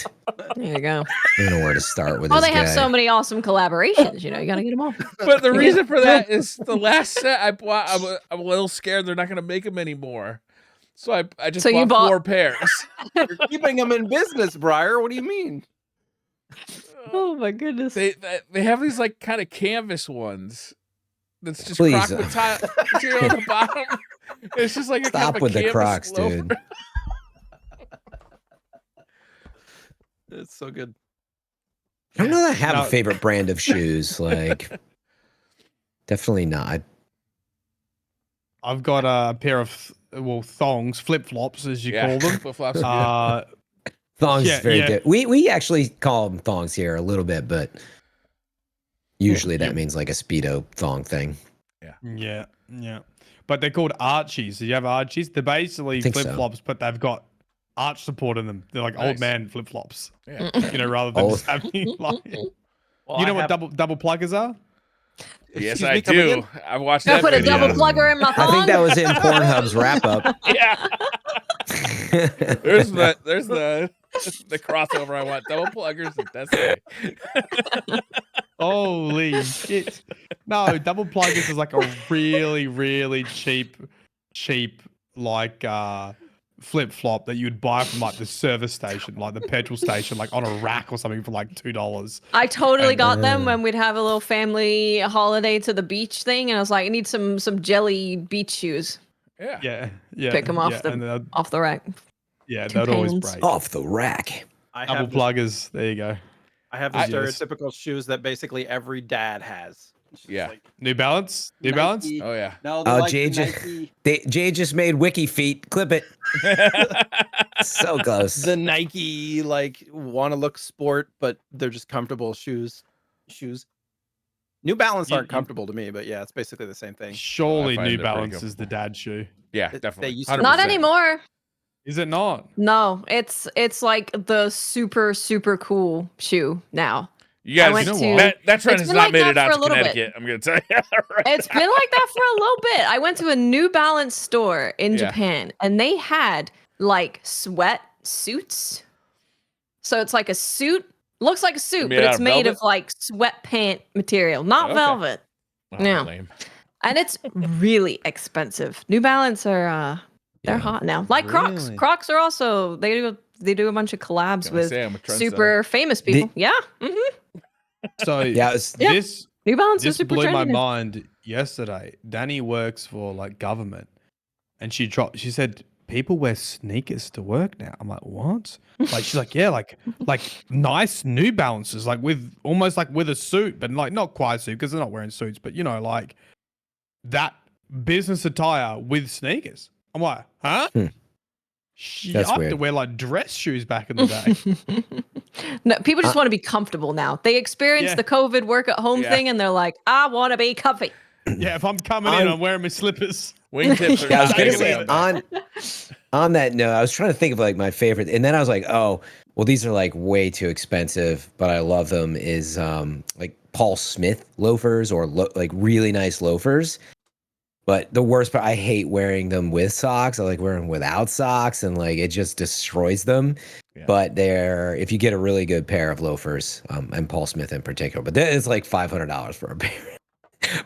There you go. I don't know where to start with. Well, they have so many awesome collaborations. You got to get them all. But the reason for that is the last set I bought. I'm a little scared they're not going to make them anymore. So I just bought 4 pairs. You're keeping them in business, Briar. What do you mean? Oh my goodness! They have these like kind of canvas ones. That's just Croc material on the bottom. It's just like stop with the Crocs, dude. It's so good. I don't know that I have a favorite brand of shoes. Like, definitely not. I've got a pair of thongs, flip flops as you call them. Flip flops. Thongs is very good. We actually call them thongs here a little bit, but usually that means like a Speedo thong thing. Yeah. But they're called Archies. Do you have Archies? They're basically flip flops, but they've got arch support in them. They're like old man flip flops. Yeah. Rather than just having like. Well, you know what double pluggers are? Yes, I do. I've watched that. I put a double plugger in my phone. I think that was in Pornhub's wrap up. Yeah. There's the crossover I want. Double pluggers. That's it. Holy shit! No, double pluggers is like a really, really cheap like flip flop that you'd buy from like the service station, like the petrol station, like on a rack or something for like $2. I totally And- got them when we'd have a little family holiday to the beach thing, and I was like, I need some jelly beach shoes. Yeah. Yeah. Pick them off yeah, the and they'd- off the rack. yeah, 2 they'd always pounds. break. Off the rack. I Double have the, pluggers. There you go. I have the Yes. stereotypical shoes that basically every dad has. It's just Yeah. like New Balance. New Balance. Nike- Oh yeah. No, Oh, they're like Jay the just- Nike, Jay just made Wiki Feet. Clip it. So close. the Nike like want to look sport, but they're just comfortable shoes. New Balance You- aren't you- comfortable to me, but yeah, it's basically the same thing. Surely find New it pretty Balance is the comfortable. dad shoe. Yeah, They definitely. used to- Not 100%. anymore. Is it not? No, it's like the super cool shoe now. You guys, went to- that trend It's has been not like made that it out for a to little bit. Connecticut. I'm gonna tell you. Right It's been like that for a little bit. I went to a New Balance store in Yeah. Japan, and they had like sweat suits. So it's like a suit, looks like a suit, Made but out it's of made velvet? of like sweatpant material, not Okay. velvet. Oh, Yeah. lame. And it's really expensive. New Balance are they're Yeah. hot now. Like Crocs. Really? Crocs are also they do a bunch of collabs Gonna with say I'm a trendsetter. super famous people. Yeah. So Yeah, it's, Yeah. this New Balance is this super blew my trendy now. mind yesterday. Danny works for like government, and she said people wear sneakers to work now. I'm like, what? Like she's like, yeah, like nice New Balances, like with almost like with a suit, but like not quite a suit because they're not wearing suits, but you know, like that business attire with sneakers. I'm like, huh? Hmm. Shit, That's I have weird. to wear like dress shoes back in the day. No, people just want to be comfortable now. They experienced Yeah. the COVID work at home Yeah. thing, and they're like, I want to be comfy. Yeah, if I'm coming in, I'm wearing my slippers. Wingtips are Yeah, I was not gonna big say about that. on that note, I was trying to think of like my favorite, and then I was like, oh, well, these are like way too expensive, but I love them. Is like Paul Smith loafers or like really nice loafers. But the worst part, I hate wearing them with socks. I like wearing them without socks, and like it just destroys them. Yeah. But they're if you get a really good pair of loafers, and Paul Smith in particular, but that is like $500 for a pair.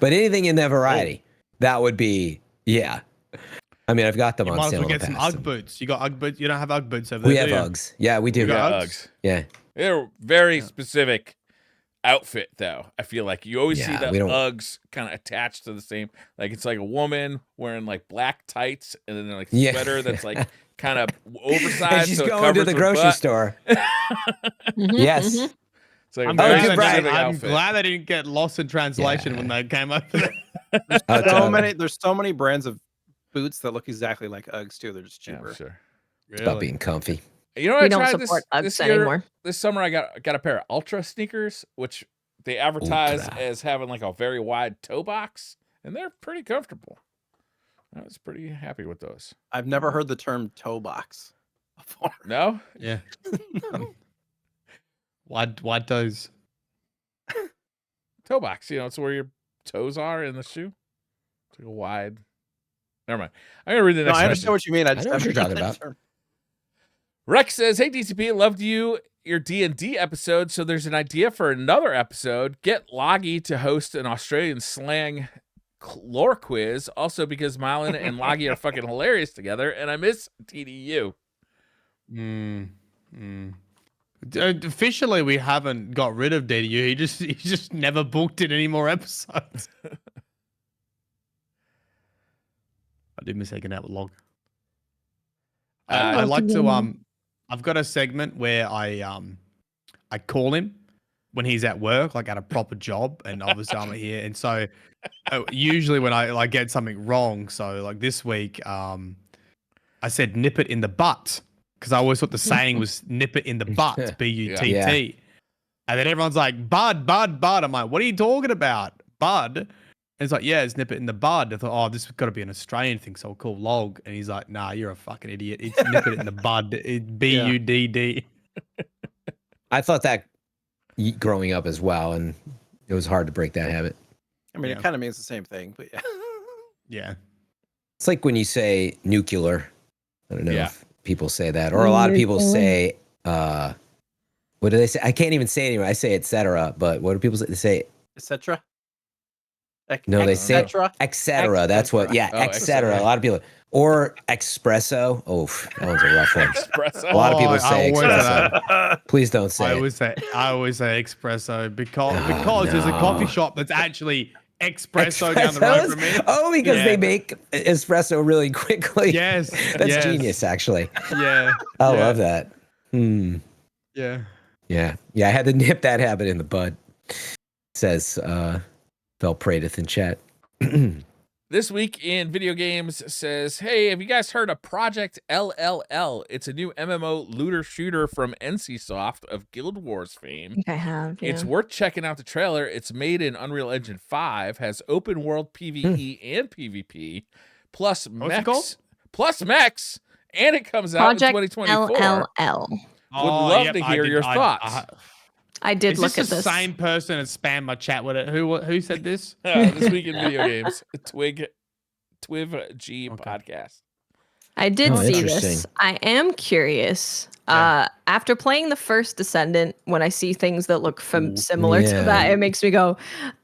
But anything in that variety, that would be yeah. I mean, I've got them You on might as sale well in the get some past. UGG boots. You got UGG boots. You don't have UGG boots over there. We have do you? Uggs. Yeah, we do. You got Yeah, Uggs? Uggs. Yeah. They're very specific outfit though. I feel like you always see Yeah, the we don't- Uggs kind of attached to the same. Like it's like a woman wearing like black tights and then like a Yeah. sweater that's like kind of oversized. And she's so it going to covers the her grocery butt. store. Mhm, Yes. mhm. It's like a I'm, Oh, very good, right. specific I'm outfit. glad they didn't get lost in translation when they came over there. Oh, totally. There's so many brands of boots that look exactly like Uggs too. They're just Yeah, cheaper. I'm sure. It's about being comfy. You know what We I don't tried support this Uggs year? anymore. This summer I got a pair of Ultra sneakers, which they advertise Ultra. as having like a very wide toe box, and they're pretty comfortable. I was pretty happy with those. I've never heard the term toe box before. No, Yeah. Wide toes. toe box. You know, it's where your toes are in the shoe. It's like a wide. Never mind. I'm gonna read the No, next I question. understand what you mean. I just know what haven't you're heard talking that about. term. Rex says, "Hey DCP, loved your D&D episode. So there's an idea for another episode. Get Loggy to host an Australian slang lore quiz. Also because Mylan and Loggy are fucking hilarious together, and I miss TDU." Officially, we haven't got rid of DDU. He just never booked in any more episodes. I did miss taking out the log. I like to I've got a segment where I call him when he's at work, like at a proper job, and obviously I'm here. And so usually when I like get something wrong, so like this week, I said nip it in the butt because I always thought the saying was nip it in the butt, B-U-T-T. Yeah. And then everyone's like, bud, bud, bud. I'm like, what are you talking about? Bud? And it's like, yeah, it's nip it in the bud. I thought, oh, this has got to be an Australian thing, so I'll call log. And he's like, nah, you're a fucking idiot. It's nip it in the bud. It's B-U-D-D. I thought that growing up as well, and it was hard to break that habit. I mean, Yeah. it kind of means the same thing, but yeah. Yeah. It's like when you say nuclear. I don't know Yeah. if people say that, or a lot of people say, what do they say? I can't even say it anymore. I say et cetera, but what do people say? They say Etc. No, they say Etc. etc. That's what. Yeah, Oh, etc. etc. A lot of people or espresso. Oh, that one's a rough one. Espresso. A lot of people I say always say espresso. Please don't say I it. always say espresso because Oh, there's a coffee no. shop that's actually espresso down the road Espressos? from me. Oh, because Yeah. they make espresso really quickly. Yes, That's yes. genius, actually. Yeah, I yeah, love that. yeah. Yeah. I had to nip that habit in the bud. Says Velprateth in chat. This week in video games says, hey, have you guys heard of Project LLL? It's a new MMO looter shooter from NCSoft of Guild Wars fame. I think I have. Yeah. It's worth checking out the trailer. It's made in Unreal Engine 5, has open world PvE and PvP, plus What's it called? mechs, and it comes out Project in 2024. LLL. Would love to hear your thoughts. I did Is look this at the this. same person that spammed my chat with it? Who said this? This week in video games, Twiv G Okay. podcast. I did Oh, see interesting. this. I am curious. Yeah. After playing the first Descendant, when I see things that look similar Yeah. to that, it makes me go,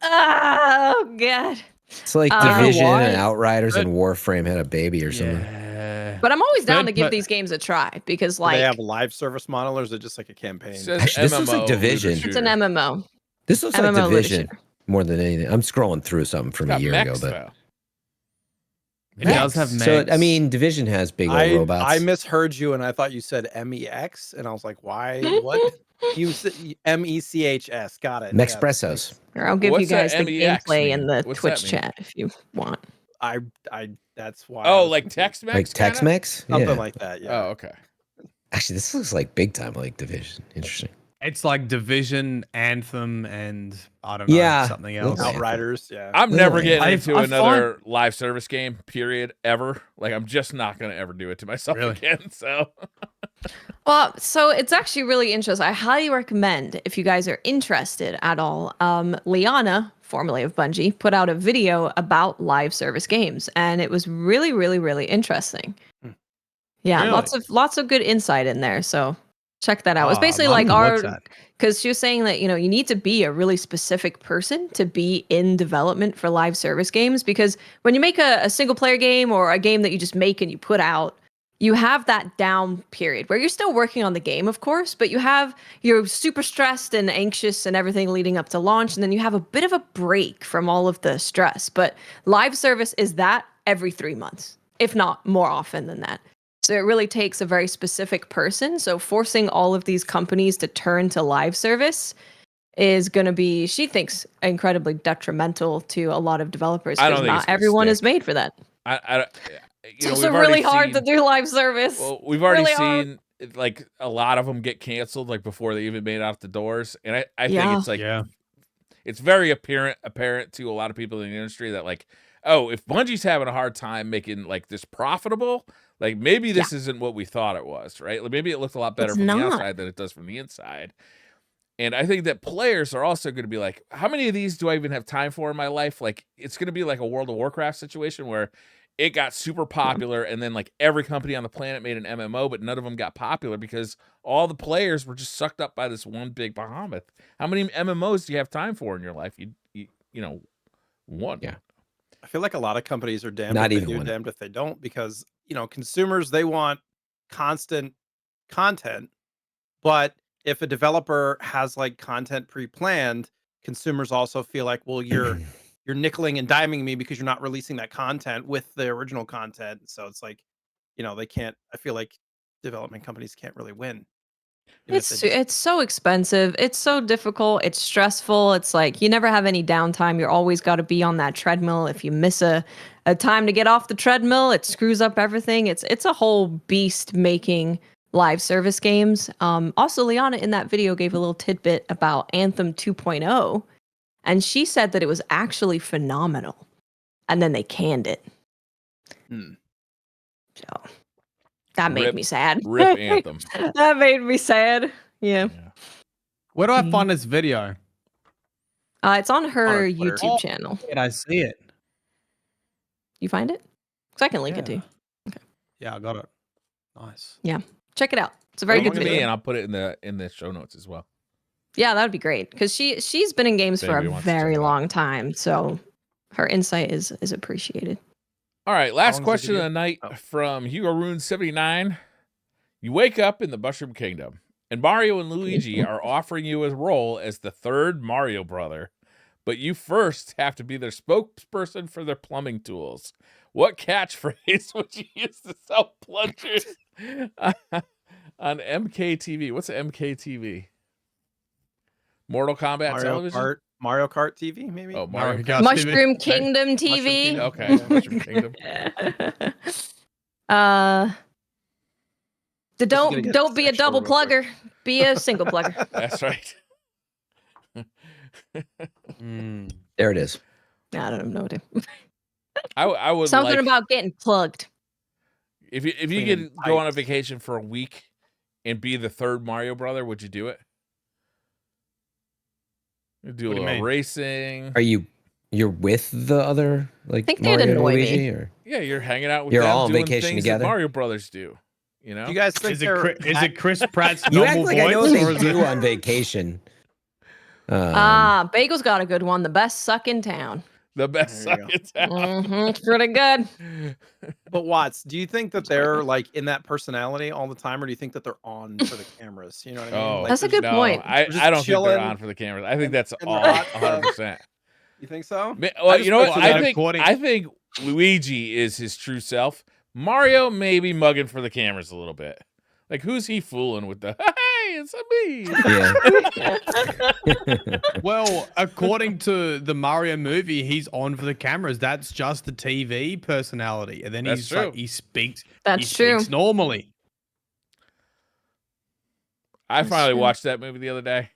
oh god. It's like I don't know Division why, and Outriders but- and Warframe had a baby or something. Yeah. But I'm always down to Third give per- these games a try because, Do like, they have a live service model, or is it just like a campaign? It says Actually, this looks like MMO Division. looter it's an shooter. MMO. This looks like MMO Division literature. more than anything. I'm scrolling through something from a Got year mechs, ago, but though. It does have so I mechs. mean, Division has big old robots. I misheard you, and I thought you said MEX, and I was like, why? What? You said MECHS. Got it. Yeah, Mexpressos. Or I'll give you What's that guys the MEX gameplay mean? in the What's that Twitch mean? chat if you want. I that's why. I Oh, was like confused. Tex-Mex? Like kinda? Tex-Mex? Something Yeah. like that. Yeah. Oh, okay. Actually, this looks like big time like Division. Interesting. It's like Division, Anthem, and I don't know, Yeah, something looks else. like- Outriders. Yeah. I'm Really? never getting I- into I another live service game, period, ever. Like, I'm just not going to ever do it to myself Really? again. So, Well, so it's actually really interesting. I highly recommend if you guys are interested at all. Liana, formerly of Bungie, put out a video about live service games, and it was really, really, really interesting. Yeah, Really? lots of good insight in there. So check that out. It's Ah, basically I'm like gonna our, watch that. because she was saying that, you know, you need to be a really specific person to be in development for live service games, because when you make a single player game or a game that you just make and you put out, you have that down period where you're still working on the game, of course, but you're super stressed and anxious and everything leading up to launch, and then you have a bit of a break from all of the stress. But live service is that every 3 months, if not more often than that. So it really takes a very specific person. So forcing all of these companies to turn to live service is going to be, she thinks, incredibly detrimental to a lot of developers, I don't because think it's not gonna everyone is stick. made for that. It's It's also really hard to do live service. Well, we've already Really hard. seen like a lot of them get canceled like before they even made it out the doors, and I think Yeah. it's like Yeah. it's very apparent to a lot of people in the industry that, like, oh, if Bungie's having a hard time making like this profitable, like maybe this isn't what we thought it was, right? Like maybe it looked a lot better It's from the not. outside than it does from the inside. And I think that players are also going to be like, how many of these do I even have time for in my life? Like, it's going to be like a World of Warcraft situation where it got super popular, and then like every company on the planet made an MMO, but none of them got popular because all the players were just sucked up by this one big behemoth. How many MMOs do you have time for in your life? You know, one. Yeah. I feel like a lot of companies are damned Not if even they do, one. damned if they don't, because consumers, they want constant content, but if a developer has like content pre-planned, consumers also feel like, well, you're nickeling and diming me because you're not releasing that content with the original content. So it's like, they can't. I feel like development companies can't really win. even if they just- It's so expensive. It's so difficult. It's stressful. It's like you never have any downtime. You're always got to be on that treadmill. If you miss a time to get off the treadmill, it screws up everything. It's a whole beast making live service games. Also, Liana in that video gave a little tidbit about Anthem 2.0, and she said that it was actually phenomenal, and then they canned it. So that made me sad. Rip Anthem. That made me sad. Yeah. Where do I find this video? It's on her her Twitter. YouTube channel. Did I see it? You find it? Because I can link it to you. Yeah, I got it. Nice. Check it out. It's a very Link good to me, video. and I'll put it in the show notes as well. Yeah, that would be great. Because she's been in games If for anybody a wants to check very it out. long time. So her insight is appreciated. All right, last long is the question of video? the night Oh. from Hugo Rune 79. You wake up in the Mushroom Kingdom, and Mario and Luigi are offering you a role as the third Mario brother, but you first have to be their spokesperson for their plumbing tools. What catchphrase would you use to sell plungers on MKTV? What's MKTV? Mortal Kombat television? Mario Kart TV, maybe. Oh, Mario Kart Kart. Mushroom TV. Kingdom Mushroom TV. Kingdom. Okay, Mushroom Kingdom. Don't be a double plugger. Be a single plugger. That's right. There it is. I don't know. I would Something like, about getting plugged. if you Cleaning could go on a pipes. vacation for a week and be the third Mario brother, would you do it? You'd do a What do you little mean? racing. Are you're with the other like think they'd Mario and annoy me. Luigi, or Yeah, you're hanging out with You're them all on doing vacation things together? that Mario brothers do. You know? Do you guys think Is it Chris Pratt's you act normal like I know voice, what or they is do it? on vacation. Bagel's got a good one. The best suck in town. The best There you suck in town. It's pretty good. But Watts, do you think that they're like in that personality all the time, or do you think that they're on for the cameras? You know what I mean? Oh, Like, That's a they're good no, point. I just don't think they're chilling on for the cameras. I think and- that's and they're all not, 100%. You think so? Well, just you know what? picture I them think according- I think Luigi is his true self. Mario may be mugging for the cameras a little bit. Like, who's he fooling with the, hey, it's me? Yeah. Well, according to the Mario movie, he's on for the cameras. That's just the TV personality, and then That's he's true. like he speaks. That's he true. Speaks normally. I That's finally true. watched that movie the other day.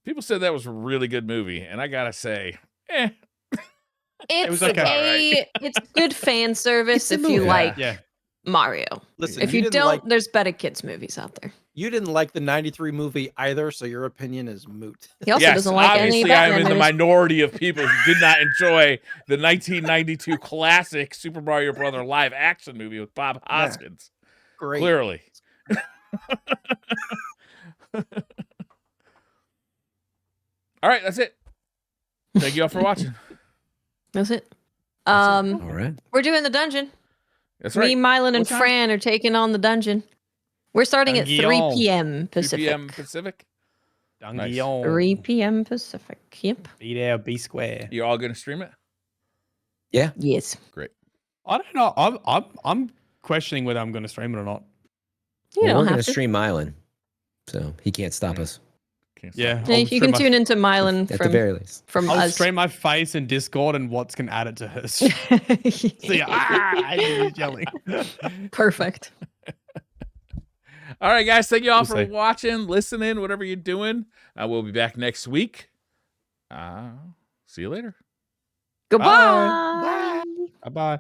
People said that was a really good movie, and I gotta say, It's was okay. it's good fan service It's a if you movie. like Yeah. Mario. Listen, If you didn't don't, like, there's better kids movies out there. you didn't like the '93 movie either, so your opinion is moot. He also yes, doesn't like any obviously I am Batman in the movies. minority of people who did not enjoy the 1992 classic Super Mario Brother live action movie with Bob Hoskins. Great. Clearly. All right, that's it. Thank you all for watching. That's it. All right. We're doing the dungeon. That's Me, right. Mylan, and What time? Fran are taking on the dungeon. We're starting at 3 Dungeon. p.m. 2 Pacific. p.m. Pacific. Dungeon. 3 p.m. Pacific. Yep. Be there, be square. You're all gonna stream it? Yes. Great. I don't know. I'm questioning whether I'm going to stream it or not. You Well, don't we're have gonna to. stream Mylan, so he can't stop us Can't stop. Yeah, Yeah, I'll you stream can my- tune into Mylan at the from very least. I'll us. stream my face in Discord, and Watts can add it to hers. So yeah, he's yelling. Perfect. All right, guys. Thank you all We'll for see. watching, listening, whatever you're doing. We'll be back next week. See you later. Goodbye. Bye bye.